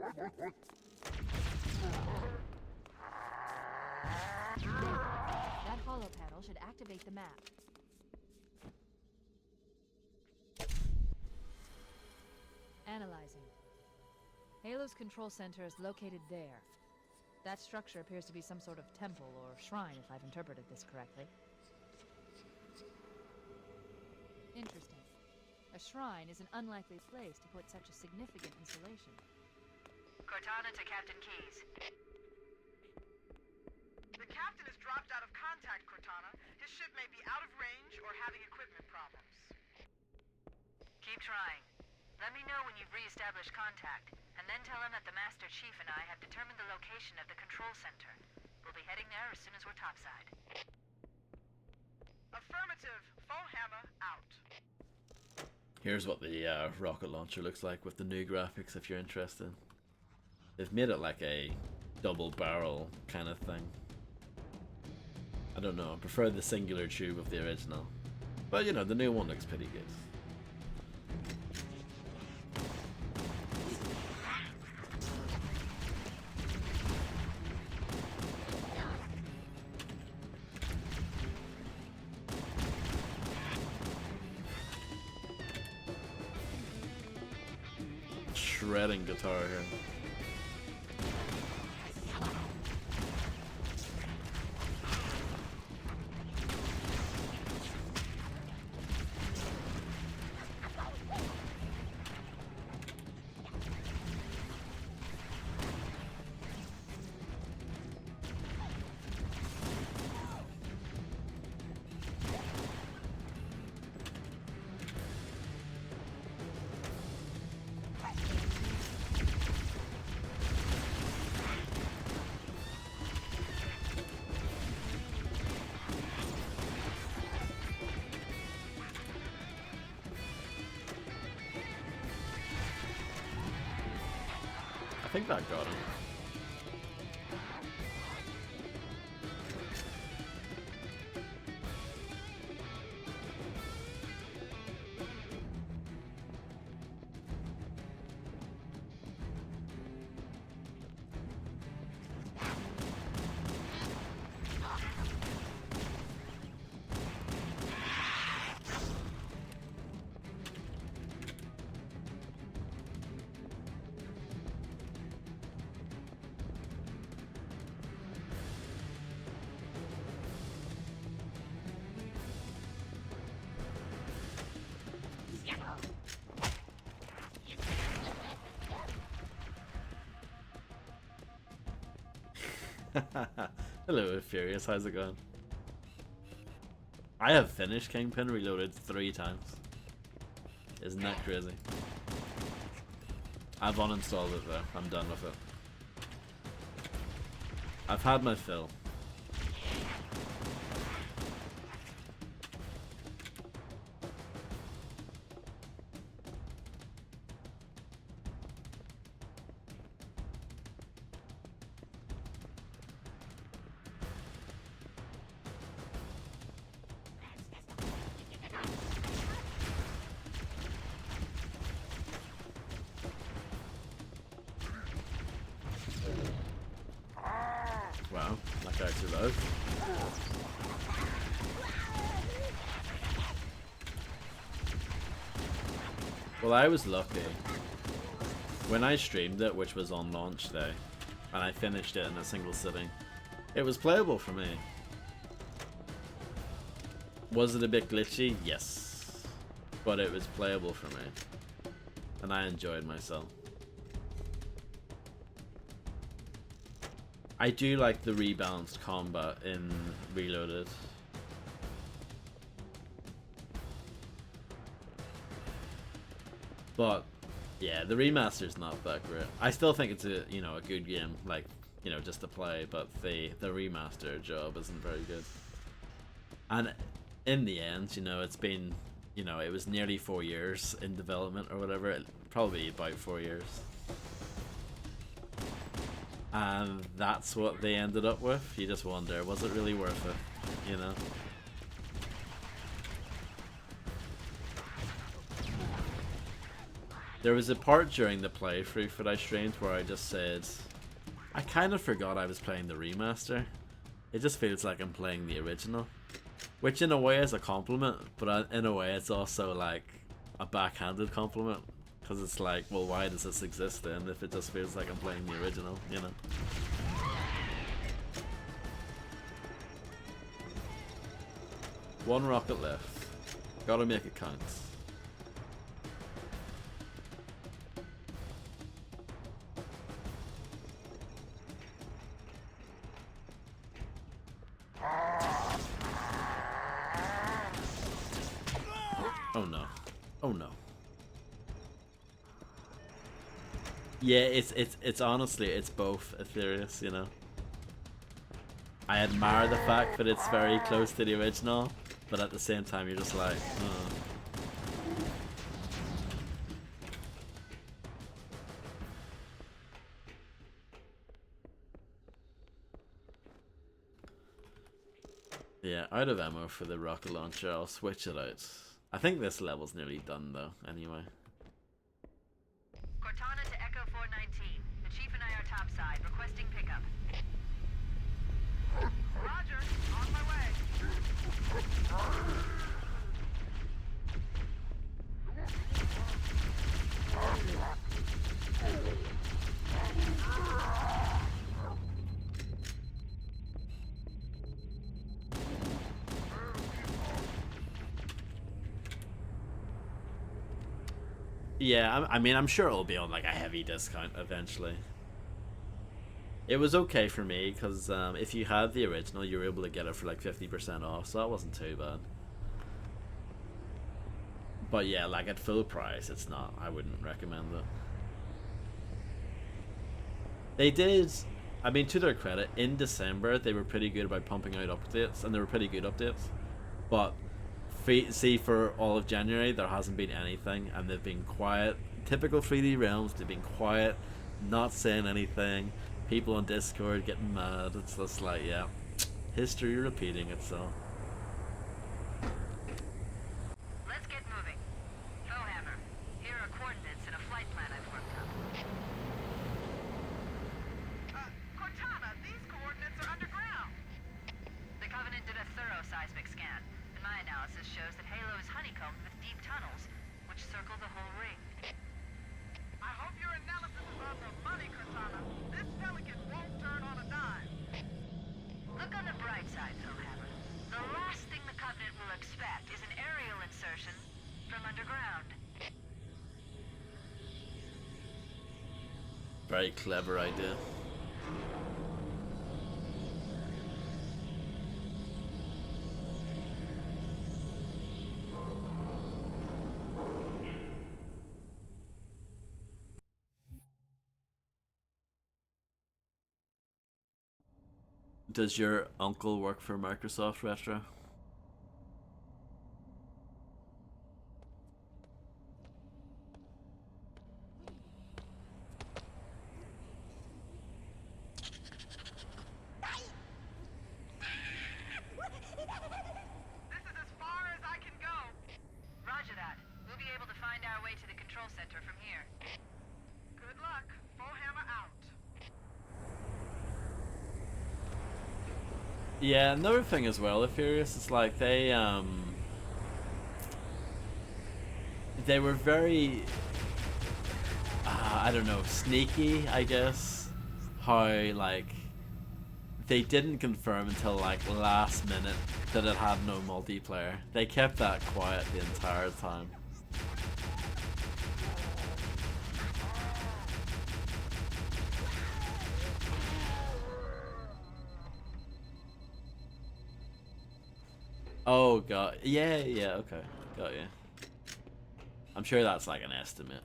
[SPEAKER 3] That hollow panel should activate the map. Analyzing. Halo's control center is located there. That structure appears to be some sort of temple or shrine, if I've interpreted this correctly. Interesting. A shrine is an unlikely place to put such a significant installation.
[SPEAKER 9] Cortana to Captain Keyes. The captain has dropped out of contact, Cortana. His ship may be out of range or having equipment problems. Keep trying. Let me know when you've re-established contact, and then tell him that the Master Chief and I have determined the location of the control center. We'll be heading there as soon as we're topside. Affirmative. Foehammer out.
[SPEAKER 1] Here's what the rocket launcher looks like with the new graphics if you're interested. They've made it like a double barrel kind of thing. I don't know, I prefer the singular tube of the original. But you know, the new one looks pretty good. Shredding guitar here. I think that got him. Hello, Furious. How's it going? I have finished Kingpin Reloaded 3 times. Isn't that crazy? I've uninstalled it though. I'm done with it. I've had my fill. Wow, that guy survived. Well, I was lucky. When I streamed it, which was on launch day, and I finished it in a single sitting, it was playable for me. Was it a bit glitchy? Yes. But it was playable for me. And I enjoyed myself. I do like the rebalanced combat in Reloaded. But yeah, the remaster's not that great. I still think it's a a good game, like just to play. But the remaster job isn't very good. And in the end, it's been it was nearly 4 years in development or whatever. Probably about 4 years. And that's what they ended up with. You just wonder, was it really worth it? There was a part during the playthrough that I streamed where I just said, I kind of forgot I was playing the remaster. It just feels like I'm playing the original. Which in a way is a compliment, but in a way it's also like a backhanded compliment. Because it's like, well, why does this exist then if it just feels like I'm playing the original, you know? One rocket left. Gotta make it count. Oh no. Oh no. Yeah, it's honestly, it's both Aetherius, you know. I admire the fact that it's very close to the original, but at the same time you're just like, Yeah, out of ammo for the rocket launcher, I'll switch it out. I think this level's nearly done though, anyway.
[SPEAKER 9] Cortana to Echo 419. The Chief and I are topside, requesting pickup. Roger, on my way.
[SPEAKER 1] Yeah, I mean, I'm sure it'll be on like a heavy discount eventually. It was okay for me because if you had the original, you were able to get it for like 50% off, so that wasn't too bad. But yeah, like at full price, it's not. I wouldn't recommend it. They did, I mean, to their credit, in December they were pretty good about pumping out updates, and they were pretty good updates. But see, for all of January, there hasn't been anything, and they've been quiet. Typical 3D Realms, they've been quiet, not saying anything. People on Discord getting mad. It's just like, yeah, history repeating itself.
[SPEAKER 9] Let's get moving. Foehammer, here are coordinates and a flight plan I've worked up. Cortana, these coordinates are underground. The Covenant did a thorough seismic scan, and my analysis shows that Halo is honeycombed with deep tunnels, which circle the whole ring. I hope your analysis is on the money, Cortana. This Pelican won't turn on a dime. Look on the bright side, Foehammer. The last thing the Covenant will expect is an aerial insertion from underground.
[SPEAKER 1] Very clever idea. Does your uncle work for Microsoft, Retro?
[SPEAKER 9] This is as far as I can go. Roger that. We'll be able to find our way to the control center from here. Good luck. Foehammer out.
[SPEAKER 1] Yeah, another thing as well, Aetherius, is like they were very, I don't know, sneaky, I guess. How, like, they didn't confirm until, like, last minute that it had no multiplayer. They kept that quiet the entire time. Oh god, yeah, okay, got you. I'm sure that's like an estimate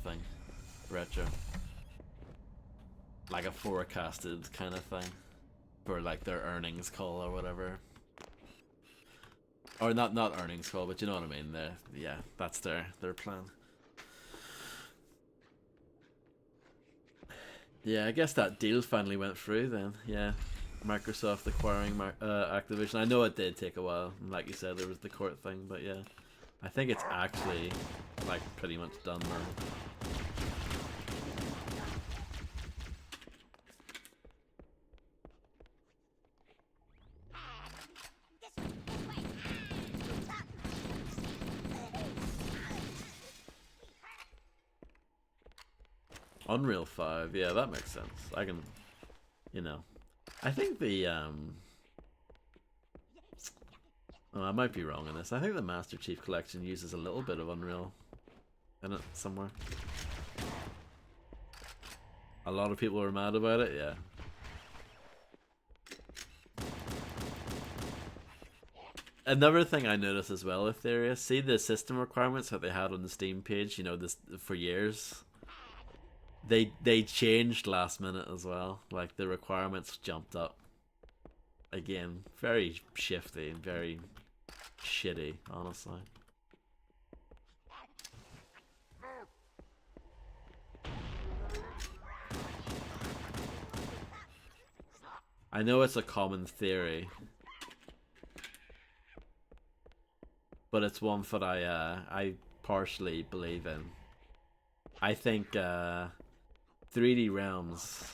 [SPEAKER 1] thing, Retro. Like a forecasted kind of thing, for like their earnings call or whatever. Or not earnings call, but you know what I mean. Yeah, that's their plan. Yeah, I guess that deal finally went through then. Yeah. Microsoft acquiring Activision. I know it did take a while, and like you said, there was the court thing, but yeah, I think it's actually like pretty much done now. Unreal 5, yeah, that makes sense. I can, you know, I think the oh, I might be wrong in this. I think the Master Chief Collection uses a little bit of Unreal in it somewhere. A lot of people are mad about it, yeah. Another thing I noticed as well with Theria, see the system requirements that they had on the Steam page, you know, this for years. They changed last minute as well. Like the requirements jumped up. Again, very shifty and very shitty, honestly. I know it's a common theory, but it's one that I partially believe in. I think 3D Realms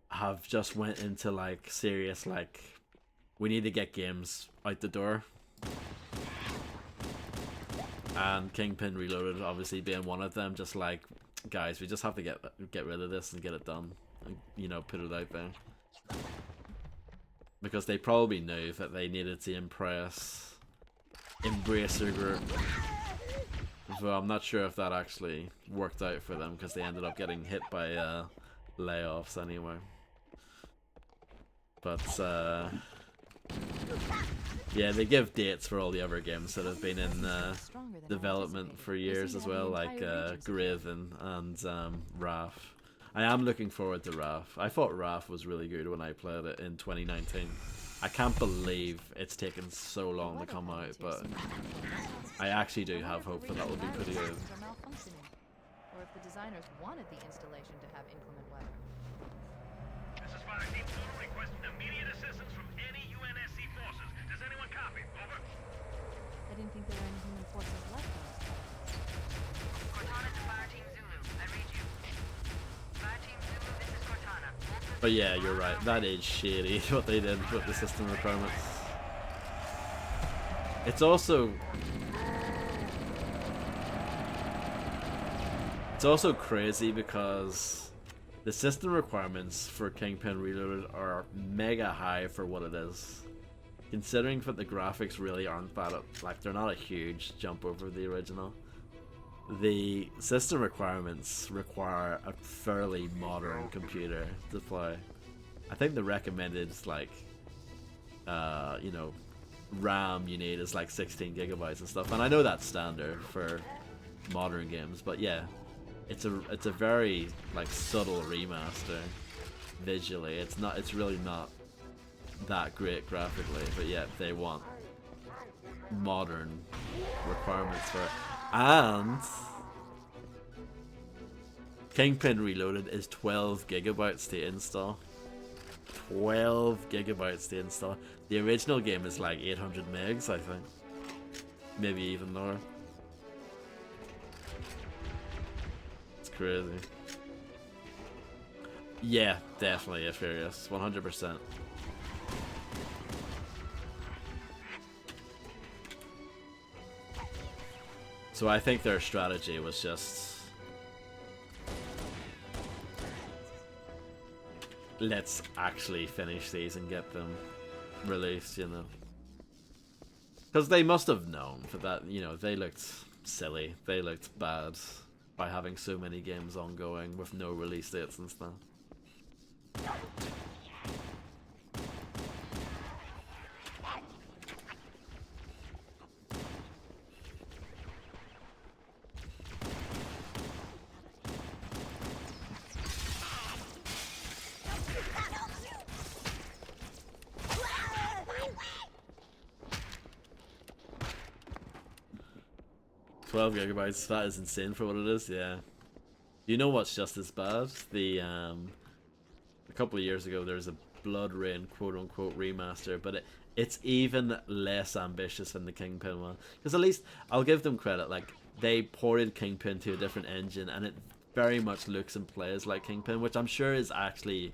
[SPEAKER 1] have just went into like serious like we need to get games out the door, and Kingpin Reloaded obviously being one of them. Just like, guys, we just have to get rid of this and get it done, and, you know, put it out there, because they probably knew that they needed to embrace their group. So I'm not sure if that actually worked out for them, because they ended up getting hit by layoffs anyway. But yeah, they give dates for all the other games that have been in development for years as well, like Graven and Wrath. I am looking forward to Wrath. I thought Wrath was really good when I played it in 2019. I can't believe it's taken so long to come out, but I actually do have hope that will be pretty good.
[SPEAKER 3] Or if the designers wanted the installation to have inclement weather.
[SPEAKER 5] This is Fire Team 2 requesting immediate assistance from any UNSC forces. Does anyone copy? Over.
[SPEAKER 3] I didn't think there were any human forces left on this planet.
[SPEAKER 9] Cortana to Fire Team Zulu. I read you. Fire Team Zulu, this is Cortana.
[SPEAKER 1] But yeah, you're right. That is shitty what they did with the system requirements. It's also crazy because the system requirements for Kingpin Reloaded are mega high for what it is. Considering that the graphics really aren't that, like, they're not a huge jump over the original. The system requirements require a fairly modern computer to play. I think the recommended, like, you know, RAM you need is like 16 gigabytes and stuff. And I know that's standard for modern games, but yeah, it's a very like subtle remaster visually. It's really not that great graphically, but yeah, they want modern requirements for it. And Kingpin Reloaded is 12 gigabytes to install. 12 gigabytes to install. The original game is like 800 megs, I think. Maybe even lower. It's crazy. Yeah, definitely Furious. 100%. So I think their strategy was just, let's actually finish these and get them released, you know. Because they must have known for that, you know, they looked silly. They looked bad by having so many games ongoing with no release dates and stuff. 12 gigabytes, that is insane for what it is, yeah. You know what's just as bad? The, a couple of years ago there was a Blood Rain quote-unquote remaster, but it's even less ambitious than the Kingpin one. Because at least I'll give them credit, like they ported Kingpin to a different engine, and it very much looks and plays like Kingpin, which I'm sure is actually,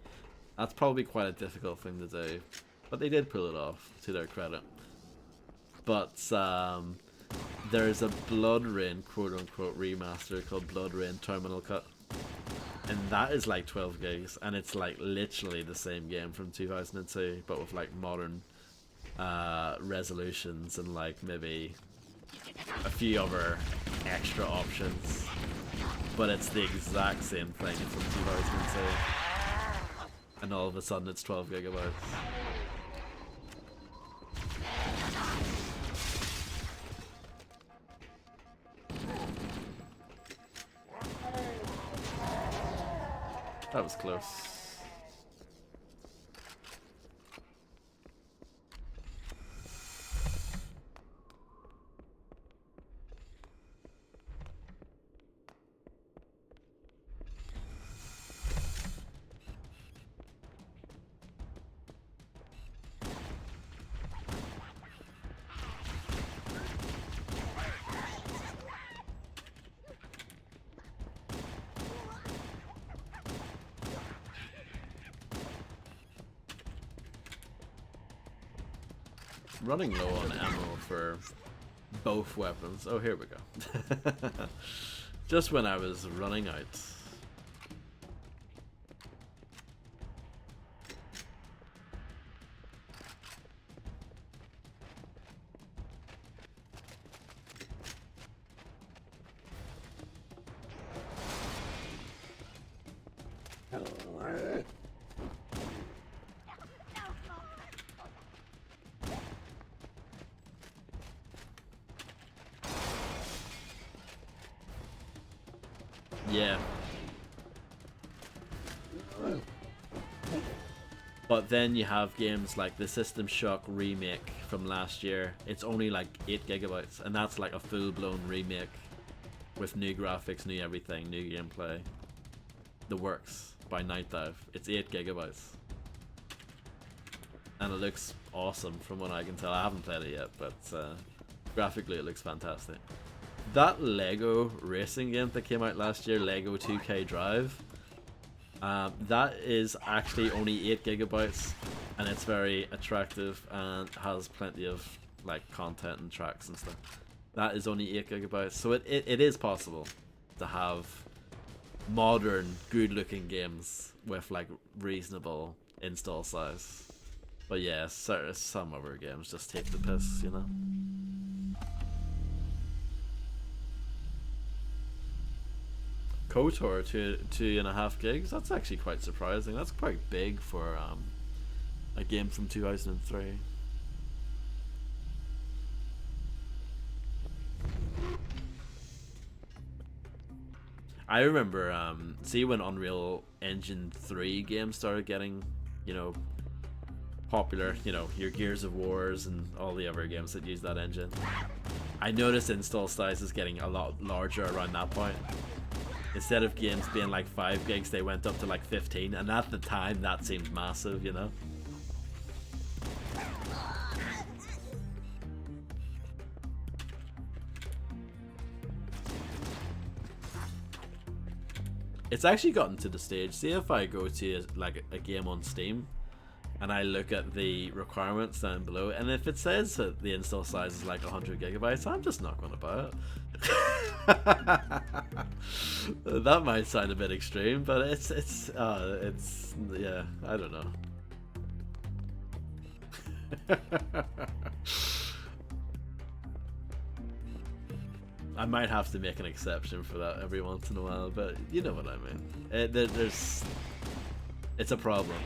[SPEAKER 1] that's probably quite a difficult thing to do, but they did pull it off, to their credit. But there's a Blood Rain quote-unquote remaster called Blood Rain Terminal Cut, and that is like 12 gigs, and it's like literally the same game from 2002, but with like modern resolutions and like maybe a few other extra options, but it's the exact same thing from 2002, and all of a sudden it's 12 gigabytes. That was close. Running low on ammo for both weapons. Oh, here we go. Just when I was running out. Yeah. But then you have games like the System Shock remake from last year. It's only like 8 gigabytes, and that's like a full-blown remake with new graphics, new everything, new gameplay. The Works by Night Dive. It's 8 gigabytes. And it looks awesome from what I can tell. I haven't played it yet, but graphically it looks fantastic. That Lego racing game that came out last year, Lego 2K Drive, that is actually only 8 gigabytes, and it's very attractive and has plenty of like content and tracks and stuff. That is only 8 gigabytes, so it is possible to have modern, good-looking games with like reasonable install size. But yeah, some other games just take the piss, you know. KOTOR 2.5 gigs. That's actually quite surprising. That's quite big for a game from 2003. I remember, see when Unreal Engine 3 games started getting, you know, popular, you know, your Gears of Wars and all the other games that use that engine. I noticed install sizes getting a lot larger around that point. Instead of games being like 5 gigs, they went up to like 15, and at the time that seemed massive, you know? It's actually gotten to the stage, see if I go to like a game on Steam and I look at the requirements down below, and if it says that the install size is like 100 gigabytes, I'm just not going to buy it. That might sound a bit extreme, but it's yeah, I don't know. I might have to make an exception for that every once in a while, but you know what I mean. It's a problem.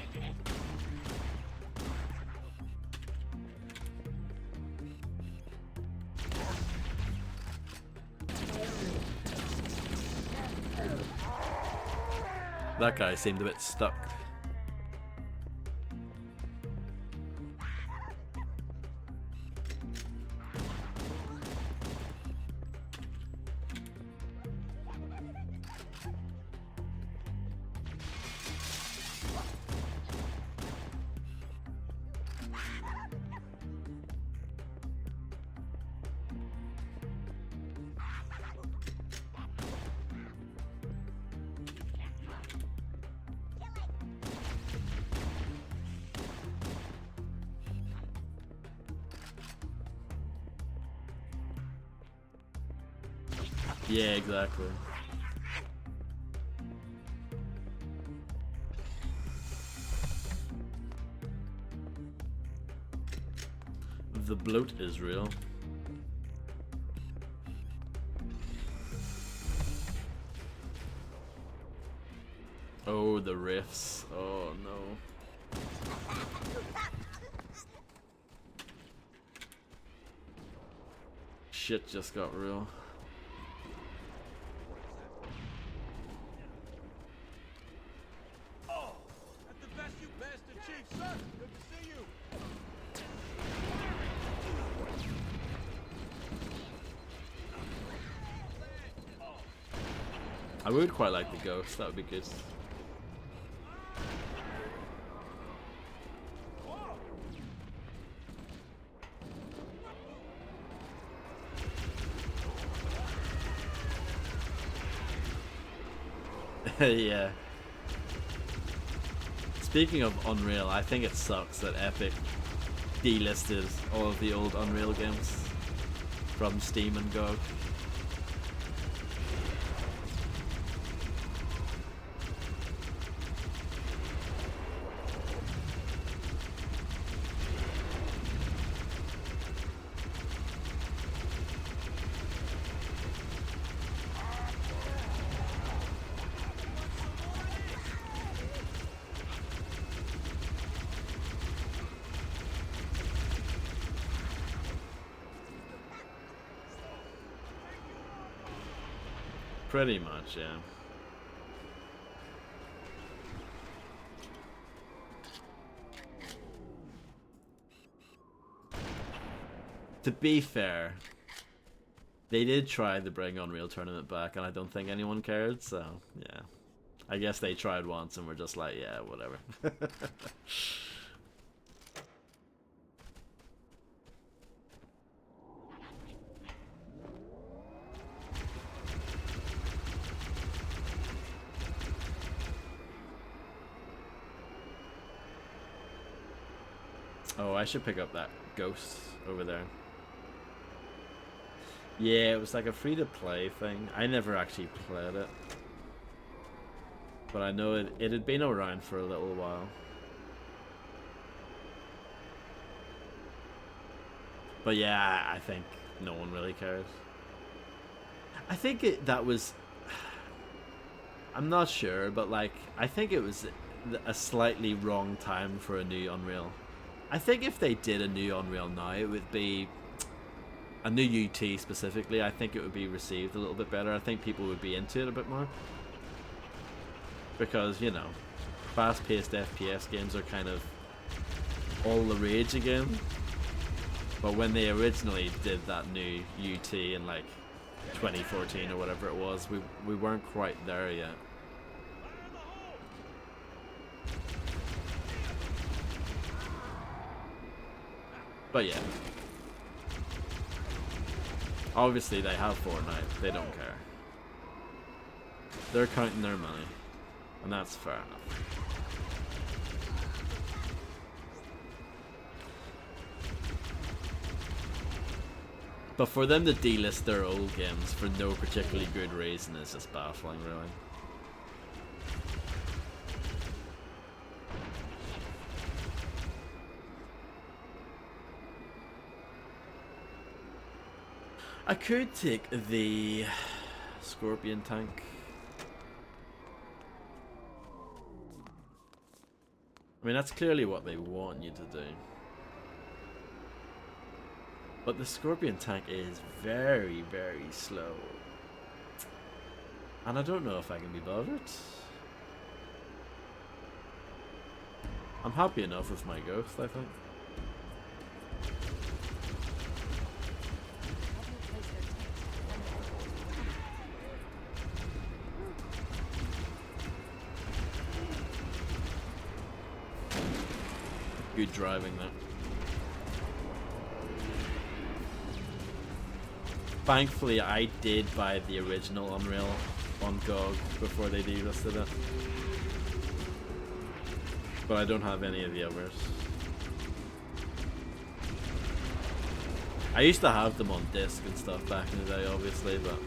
[SPEAKER 1] That guy seemed a bit stuck. Yeah, exactly. The bloat is real. Oh, the riffs. Oh no. Shit just got real.
[SPEAKER 5] Oh, that's the best you Master Chief, sir. Good to see you.
[SPEAKER 1] I would quite like the ghost, that would be good. Yeah. Speaking of Unreal, I think it sucks that Epic delisted all of the old Unreal games from Steam and GOG. Pretty much, yeah. To be fair, they did try to bring Unreal Tournament back, and I don't think anyone cared, so, yeah. I guess they tried once and were just like, yeah, whatever. Oh, I should pick up that ghost over there. Yeah, it was like a free-to-play thing. I never actually played it. But I know it had been around for a little while. But yeah, I think no one really cared. I think that was... I'm not sure, but like, I think it was a slightly wrong time for a new Unreal. I think if they did a new Unreal now, it would be a new UT specifically. I think it would be received a little bit better. I think people would be into it a bit more. Because, you know, fast-paced FPS games are kind of all the rage again. But when they originally did that new UT in like 2014 or whatever it was, we weren't quite there yet. But yeah, obviously they have Fortnite, they don't care. They're counting their money, and that's fair enough. But for them to delist their old games for no particularly good reason is just baffling, really. I could take the Scorpion tank. I mean, that's clearly what they want you to do. But the Scorpion tank is very, very slow. And I don't know if I can be bothered. I'm happy enough with my Ghost, I think. Good driving there. Thankfully, I did buy the original Unreal on GOG before they delisted it. But I don't have any of the others. I used to have them on disc and stuff back in the day, obviously, but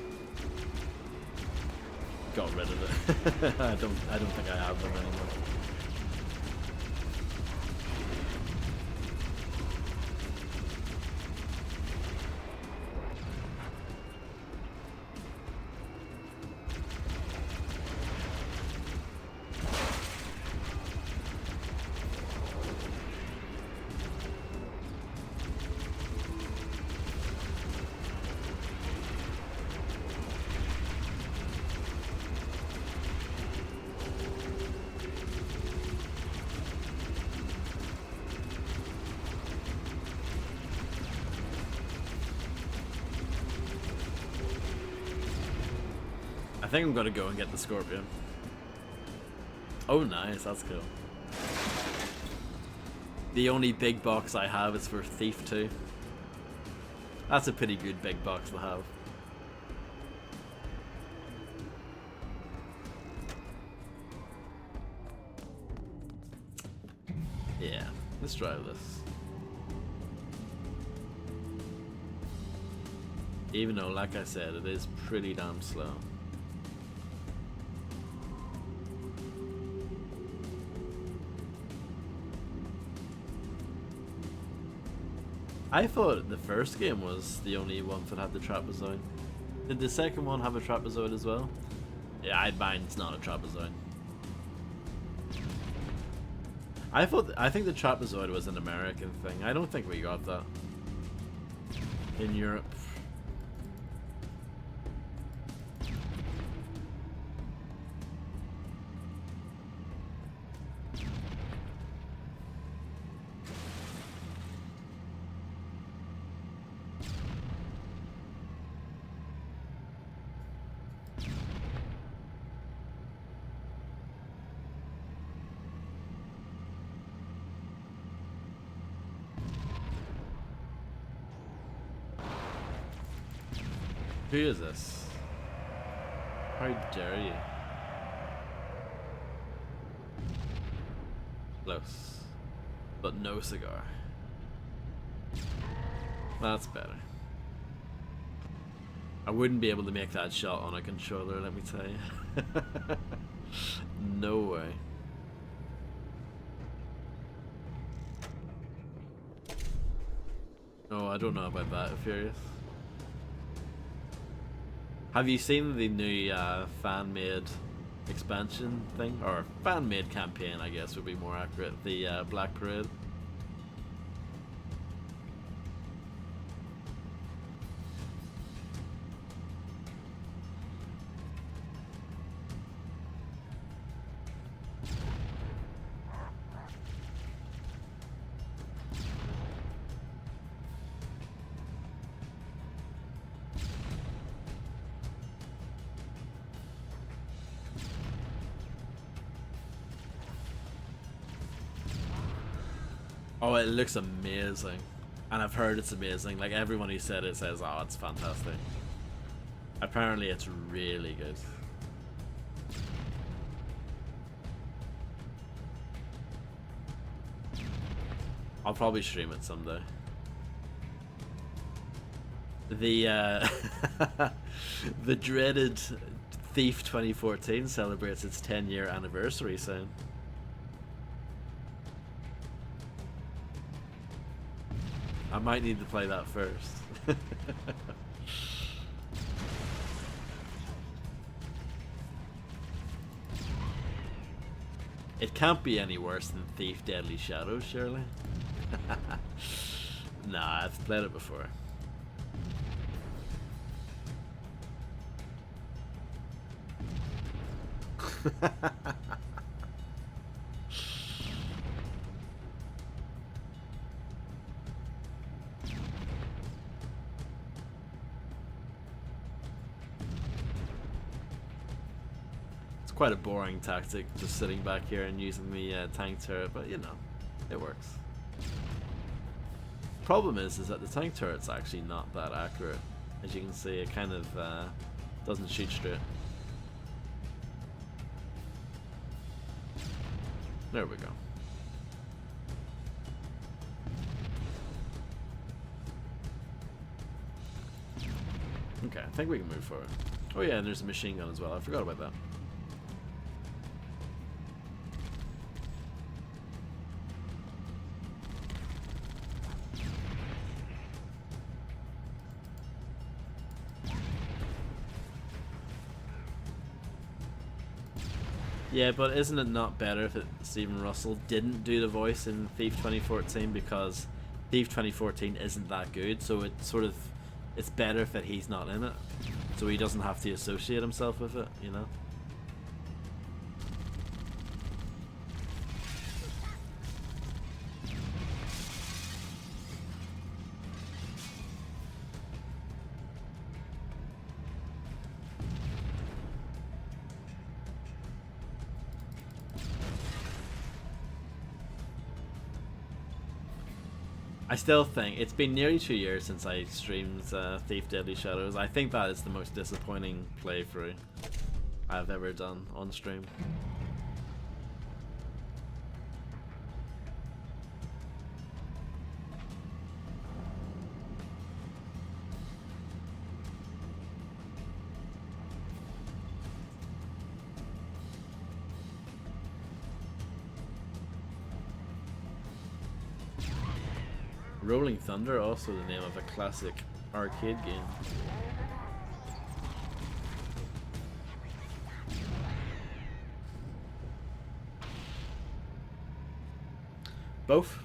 [SPEAKER 1] got rid of it. I don't think I have them anymore. I think I'm gonna go and get the Scorpion. Oh nice, that's cool. The only big box I have is for Thief 2. That's a pretty good big box to have. Yeah, let's try this. Even though, like I said, it is pretty damn slow. I thought the first game was the only one that had the trapezoid. Did the second one have a trapezoid as well? Yeah, mine's not a trapezoid. I think the trapezoid was an American thing. I don't think we got that in Europe. Who is this? How dare you? Close. But no cigar. That's better. I wouldn't be able to make that shot on a controller, let me tell you. No way. Oh, I don't know about that, Furious. Have you seen the new fan-made expansion thing? Or fan-made campaign, I guess would be more accurate. The Black Parade. Oh, it looks amazing. And I've heard it's amazing. Like, everyone who said it says, oh, it's fantastic. Apparently it's really good. I'll probably stream it someday. The the dreaded Thief 2014 celebrates its 10-year anniversary soon. I might need to play that first. It can't be any worse than Thief Deadly Shadows, surely? Nah, I've played it before. Quite a boring tactic, just sitting back here and using the tank turret, but you know, it works. Problem is that the tank turret's actually not that accurate. As you can see, it kind of doesn't shoot straight. There we go. Okay, I think we can move forward. Oh yeah, and there's a machine gun as well. I forgot about that. Yeah, but isn't it not better if Stephen Russell didn't do the voice in Thief 2014, because Thief 2014 isn't that good, so it's better that he's not in it, so he doesn't have to associate himself with it, you know? I still think it's been nearly 2 years since I streamed Thief Deadly Shadows. I think that is the most disappointing playthrough I've ever done on stream. Rolling Thunder, also the name of a classic arcade game. Both.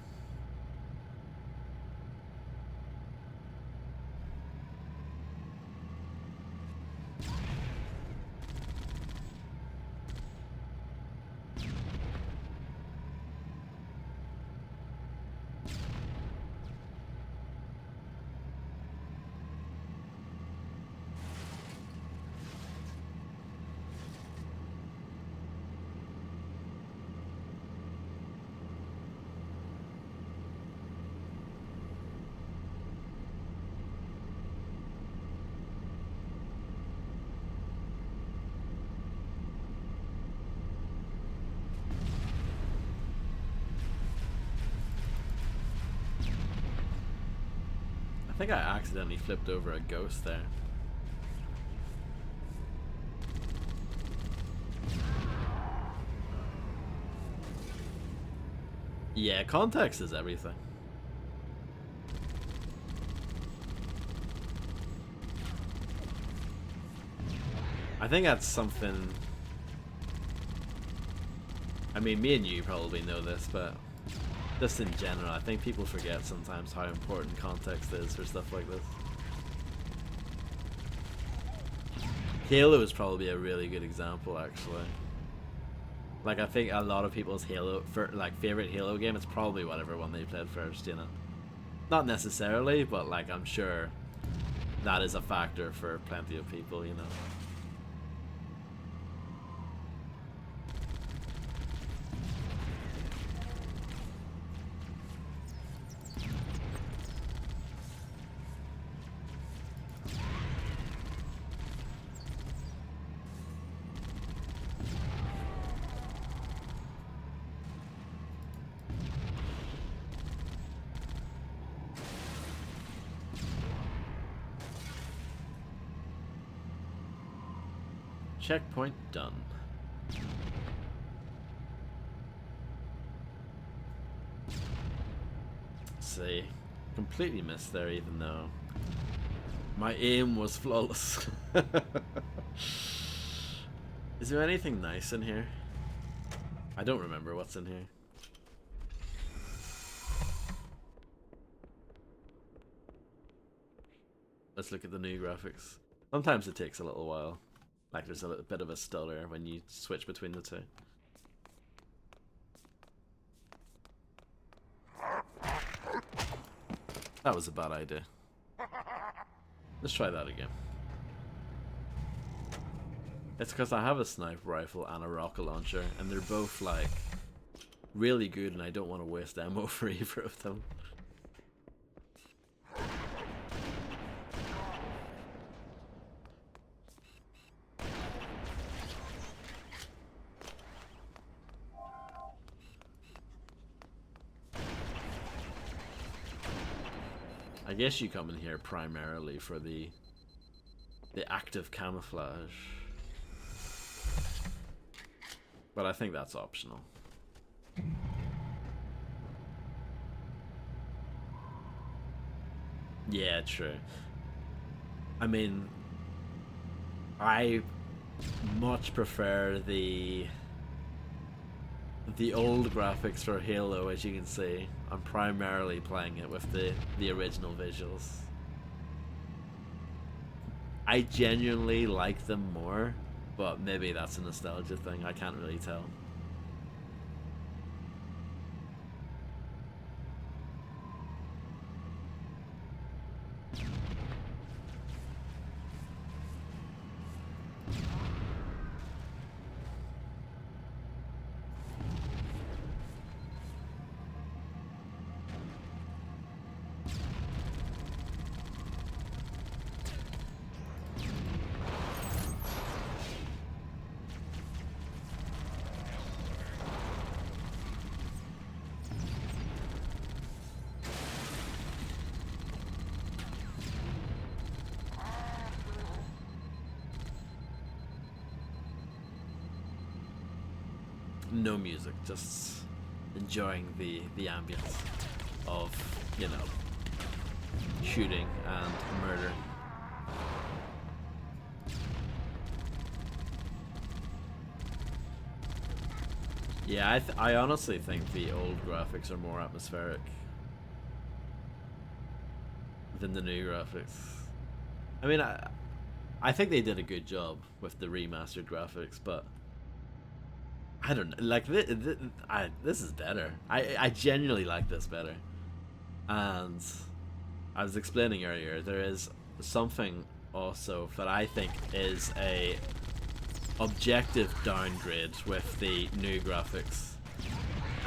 [SPEAKER 1] I think I accidentally flipped over a ghost there. Yeah, context is everything. I think that's something... I mean, me and you probably know this, but just in general, I think people forget sometimes how important context is for stuff like this. Halo is probably a really good example, actually. Like, I think a lot of people's favorite Halo game, it's probably whatever one they played first, you know. Not necessarily, but like, I'm sure that is a factor for plenty of people, you know. Checkpoint done. See, completely missed there, even though my aim was flawless. Is there anything nice in here? I don't remember what's in here. Let's look at the new graphics. Sometimes it takes a little while. Like, there's a little bit of a stutter when you switch between the two. That was a bad idea. Let's try that again. It's because I have a sniper rifle and a rocket launcher, and they're both, like, really good, and I don't want to waste ammo for either of them. I guess you come in here primarily for the the active camouflage. But I think that's optional. Yeah, true. I mean, I much prefer the old graphics for Halo, as you can see. I'm primarily playing it with the original visuals. I genuinely like them more, but maybe that's a nostalgia thing, I can't really tell. No music, just enjoying the ambience of, you know, shooting and murder. Yeah, I honestly think the old graphics are more atmospheric than the new graphics. I mean, I think they did a good job with the remastered graphics, but I don't know, like, this is better. I genuinely like this better. And I was explaining earlier, there is something also that I think is a objective downgrade with the new graphics.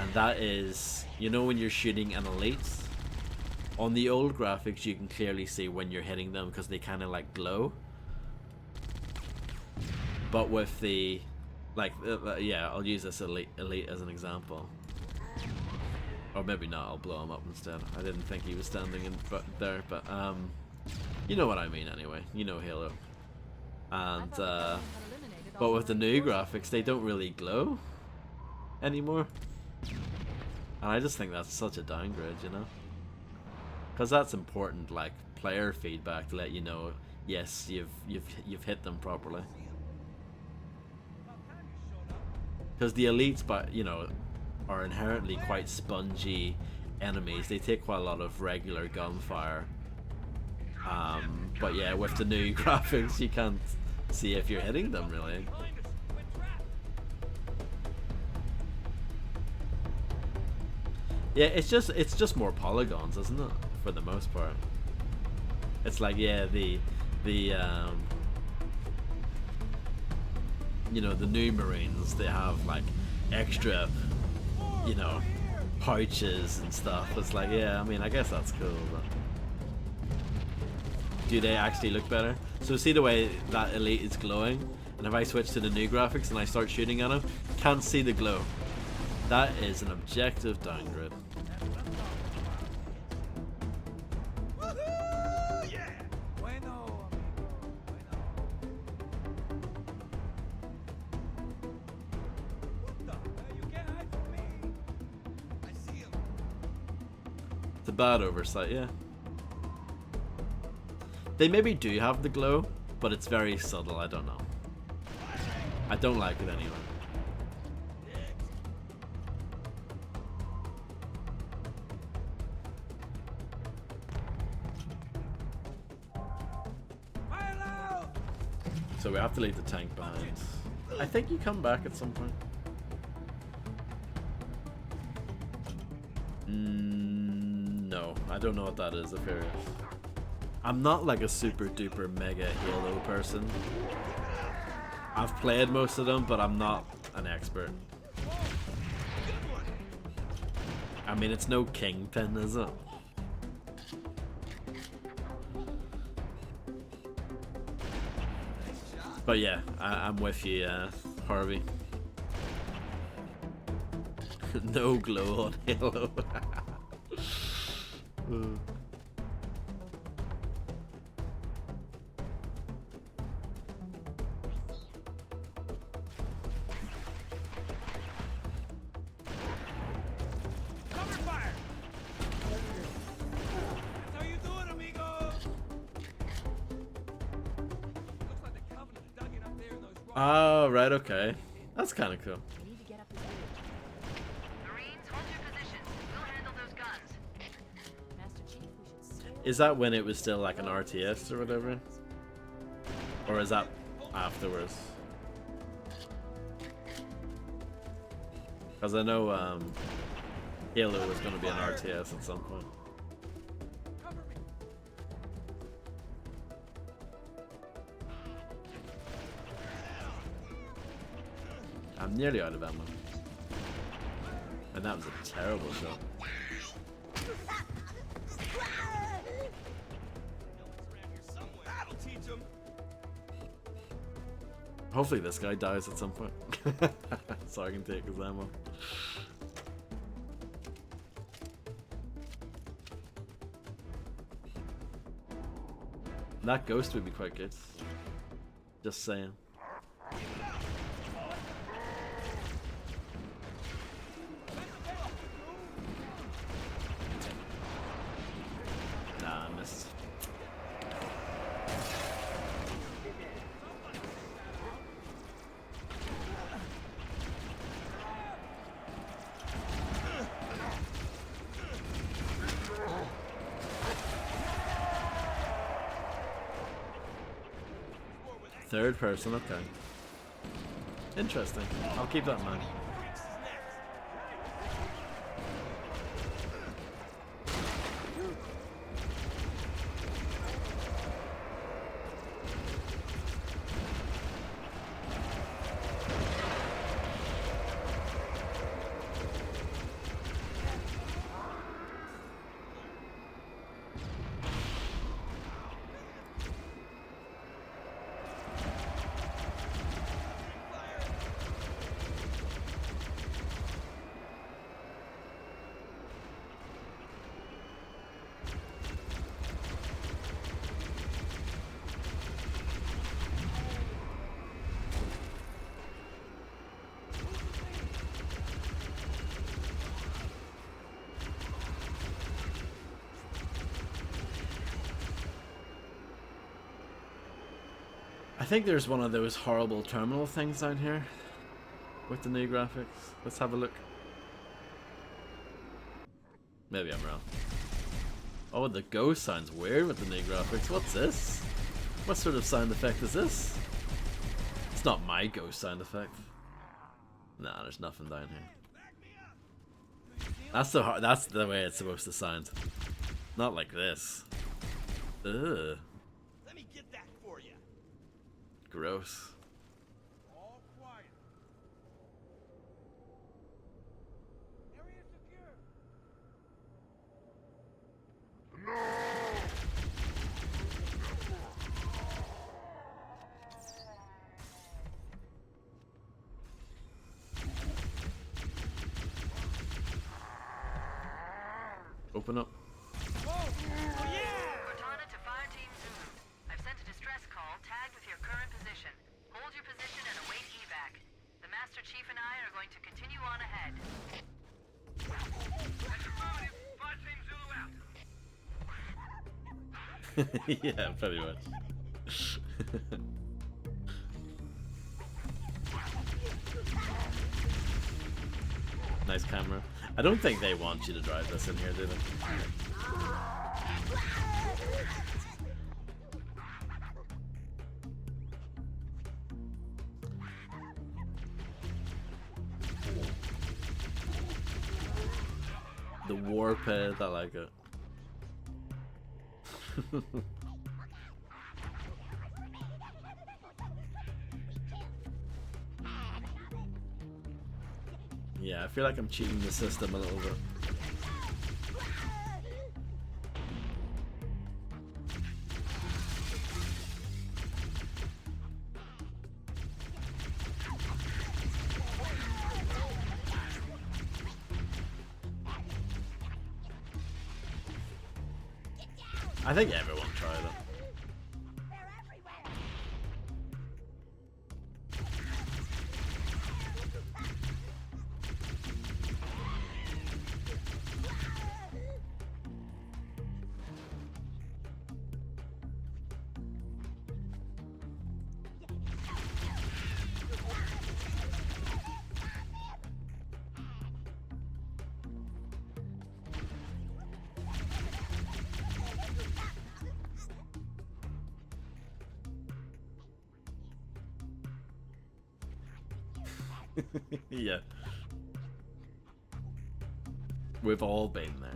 [SPEAKER 1] And that is, you know, when you're shooting an elite, on the old graphics you can clearly see when you're hitting them because they kind of like glow. But with the like, yeah, I'll use this elite as an example. Or maybe not, I'll blow him up instead. I didn't think he was standing in there, but you know what I mean anyway. You know Halo. And but with the new graphics, they don't really glow anymore. And I just think that's such a downgrade, you know? Because that's important, like, player feedback to let you know, yes, you've hit them properly. Because the elites, but you know, are inherently quite spongy enemies. They take quite a lot of regular gunfire. But yeah, with the new graphics, you can't see if you're hitting them really. Yeah, it's just more polygons, isn't it? For the most part, it's like, yeah, the you know, the new Marines, they have like extra, you know, pouches and stuff. It's like, yeah, I mean, I guess that's cool, but do they actually look better? So see the way that elite is glowing, and if I switch to the new graphics and I start shooting at him, can't see the glow. That is an objective downgrade. It's a bad oversight, yeah. They maybe do have the glow, but it's very subtle, I don't know. I don't like it anyway. So we have to leave the tank behind. I think you come back at some point. No, I don't know what that is, if there is. I'm not like a super duper mega Halo person. I've played most of them, but I'm not an expert. I mean, it's no Kingpin, is it? But yeah, I'm with you, Harvey. No glow on Halo. Oh, right, okay. That's kind of cool.
[SPEAKER 3] We need to get up this ridge.
[SPEAKER 9] Marines, hold your positions. We'll handle those guns.
[SPEAKER 3] Master Chief, we should stay.
[SPEAKER 1] Is that when it was still like an RTS or whatever? Or is that afterwards? Because I know Halo was going to be an RTS at some point. I'm nearly out of ammo. And that was a terrible shot. Hopefully this guy dies at some point. So I can take his ammo. That ghost would be quite good. Just saying. Nah, I missed. Third person, okay. Interesting. I'll keep that in mind. I think there's one of those horrible terminal things down here with the new graphics. Let's have a look. Maybe I'm wrong. Oh, the ghost sounds weird with the new graphics. What's this? What sort of sound effect is this? It's not my ghost sound effect. Nah, there's nothing down here. That's the way it's supposed to sound. Not like this. Ugh.
[SPEAKER 5] Let me get that for you.
[SPEAKER 1] Gross.
[SPEAKER 5] All quiet. Area secure.
[SPEAKER 1] Open up.
[SPEAKER 9] Cortana to Fire Team Zulu. I've sent a distress call tagged with your current position. Hold your position and await evac. The Master Chief and I are going to continue on ahead.
[SPEAKER 1] Yeah, pretty much. Nice camera. I don't think they want you to drive this in here, do they? The war pit, I like it. Yeah, I feel like I'm cheating the system a little bit. I think everyone tried it. Yeah. We've all been there.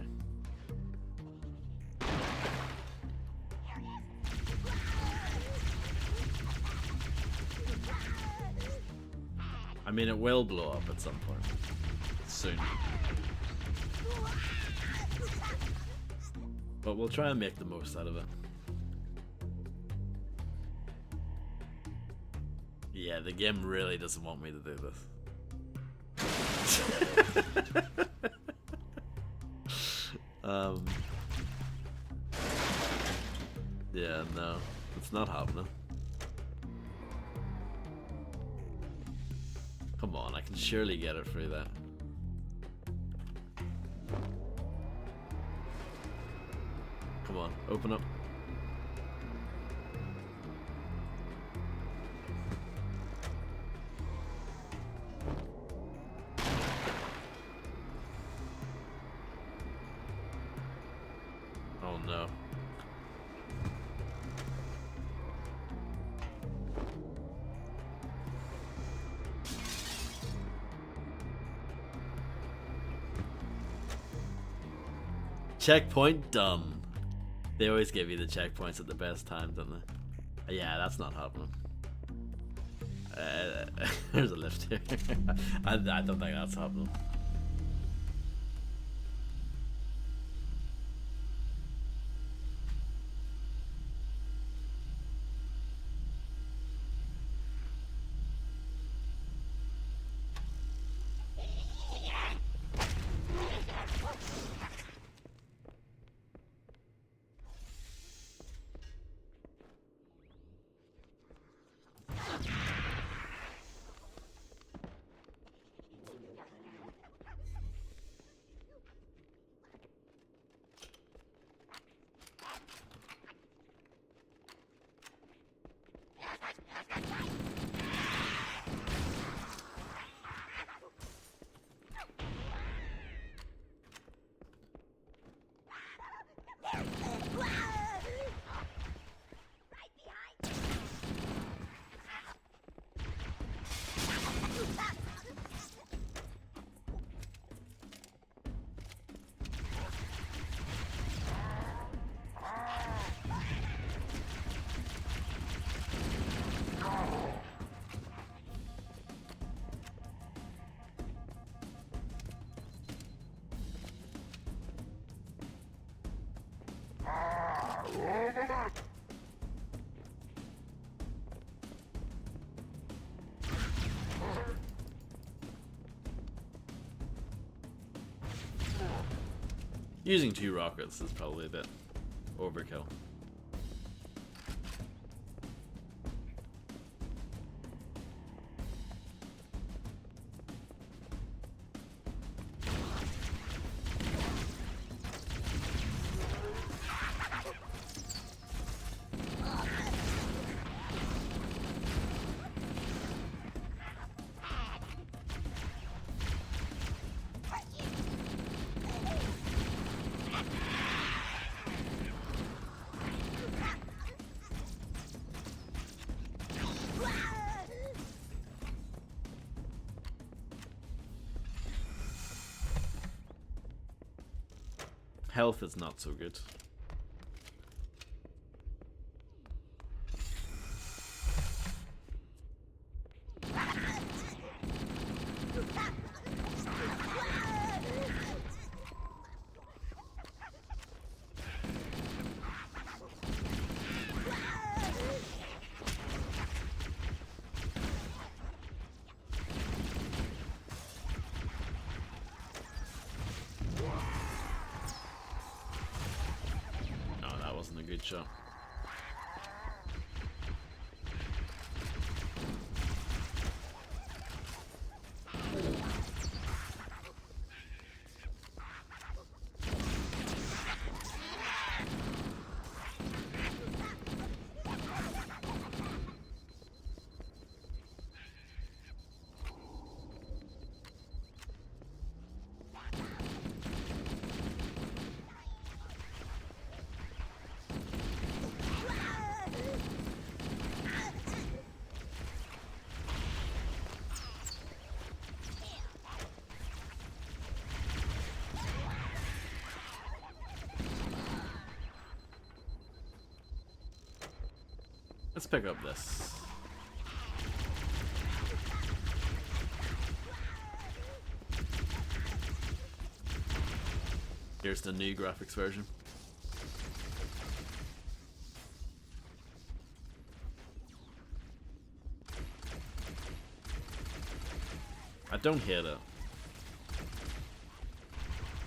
[SPEAKER 1] I mean, it will blow up at some point. Soon. But we'll try and make the most out of it. Yeah, the game really doesn't want me to do this. Yeah, no. It's not happening. Come on, I can surely get it through that. Come on, open up. Oh no. Checkpoint done. They always give you the checkpoints at the best time, don't they? Yeah, that's not happening. There's a lift here. I don't think that's happening. Using 2 rockets is probably a bit overkill. Health is not so good. A good shot. Let's pick up this. Here's the new graphics version. I don't hate it,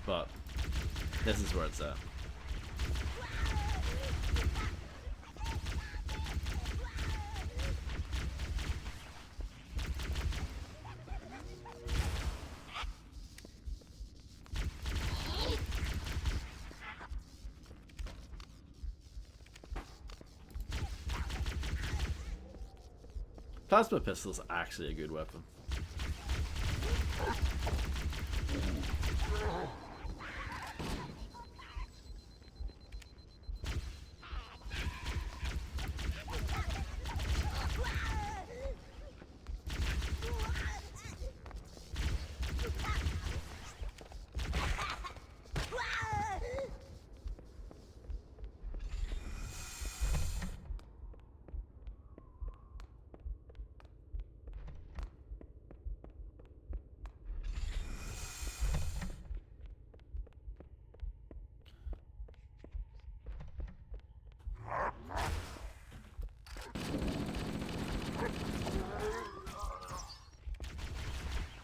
[SPEAKER 1] but this is where it's at. Plasma pistol's actually a good weapon.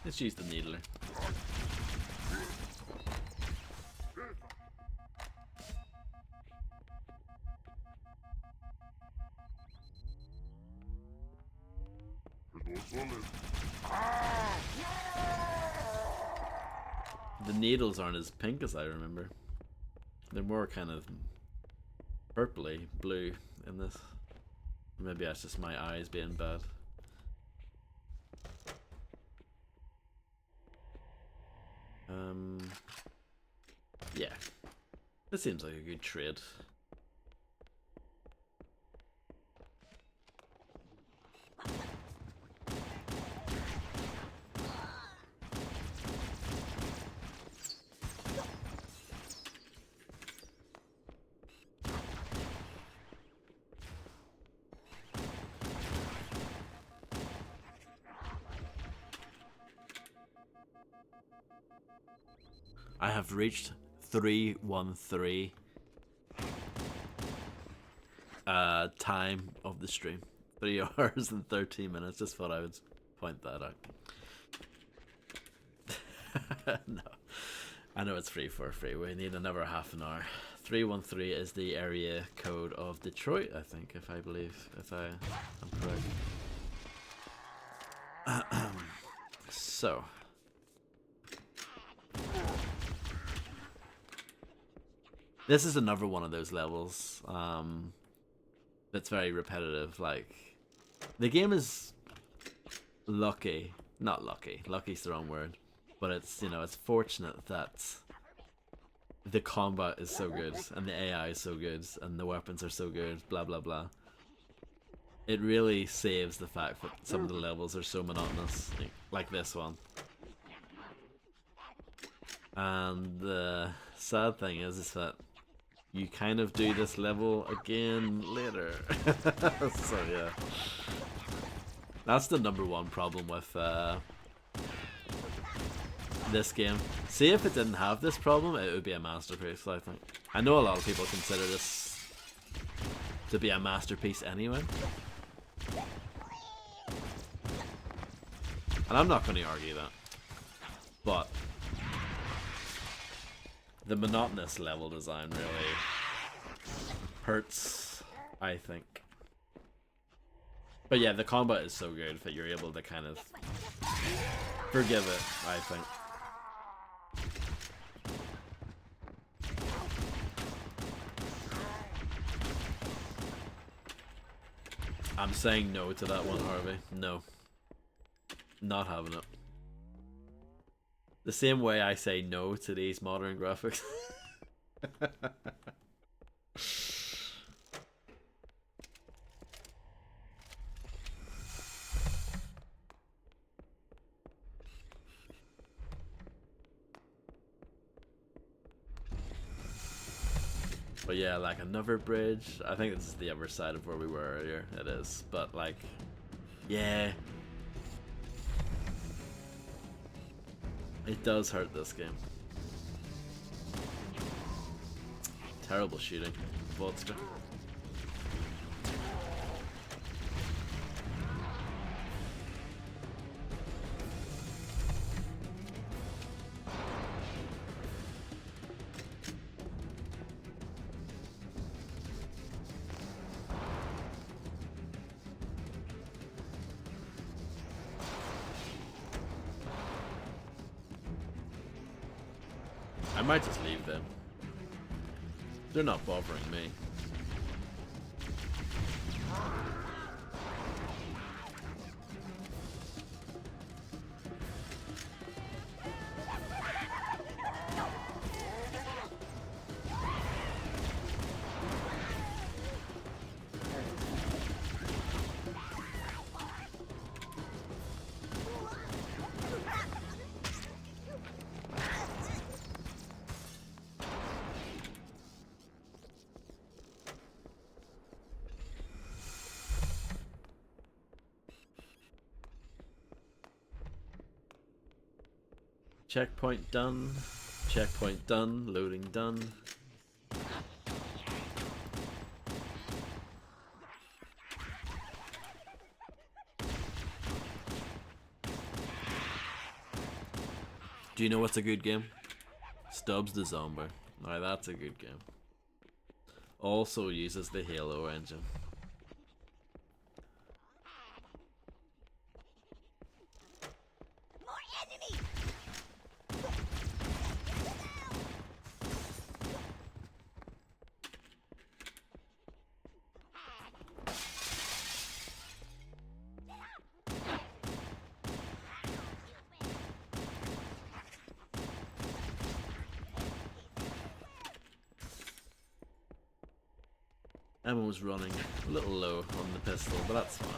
[SPEAKER 1] Let's use the needler. The needles aren't as pink as I remember. They're more kind of purpley blue in this. Maybe that's just my eyes being bad. Yeah. This seems like a good trade. I have reached 313 time of the stream. 3 hours and 13 minutes. Just thought I would point that out. No. I know it's free for free. We need another half an hour. 313 is the area code of Detroit, I think, if I'm correct. So. This is another one of those levels that's very repetitive. Like, the game is lucky. Not lucky. Lucky's the wrong word. But it's, you know, it's fortunate that the combat is so good and the AI is so good and the weapons are so good, blah blah blah. It really saves the fact that some of the levels are so monotonous, like this one. And the sad thing is that you kind of do this level again later. So yeah, that's the #1 problem with this game. See, if it didn't have this problem, it would be a masterpiece, I think. I know a lot of people consider this to be a masterpiece anyway, and I'm not going to argue that, but the monotonous level design really hurts, I think. But yeah, the combat is so good that you're able to kind of forgive it, I think. I'm saying no to that one, Harvey. No. Not having it. The same way I say no to these modern graphics. But But yeah, like another bridge. I think this is the other side of where we were earlier. It is, but like, yeah, it does hurt this game. Terrible shooting, Vodka. I might just leave them. They're not bothering me. Checkpoint done. Checkpoint done. Loading done. Do you know what's a good game? Stubbs the Zombie. Now that's a good game. Also uses the Halo engine. Emma was running a little low on the pistol, but that's fine.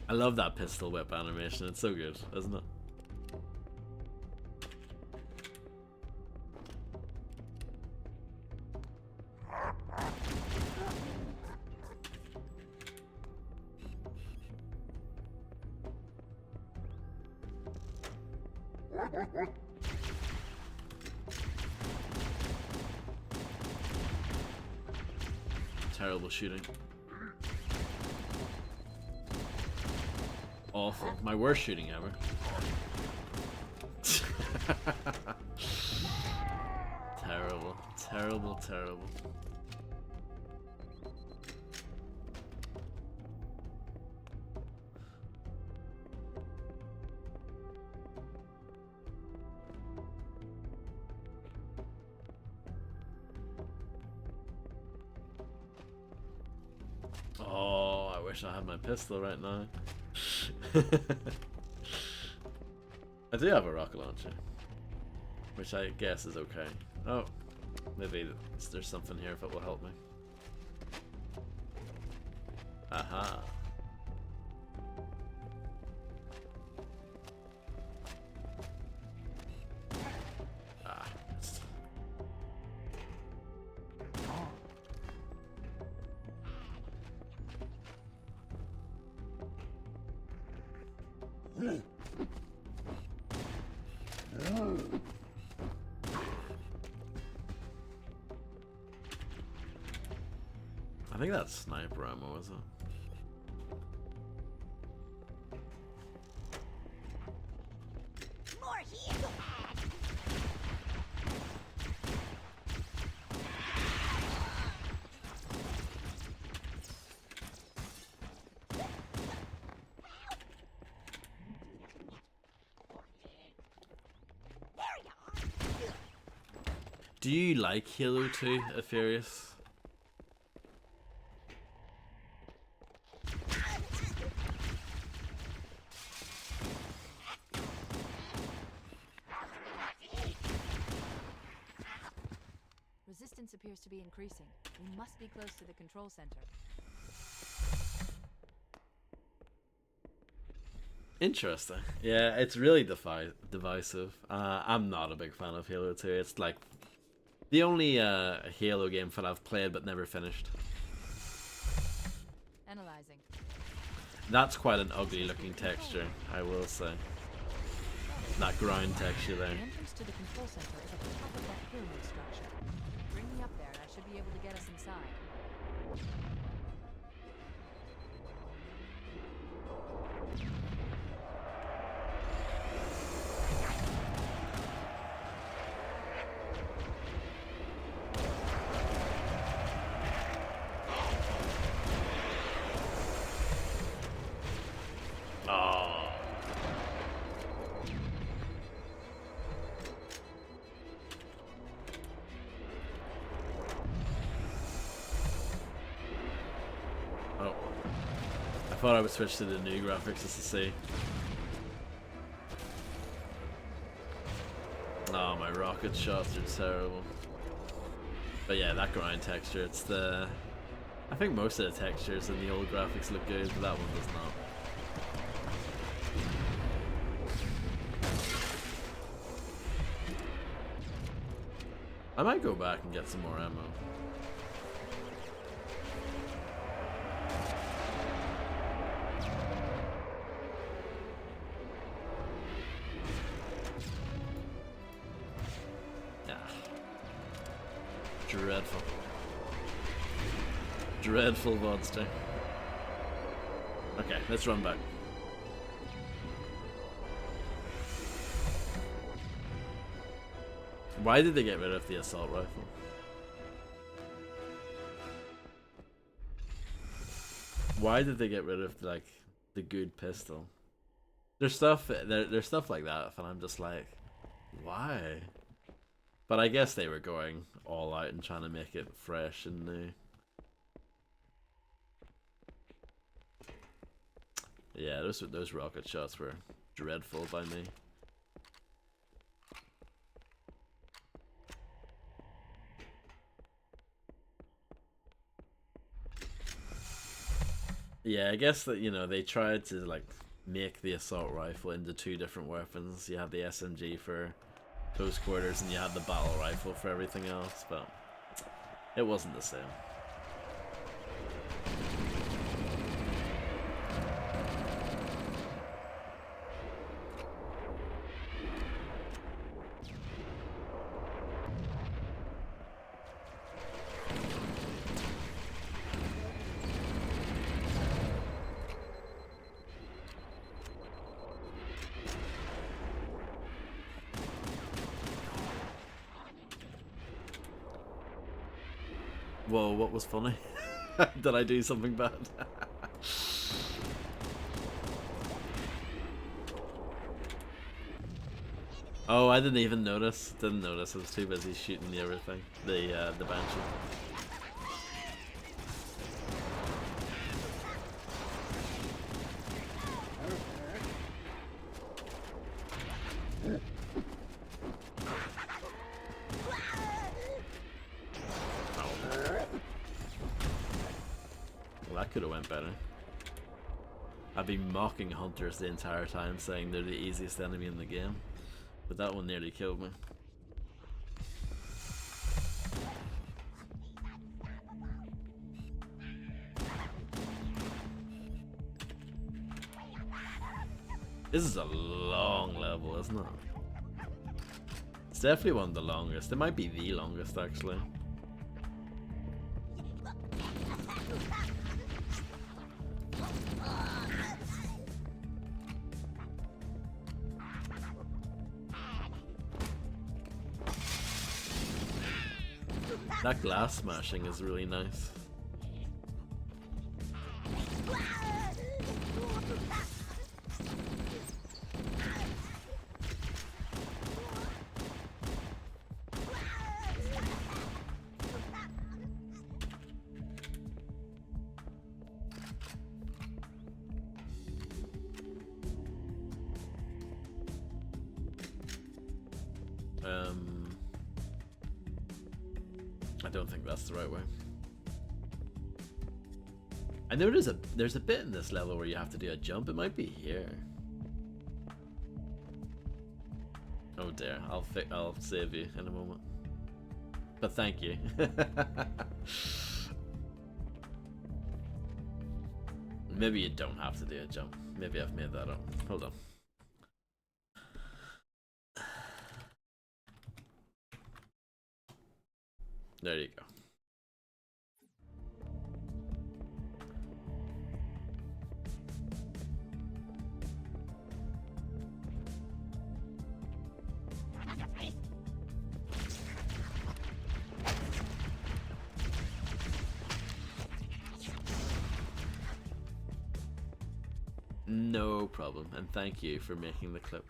[SPEAKER 1] I love that pistol whip animation, it's so good, isn't it? Terrible shooting. Awful. My worst shooting ever. Terrible. Terrible, terrible. Oh, I wish I had my pistol right now. I do have a rocket launcher, which I guess is okay. Oh, maybe there's something here if it will help me. Aha. Ah. I think that's sniper ammo, is it?
[SPEAKER 12] More here.
[SPEAKER 1] Do you like Halo 2, Apharius?
[SPEAKER 3] Resistance appears to be increasing. We must be close to the control center.
[SPEAKER 1] Interesting. Yeah, it's really divisive. I'm not a big fan of Halo 2. It's like the only Halo game that I've played but never finished.
[SPEAKER 3] Analyzing.
[SPEAKER 1] That's quite an ugly looking texture, I will say. That ground texture there.
[SPEAKER 3] The entrance to the control center is at the top of that pyramid structure. Bring me up there and I should be able to get us inside.
[SPEAKER 1] I thought I would switch to the new graphics just to see. Oh, my rocket shots are terrible. But yeah, that grind texture, it's the... I think most of the textures in the old graphics look good, but that one does not. I might go back and get some more ammo. Dreadful. Dreadful monster. Okay, let's run back. Why did they get rid of the assault rifle? Why did they get rid of like the good pistol? There's stuff like that, and I'm just like, why? But I guess they were going all out and trying to make it fresh and new. Yeah, those rocket shots were dreadful by me. Yeah, I guess that, you know, they tried to like make the assault rifle into two different weapons. You had the SMG for close quarters and you had the battle rifle for everything else, but it wasn't the same. Whoa, what was funny? Did I do something bad? Oh, I didn't even notice. Didn't notice. I was too busy shooting the other thing. The Banshee. Could have went better. I've been mocking hunters the entire time, saying they're the easiest enemy in the game, but that one nearly killed me. This is a long level, isn't it? It's definitely one of the longest. It might be the longest, actually. That glass smashing is really nice. I don't think that's the right way. I know there's a bit in this level where you have to do a jump. It might be here. dear. I'll save you in a moment. But thank you. Maybe you don't have to do a jump. Maybe I've made that up. Hold on. There you go. No problem, and thank you for making the clip.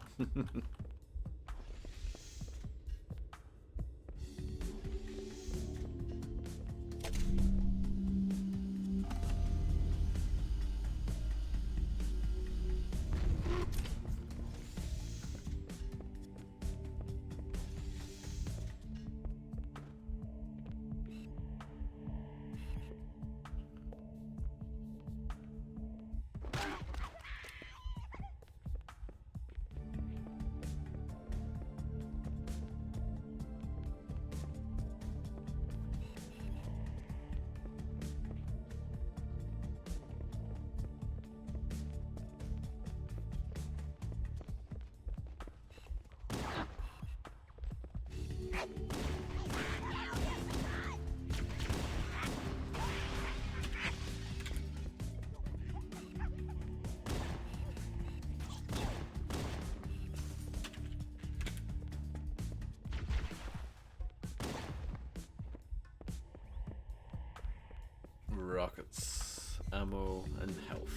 [SPEAKER 1] Rockets, ammo, and health.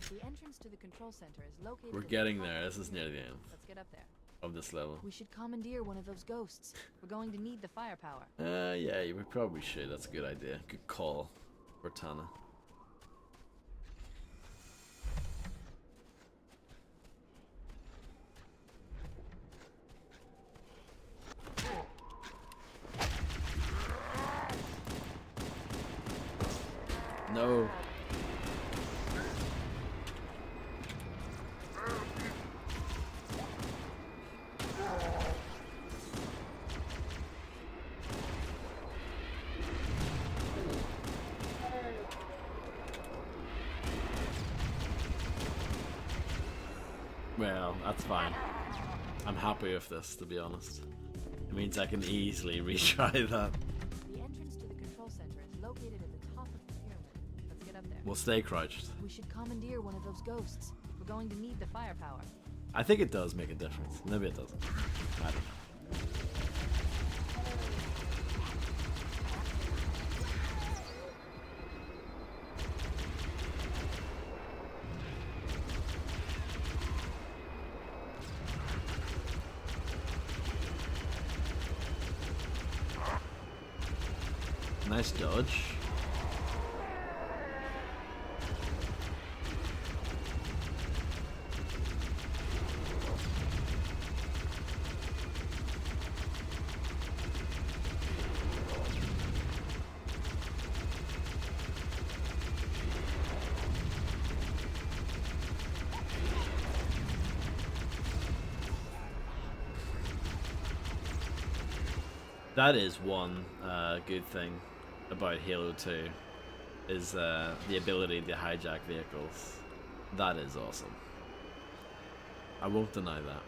[SPEAKER 3] The entrance to the control center is located.
[SPEAKER 1] We're getting there. This is near the end
[SPEAKER 3] Let's get up there.
[SPEAKER 1] of this level.
[SPEAKER 3] We should commandeer one of those ghosts. We're going to need the firepower.
[SPEAKER 1] Yeah, we probably should. That's a good idea. Good call, Cortana. No. Well, that's fine. I'm happy with this, to be honest. It means I can easily retry that.
[SPEAKER 3] The entrance to the control center is located at the top of the pyramid. Let's get up there.
[SPEAKER 1] We'll stay crouched.
[SPEAKER 3] We should commandeer one of those ghosts. We're going to need the firepower.
[SPEAKER 1] I think it does make a difference. Maybe it doesn't. I don't know. Nice dodge. That is one good thing about Halo 2, is the ability to hijack vehicles. That is awesome. I won't deny that.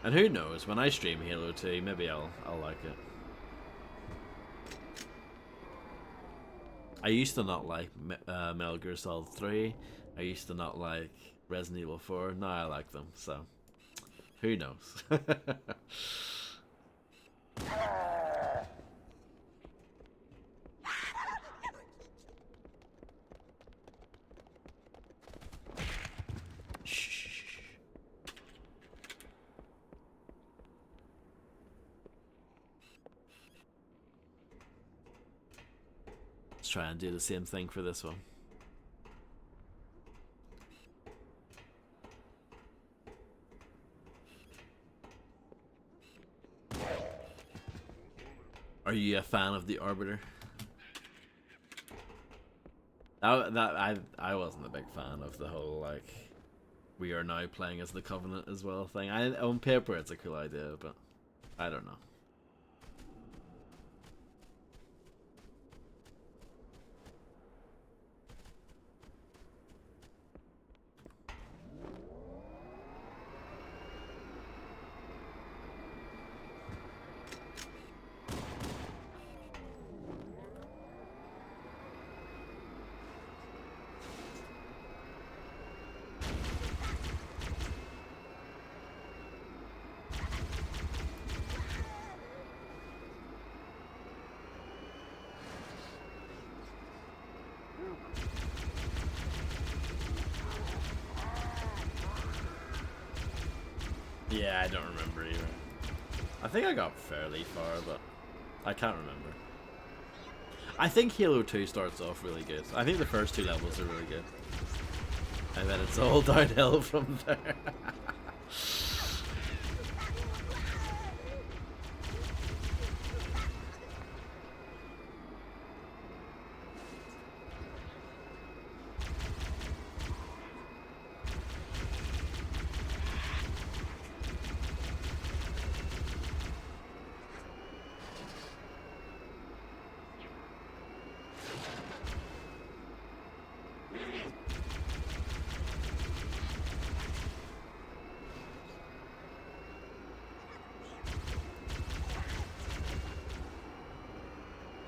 [SPEAKER 1] And who knows, when I stream Halo 2, maybe I'll like it. I used to not like Metal Gear Solid 3. I used to not like Resident Evil 4. Now I like them, so who knows? let's try and do the same thing for this one. Are you a fan of the Arbiter? I wasn't a big fan of the whole like we are now playing as the Covenant as well thing. On paper it's a cool idea, but I don't know. Yeah, I don't remember either. I think I got fairly far, but I can't remember. I think Halo 2 starts off really good. I think the first 2 levels are really good. And then it's all downhill from there.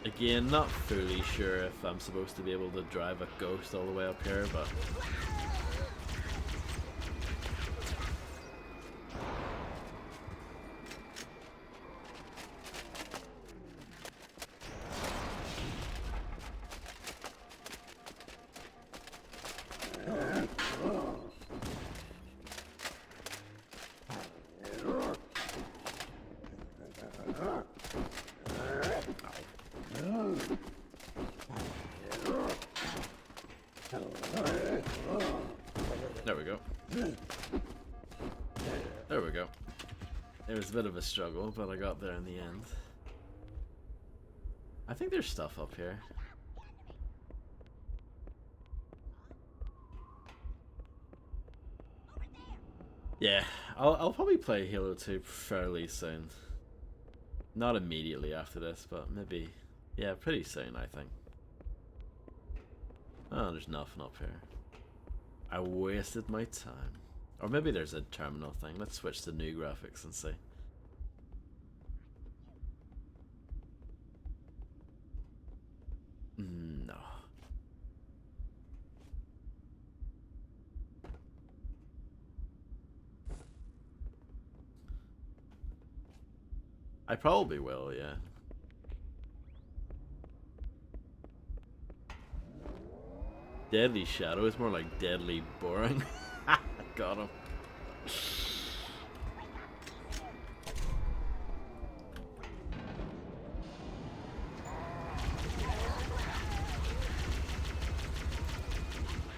[SPEAKER 1] Again, not fully sure if I'm supposed to be able to drive a Ghost all the way up here, but... There we go. There we go. It was a bit of a struggle, but I got there in the end. I think there's stuff up here. Yeah, I'll probably play Halo 2 fairly soon. Not immediately after this, but maybe, yeah, pretty soon, I think. Oh, there's nothing up here. I wasted my time. Or maybe there's a terminal thing. Let's switch to new graphics and see. No. I probably will, yeah. Deadly Shadow is more like deadly boring. Got him.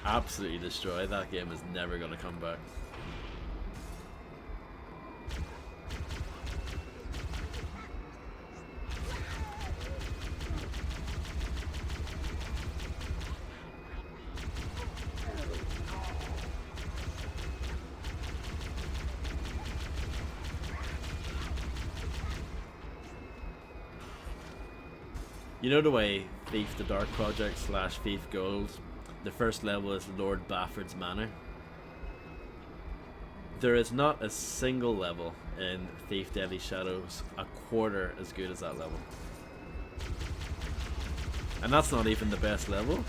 [SPEAKER 1] Absolutely destroyed. That game is never gonna come back. You know the way Thief the Dark Project / Thief Gold, the first level is Lord Bafford's Manor? There is not a single level in Thief Deadly Shadows a quarter as good as that level. And that's not even the best level.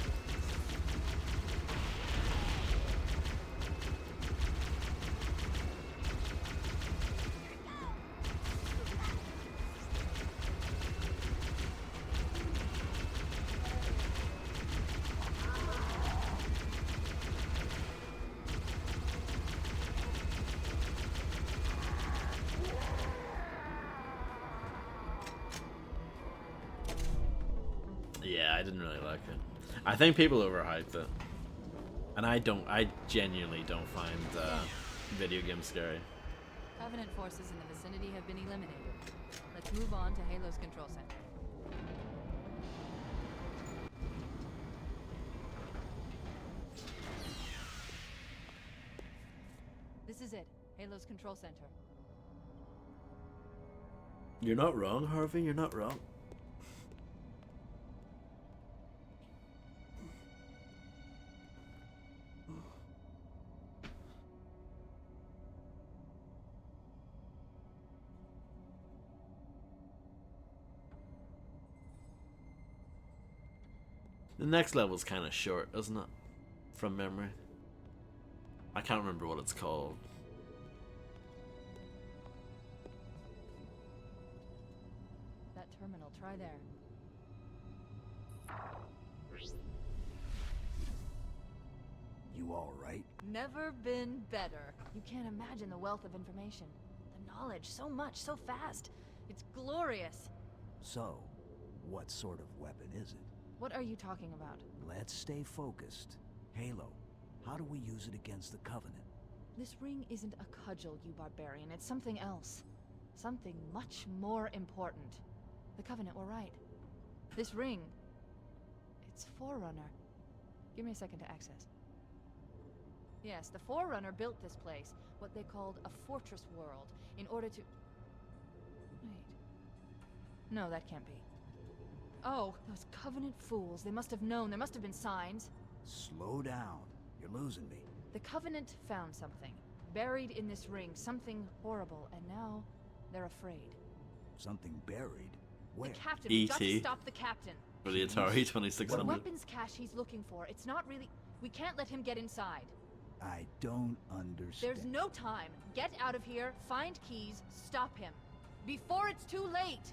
[SPEAKER 1] Yeah, didn't really like it. I think people overhyped it. And I genuinely don't find video games scary.
[SPEAKER 3] Covenant forces in the vicinity have been eliminated. Let's move on to Halo's control center. This is it. Halo's control center.
[SPEAKER 1] You're not wrong, Harvey. You're not wrong. The next level's kind of short, isn't it? From memory. I can't remember what it's called.
[SPEAKER 3] That terminal, try there.
[SPEAKER 7] You all right?
[SPEAKER 3] Never been better. You can't imagine the wealth of information. The knowledge, so much, so fast. It's glorious.
[SPEAKER 7] So, what sort of weapon is it?
[SPEAKER 3] What are you talking about?
[SPEAKER 7] Let's stay focused. Halo, how do we use it against the Covenant?
[SPEAKER 3] This ring isn't a cudgel, you barbarian. It's something else. Something much more important. The Covenant were right. This ring... it's Forerunner. Give me a second to access. Yes, the Forerunner built this place, what they called a fortress world, in order to... Wait. No, that can't be. Oh, those Covenant fools. They must have known. There must have been signs.
[SPEAKER 7] Slow down. You're losing me.
[SPEAKER 3] The Covenant found something. Buried in this ring. Something horrible. And now, they're afraid.
[SPEAKER 7] Something buried? Where?
[SPEAKER 3] The captain. We've got to stop the captain.
[SPEAKER 1] For the Atari 2600.
[SPEAKER 3] What weapons cache he's looking for. It's not really... We can't let him get inside.
[SPEAKER 7] I don't understand.
[SPEAKER 3] There's no time. Get out of here. Find keys. Stop him. Before it's too late.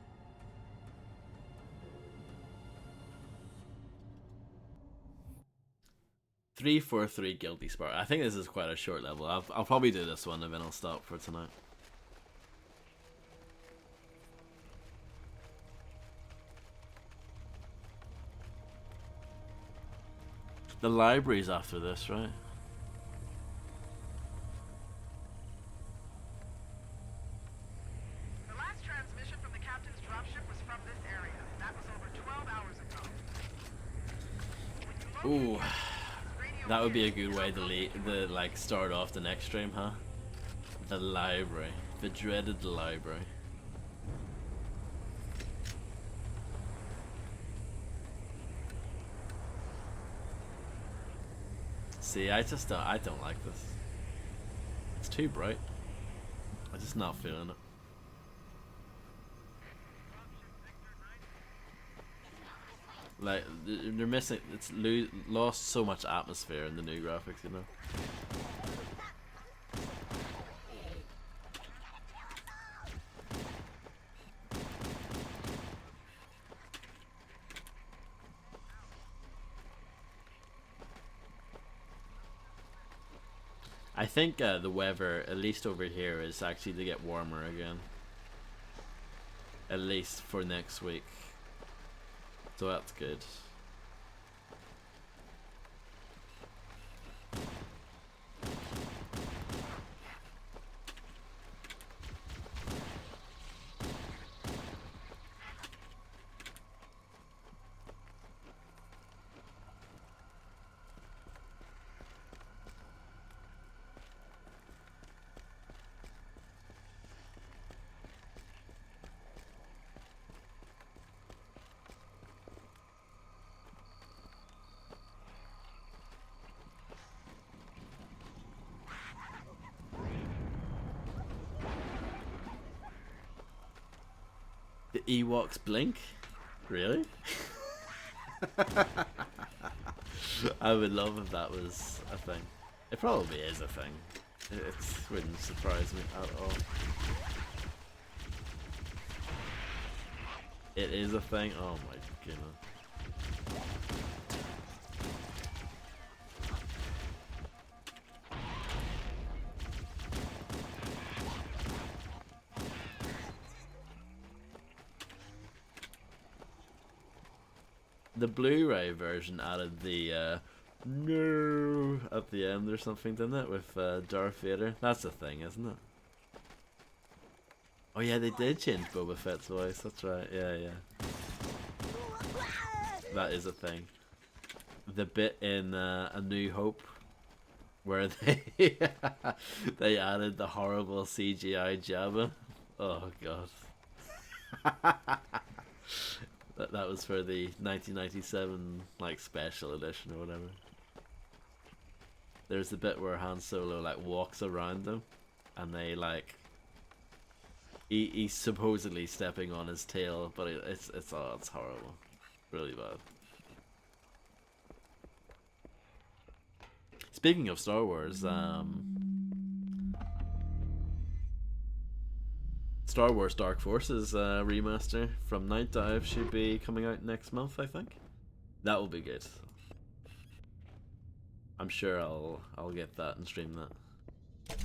[SPEAKER 1] 343 Guilty Spark. I think this is quite a short level. I'll probably do this one and then I'll stop for tonight. The library's after this, right?
[SPEAKER 9] The last transmission from the captain's dropship was from this area. That was over 12 hours ago.
[SPEAKER 1] Ooh. That would be a good way to like start off the next stream, huh? The library. The dreaded library. See, I don't like this. It's too bright. I'm just not feeling it. Like, they're missing, it's lost so much atmosphere in the new graphics, you know? I think the weather, at least over here, is actually to get warmer again. At least for next week. So that's good. The Ewoks blink? Really? I would love if that was a thing. It probably is a thing. It wouldn't surprise me at all. It is a thing? Oh my goodness. the Blu-ray version added the no at the end or something, didn't it? With Darth Vader. That's a thing, isn't it? Oh yeah, they did change Boba Fett's voice. That's right. Yeah, yeah. That is a thing. The bit in A New Hope where they they added the horrible CGI Jabba. Oh god. that was for the 1997 like special edition or whatever. There's the bit where Han Solo like walks around them, and they like he's supposedly stepping on his tail, but it's horrible, really bad. Speaking of Star Wars, Star Wars Dark Forces remaster from Night Dive should be coming out next month, I think. That will be good. I'm sure I'll get that and stream that.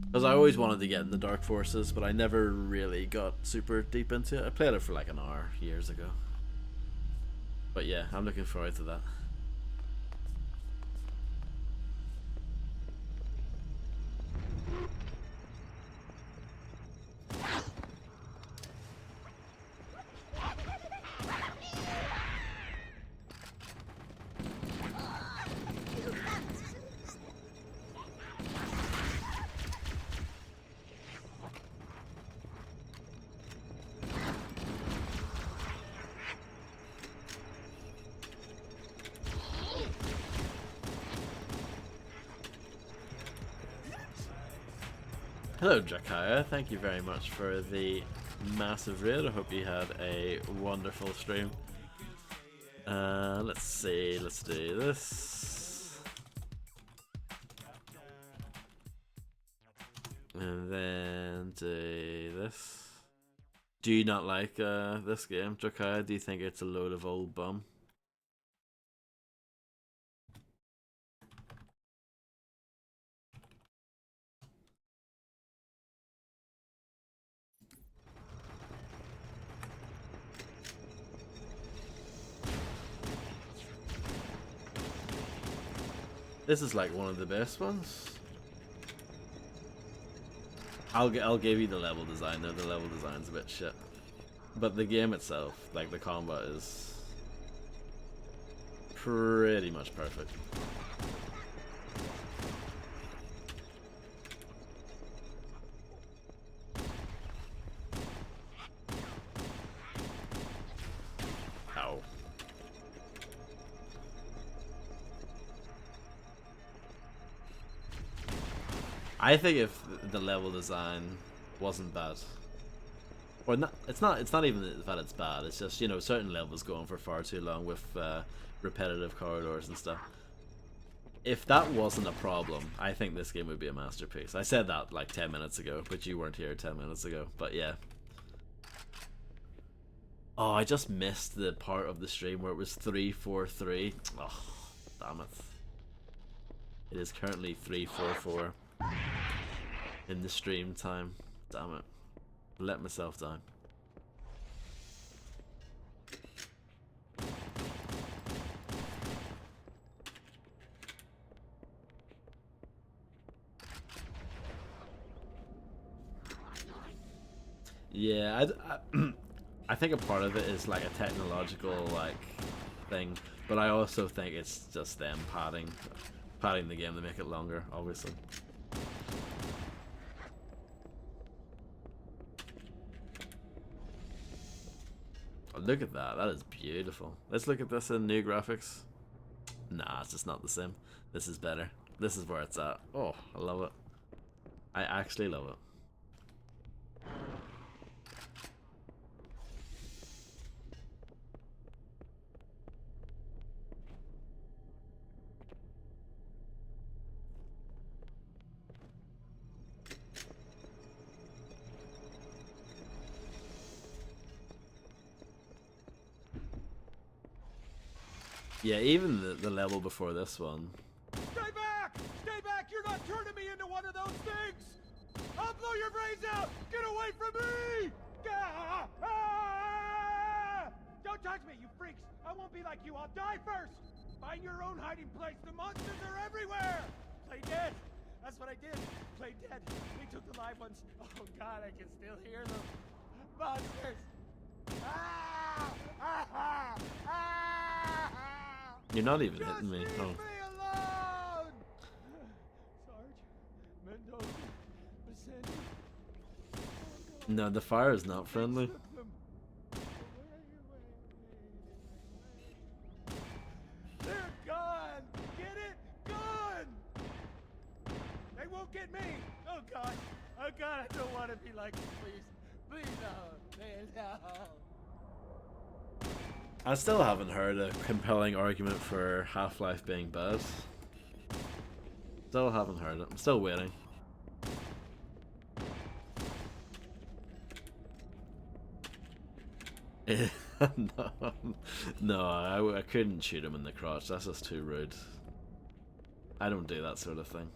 [SPEAKER 1] Because I always wanted to get in the Dark Forces, but I never really got super deep into it. I played it for like an hour years ago. But yeah, I'm looking forward to that. Hello Jakaya, thank you very much for the massive raid. I hope you had a wonderful stream. Let's see, let's do this. And then do this. Do you not like this game, Jakaya? Do you think it's a load of old bum? This is like one of the best ones. I'll give you the level design though. The level design's a bit shit, but the game itself, like the combat, is pretty much perfect. Ow. I think if the level design wasn't bad, or not, it's not even that it's bad. It's just, you know, certain levels go on for far too long with repetitive corridors and stuff. If that wasn't a problem, I think this game would be a masterpiece. I said that like 10 minutes ago, but you weren't here 10 minutes ago. But yeah. Oh, I just missed the part of the stream where it was 343. Oh, damn it. It is currently 344 in the stream time. Damn it. Let myself down. Yeah, I think a part of it is like a technological like thing, but I also think it's just them padding the game to make it longer, obviously. Oh, look at that. That is beautiful. Let's look at this in new graphics. Nah, it's just not the same. This is better. This is where it's at. Oh, I love it. I actually love it. Yeah, even the level before this one.
[SPEAKER 10] Stay back! Stay back! You're not turning me into one of those things! I'll blow your brains out! Get away from me! Ah! Ah! Don't Don't touch me, you freaks! I won't be like you, I'll die first! Find your own hiding place, the monsters are everywhere! Play dead! That's what I did! Play dead! They took the live ones. Oh god, I can still hear them. Monsters! Ah! Ah! Ah! Ah!
[SPEAKER 1] You're not even
[SPEAKER 10] Just
[SPEAKER 1] hitting me.
[SPEAKER 10] leave
[SPEAKER 1] Oh.
[SPEAKER 10] me alone! Sarge, Mendoza, Vicente.
[SPEAKER 1] No, the fire is not friendly.
[SPEAKER 10] They're gone! Get it? Gone! They won't get me! Oh god! Oh god, I don't want to be like this, please. Please no! No!
[SPEAKER 1] I still haven't heard a compelling argument for Half-Life being bad. Still haven't heard it. I'm still waiting. no, I couldn't shoot him in the crotch. That's just too rude. I don't do that sort of thing.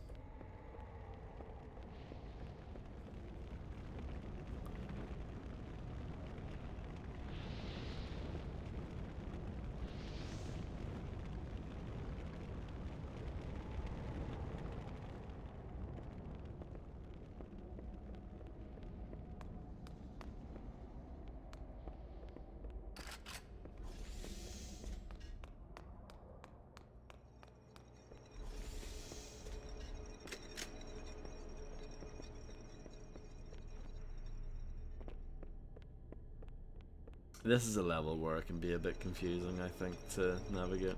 [SPEAKER 1] This is a level where it can be a bit confusing, I think, to navigate.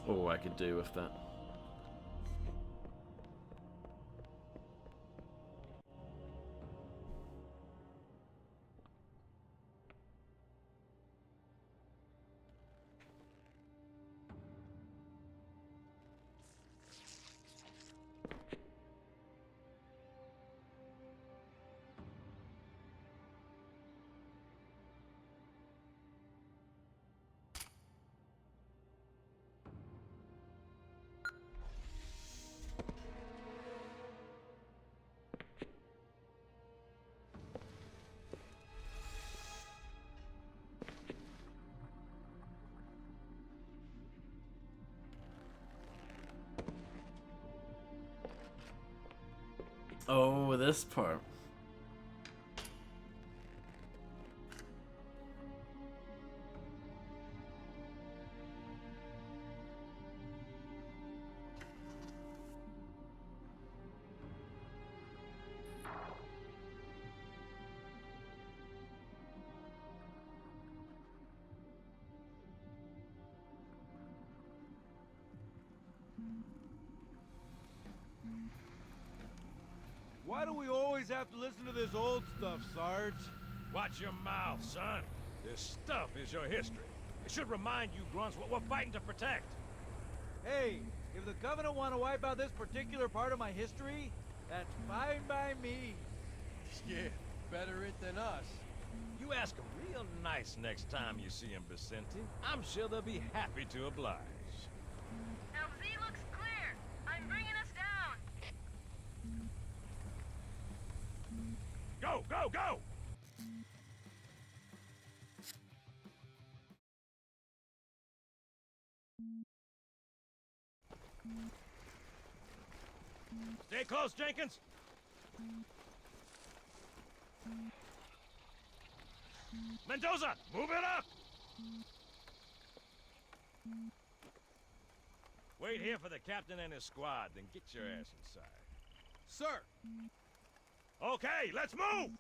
[SPEAKER 1] Oh, I could do with that. Oh, this part.
[SPEAKER 10] Why do we always have to listen to this old stuff, Sarge?
[SPEAKER 5] Watch your mouth, son. This stuff is your history. It should remind you grunts what we're fighting to protect.
[SPEAKER 10] Hey, if the Covenant want to wipe out this particular part of my history, that's fine by me.
[SPEAKER 6] Yeah, better it than us.
[SPEAKER 5] You ask them real nice next time you see him, Vicente. I'm sure they'll be happy to oblige.
[SPEAKER 9] LZ looks clear. I'm bringing us down.
[SPEAKER 5] Go, go, go! Stay close, Jenkins. Mendoza, move it up! Wait here for the captain and his squad, then get your ass inside.
[SPEAKER 6] Sir!
[SPEAKER 5] Okay, let's move!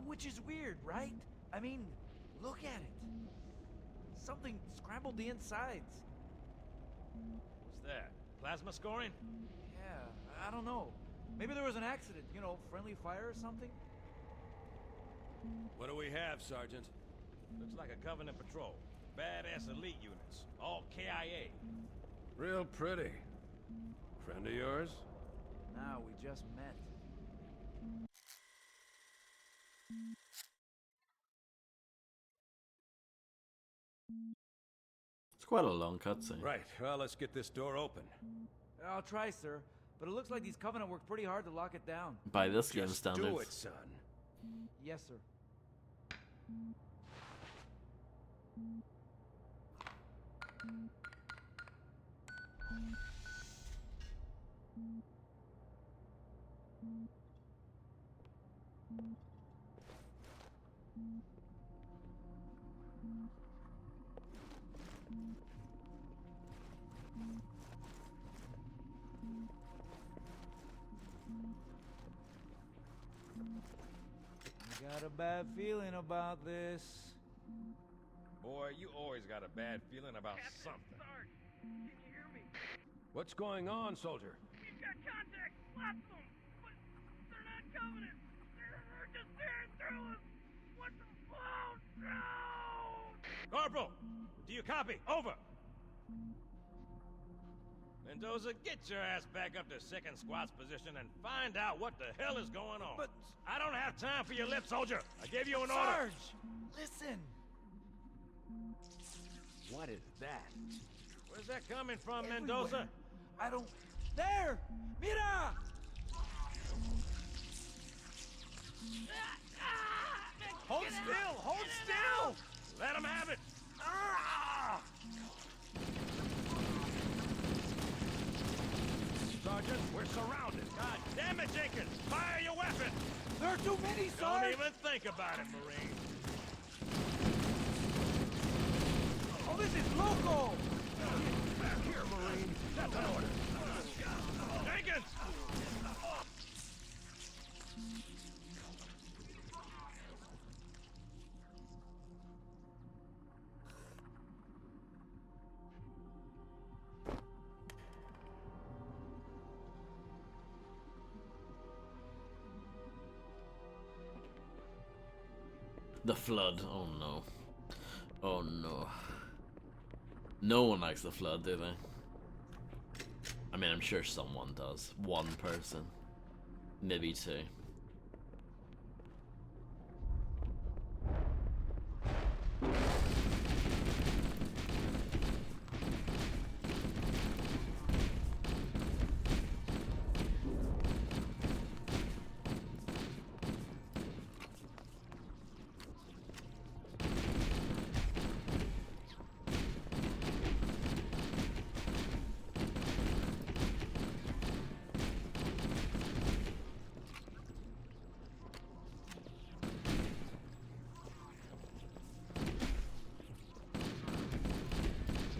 [SPEAKER 12] Which is weird, right? I mean, look at it. Something scrambled the insides.
[SPEAKER 5] What's that? Plasma scoring?
[SPEAKER 12] Yeah, I don't know. Maybe there was an accident, you know, friendly fire or something?
[SPEAKER 2] What do we have, Sergeant?
[SPEAKER 5] Looks like a Covenant patrol. badass elite units, all KIA.
[SPEAKER 2] Real pretty. Friend of yours?
[SPEAKER 12] Nah, we just met.
[SPEAKER 1] It's quite a long cutscene.
[SPEAKER 2] Right, well, let's get this door open.
[SPEAKER 12] I'll try, sir. But it looks like these Covenant worked pretty hard to lock it down.
[SPEAKER 1] By this game
[SPEAKER 2] Just
[SPEAKER 1] standards.
[SPEAKER 2] do it, son.
[SPEAKER 12] Yes, sir. I got a bad feeling about this.
[SPEAKER 5] Boy, you always got a bad feeling about something.
[SPEAKER 10] Sarge, can you hear me?
[SPEAKER 2] What's going on, soldier?
[SPEAKER 10] We've got contact, lots of them, but they're not Covenant. They're just tearing through us. What the? Oh no!
[SPEAKER 5] Corporal, do you copy? Over. Mendoza, get your ass back up to second squad's position and find out what the hell is going on.
[SPEAKER 12] But
[SPEAKER 5] I don't have time for your lip, soldier. I gave you an order.
[SPEAKER 12] Sarge, listen.
[SPEAKER 2] What is that?
[SPEAKER 5] Where's that coming from, Mendoza?
[SPEAKER 12] I don't. There! Mira!
[SPEAKER 5] Hold still! Hold still! Let him have it! Sergeant, we're surrounded. God damn it, Jenkins! Fire your weapon!
[SPEAKER 12] There are too many, Sarge!
[SPEAKER 5] Don't even think about it, Marine.
[SPEAKER 12] Oh, this is local!
[SPEAKER 2] Back here, Marine. That's an order.
[SPEAKER 5] Jenkins!
[SPEAKER 1] The flood. Oh no. Oh no. No one likes the flood, do they? I mean, I'm sure someone does. One person. Maybe two.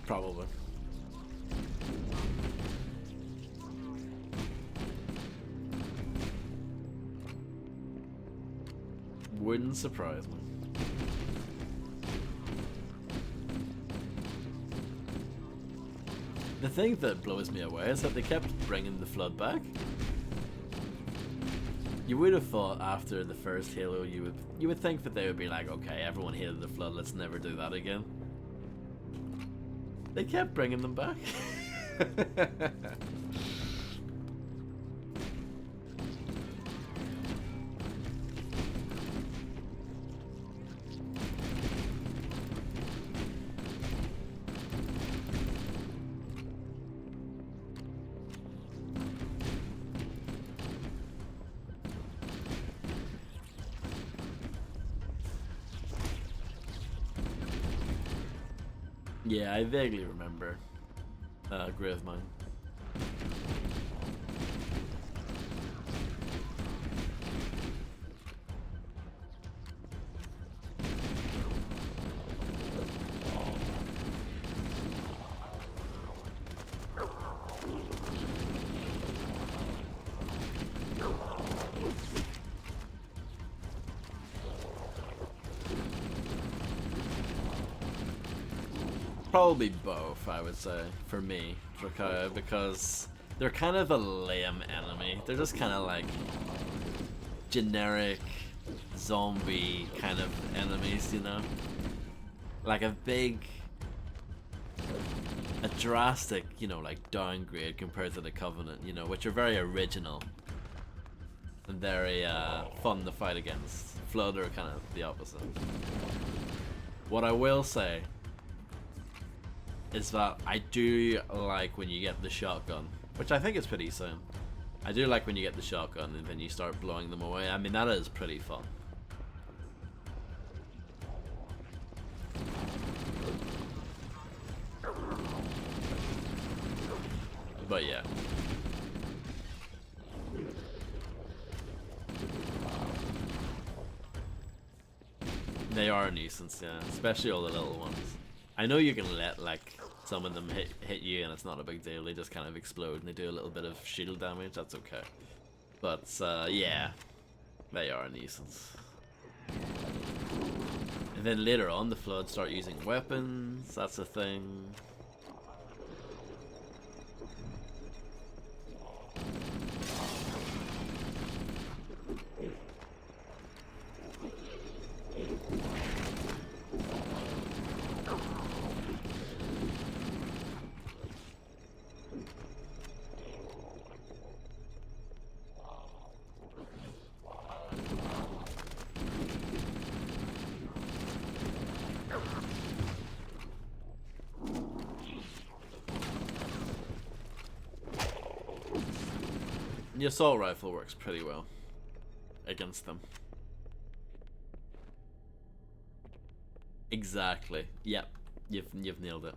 [SPEAKER 1] Probably. Wouldn't surprise me. The thing that blows me away is that they kept bringing the flood back. You would have thought after the first Halo, you would think that they would be like, okay, everyone hated the flood, let's never do that again. They kept bringing them back. Yeah, I vaguely remember Gravemind. Probably both, I would say, for me, Dracoya, because they're kind of a lame enemy. They're just kind of like generic zombie kind of enemies, you know? Like a big a drastic, you know, like downgrade compared to the Covenant, you know, which are very original and very fun to fight against. Flood are kind of the opposite. What I will say is that I do like when you get the shotgun, which I think is pretty soon. I do like when you get the shotgun and then you start blowing them away. I mean, that is pretty fun. But yeah. They are a nuisance, yeah. Especially all the little ones. I know you can let, like, some of them hit you and it's not a big deal. They just kind of explode and they do a little bit of shield damage. That's okay. But, yeah. They are a nuisance. And then later on, the Flood start using weapons. That's a thing. The assault rifle works pretty well against them. Exactly. Yep. You've nailed it.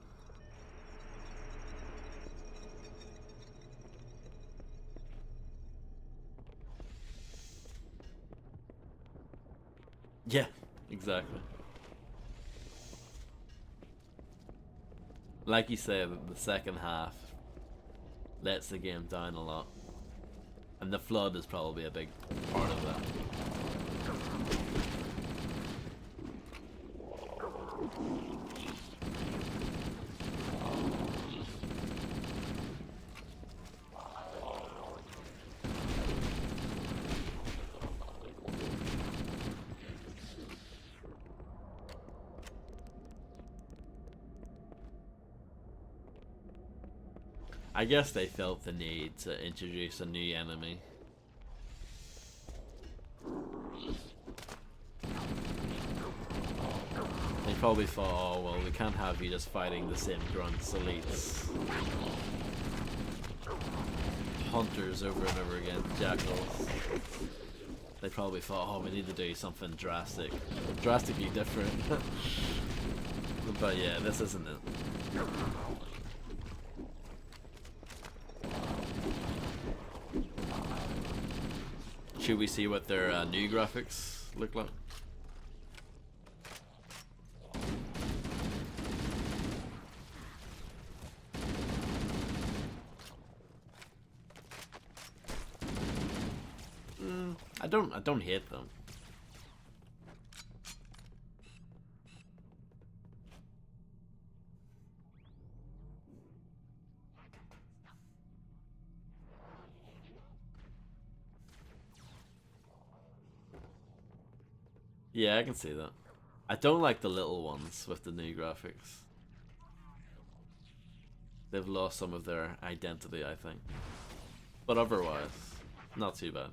[SPEAKER 1] Yeah, exactly. Like you said, the second half lets the game down a lot. And the Flood is probably a big part of that. I guess they felt the need to introduce a new enemy. They probably thought, oh well, we can't have you just fighting the same grunts, elites, hunters over and over again, jackals. They probably thought, oh, we need to do something drastically different. But yeah, this isn't it. Should we see what their new graphics look like? I don't hate them. Yeah, I can see that. I don't like the little ones with the new graphics. They've lost some of their identity, I think. But otherwise, not too bad.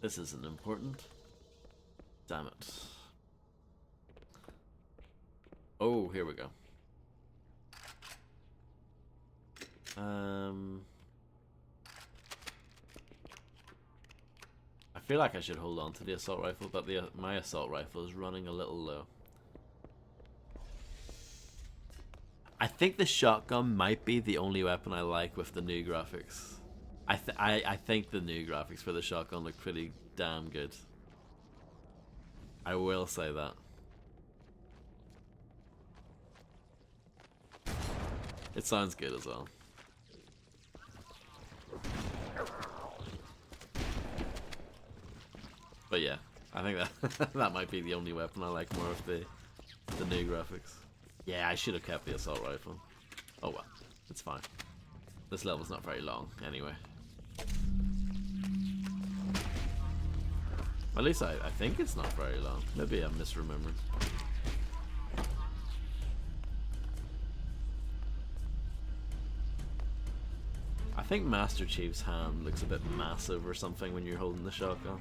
[SPEAKER 1] This isn't important. Damn it. Oh, here we go. I feel like I should hold on to the assault rifle, but my assault rifle is running a little low. I think the shotgun might be the only weapon I like with the new graphics. I think the new graphics for the shotgun look pretty damn good. I will say that. It sounds good as well. But yeah, I think that that might be the only weapon I like more of the new graphics. Yeah, I should have kept the assault rifle. Oh well, it's fine. This level's not very long anyway. At least I think it's not very long. Maybe I'm misremembering. I think Master Chief's hand looks a bit massive or something when you're holding the shotgun.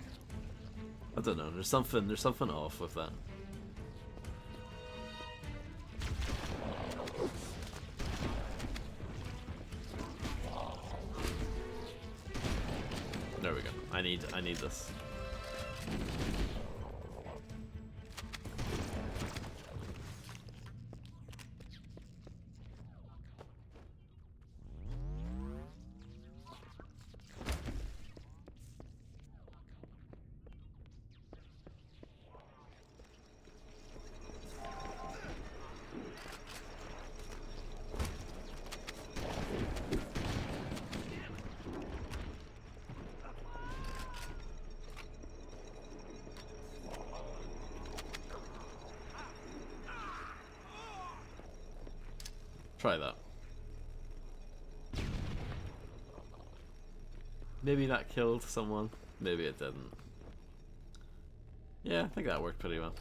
[SPEAKER 1] I don't know, there's something off with that. There we go. I need this. Try that. Maybe that killed someone. Maybe it didn't. Yeah, I think that worked pretty well.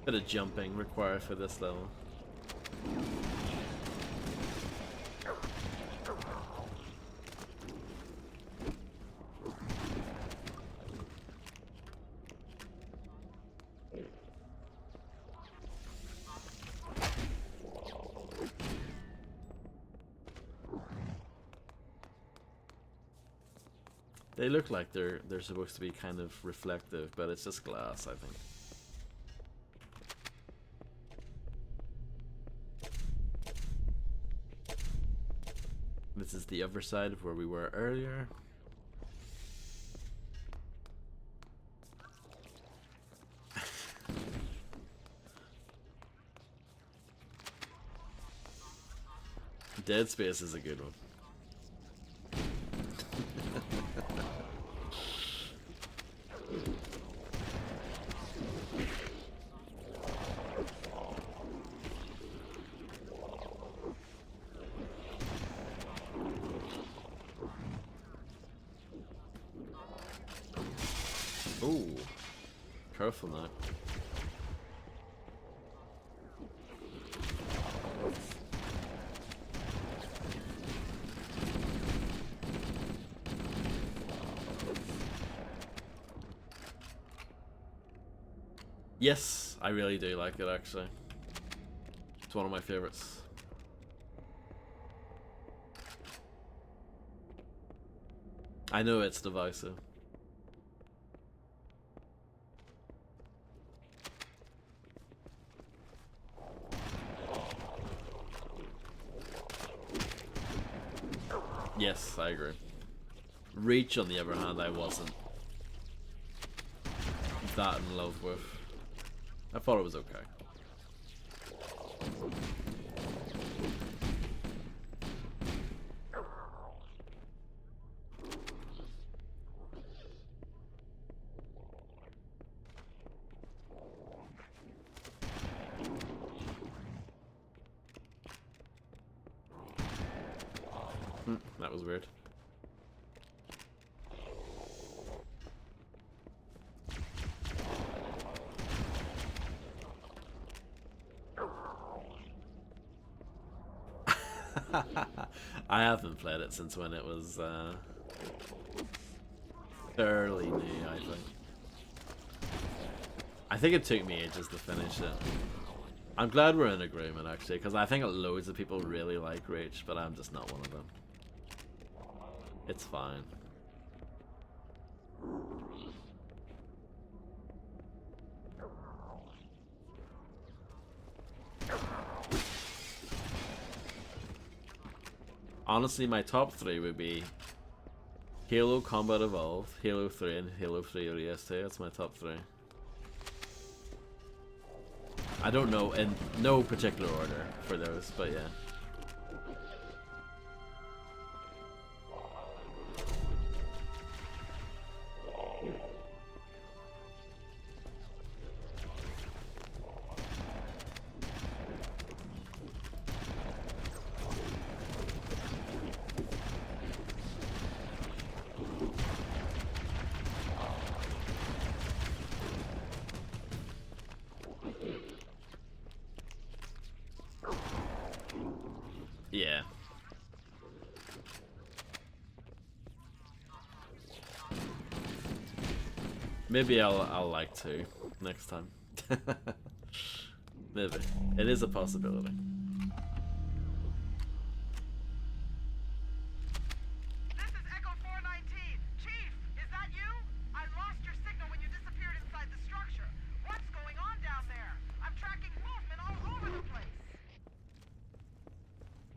[SPEAKER 1] Bit of jumping required for this level. They look like they're supposed to be kind of reflective, but it's just glass, I think. This is the other side of where we were earlier. Dead Space is a good one. Ooh, careful now. Yes, I really do like it actually. It's one of my favorites. I know it's divisive. Yes, I agree. Reach, on the other hand, I wasn't that in love with. I thought it was okay. That was weird. I haven't played it since when it was fairly new, I think. I think it took me ages to finish it. I'm glad we're in agreement, actually, because I think loads of people really like Reach, but I'm just not one of them. It's fine. Honestly, my top 3 would be Halo Combat Evolved, Halo 3, and Halo 3 ODST. That's my top 3. I don't know in no particular order for those, but yeah. Yeah. Maybe I'll like to next time. Maybe. It is a possibility.
[SPEAKER 9] This is Echo 419. Chief, is that you? I lost your signal when you disappeared inside the structure. What's going on down there? I'm tracking movement all over the place.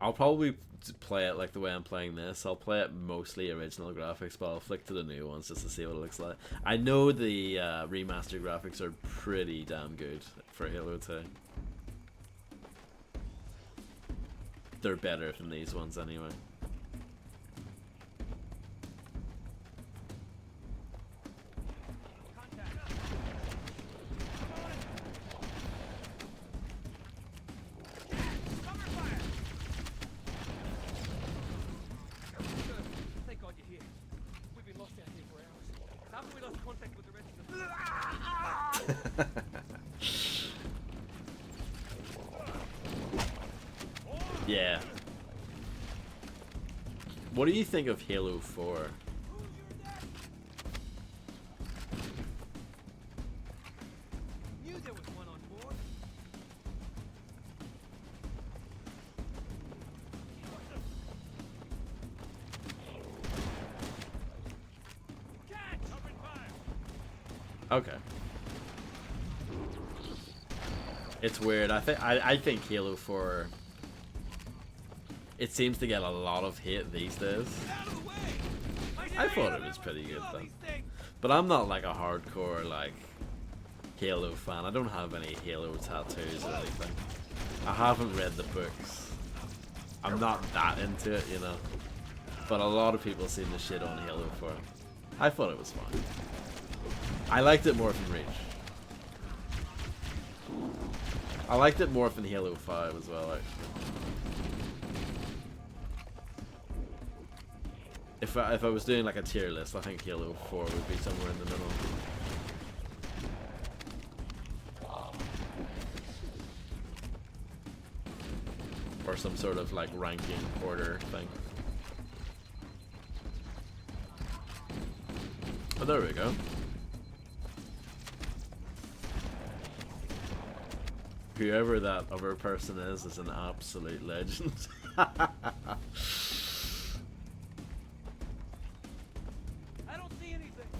[SPEAKER 1] I'll probably play it like the way I'm playing this. I'll play it mostly original graphics, but I'll flick to the new ones just to see what it looks like. I know the remastered graphics are pretty damn good for Halo 2. They're better than these ones anyway.
[SPEAKER 10] Thank God you're here. We've been lost out here for hours. How we lost contact with the rest of them?
[SPEAKER 1] Yeah. What do you think of Halo 4?
[SPEAKER 10] Knew there was one on board. Catch! Open fire!
[SPEAKER 1] Okay. It's weird. I think Halo 4, it seems to get a lot of hate these days. I thought it was pretty good then. But I'm not like a hardcore like Halo fan. I don't have any Halo tattoos or anything. I haven't read the books. I'm not that into it, you know. But a lot of people seem to shit on Halo 4. I thought it was fine. I liked it more than Reach. I liked it more than Halo 5 as well, actually. If I was doing like a tier list, I think Halo 4 would be somewhere in the middle. Or some sort of like ranking order thing. Oh, there we go. Whoever that other person is an absolute legend.
[SPEAKER 10] I don't see anything.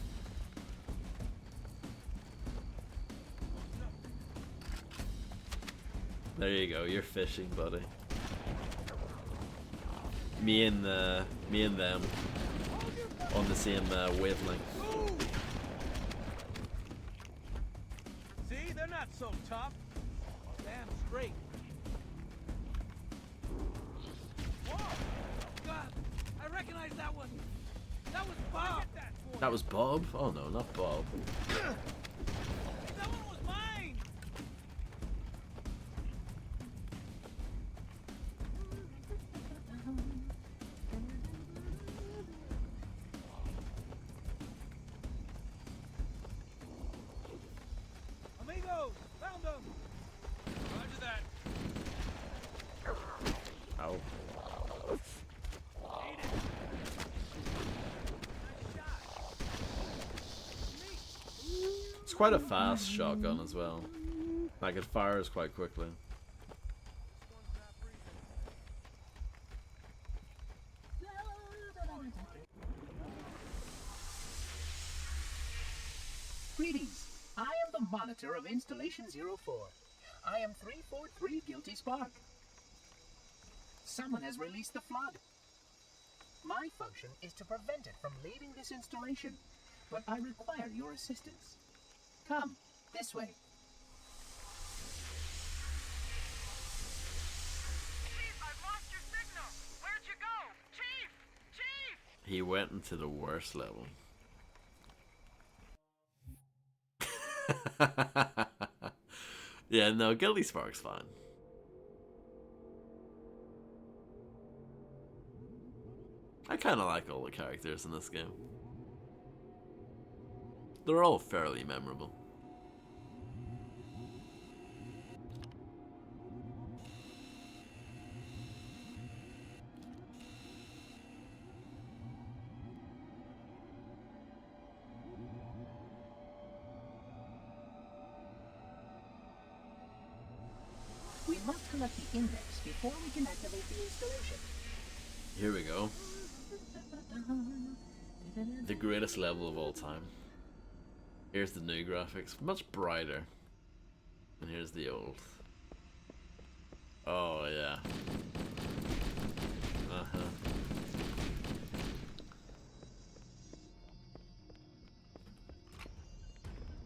[SPEAKER 1] There you go, you're fishing, buddy. Me and them on the same wavelength.
[SPEAKER 10] See, they're not so tough. Damn straight. Whoa! God, I recognize that one. That was Bob.
[SPEAKER 1] That was Bob? Oh no, not Bob.
[SPEAKER 10] That one was mine. Amigos, found them. Roger that.
[SPEAKER 1] Ow. quite a fast shotgun as well. Like, it fires quite quickly.
[SPEAKER 8] Greetings. I am the monitor of Installation 04. I am 343 Guilty Spark. Someone has released the flood. My function is to prevent it from leaving this installation, but I require your assistance. Come, this way.
[SPEAKER 9] Chief, I've lost your signal. Where'd you go? Chief! Chief!
[SPEAKER 1] He went into the worst level. Yeah, no, Guilty Spark's fine. I kind of like all the characters in this game. They're all fairly memorable.
[SPEAKER 8] We must collect the index before we can activate the installation.
[SPEAKER 1] Here we go. The greatest level of all time. Here's the new graphics, much brighter. And here's the old. Oh yeah. Uh-huh.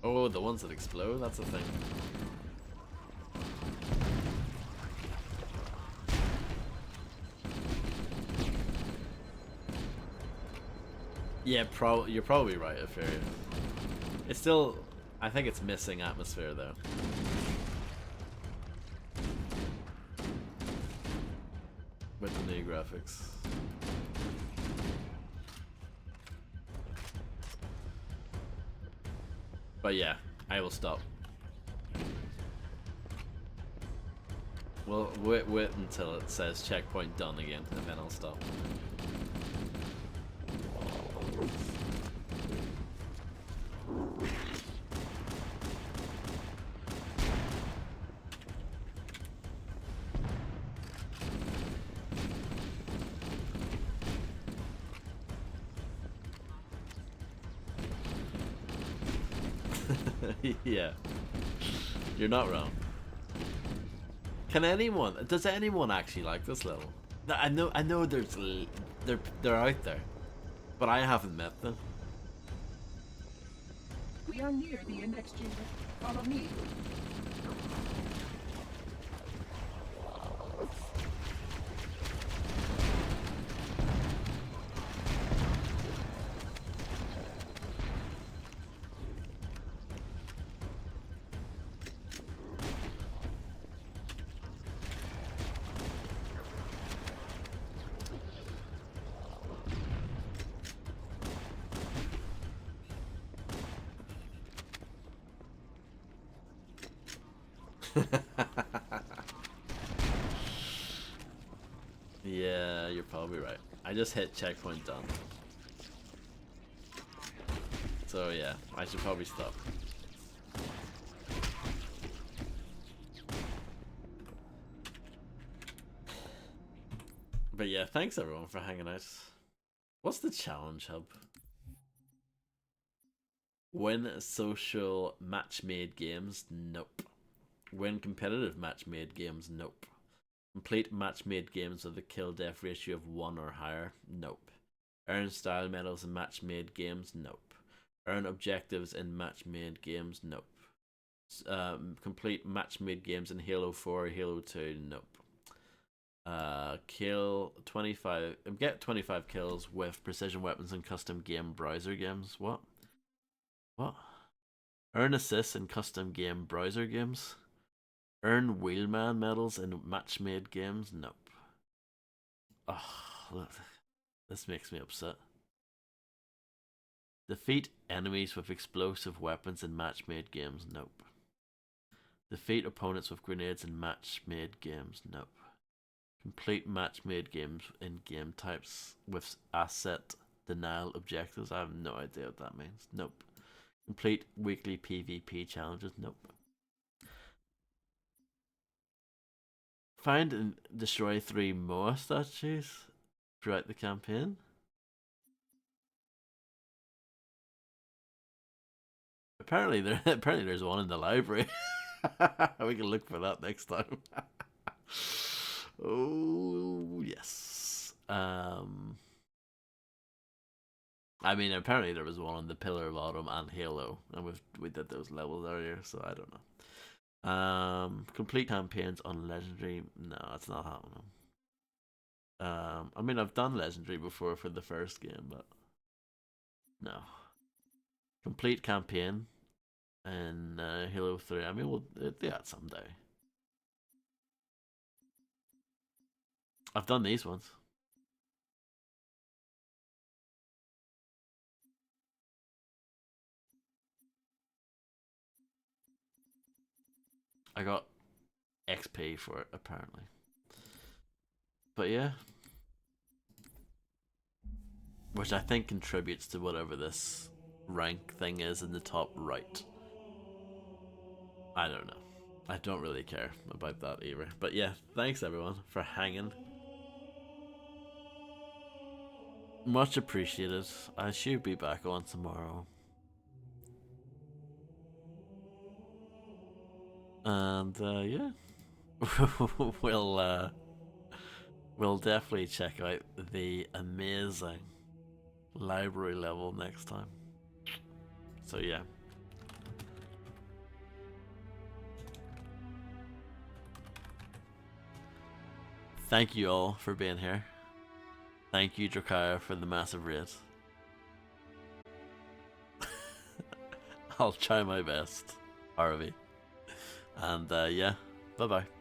[SPEAKER 1] Oh, the ones that explode, that's a thing. Yeah, you're probably right, Aferia. It's still, I think it's missing atmosphere though. With the new graphics. But yeah, I will stop. Well, wait until it says checkpoint done again, and then I'll stop. Yeah, you're not wrong. Does anyone actually like this level? I know they're out there, but I haven't met them.
[SPEAKER 8] We are near the index chamber. Follow me.
[SPEAKER 1] Yeah, you're probably right. I just hit checkpoint done. So yeah, I should probably stop. But yeah, thanks everyone for hanging out. What's the challenge hub? Win social match-made games? Nope. Win competitive match-made games? Nope. Complete match-made games with a kill-death ratio of 1 or higher? Nope. Earn style medals in match-made games? Nope. Earn objectives in match-made games? Nope. Complete match-made games in Halo 4 or Halo 2? Nope. Get 25 kills with precision weapons and custom game browser games? What? Earn assists in custom game browser games? Earn wheelman medals in match-made games? Nope. Oh, this makes me upset. Defeat enemies with explosive weapons in match-made games? Nope. Defeat opponents with grenades in match-made games? Nope. Complete match-made games in game types with asset denial objectives? I have no idea what that means. Nope. Complete weekly PvP challenges. Nope. Find and destroy 3 Moa statues throughout the campaign. Apparently there's one in the library. We can look for that next time. Oh yes. I mean, apparently there was one on the Pillar of Autumn and Halo, and we did those levels earlier, so I don't know. Complete campaigns on Legendary. No, it's not happening. I mean, I've done Legendary before for the first game, but no. Complete campaign in Halo 3. I mean, we'll do that someday. I've done these ones. I got XP for it, apparently. But yeah. Which I think contributes to whatever this rank thing is in the top right. I don't know. I don't really care about that either. But yeah, thanks everyone for hanging. Much appreciated. I should be back on tomorrow. And yeah. We'll definitely check out the amazing library level next time. So yeah. Thank you all for being here. Thank you, Drakaya, for the massive raid. I'll try my best, Harvey. And yeah, bye bye.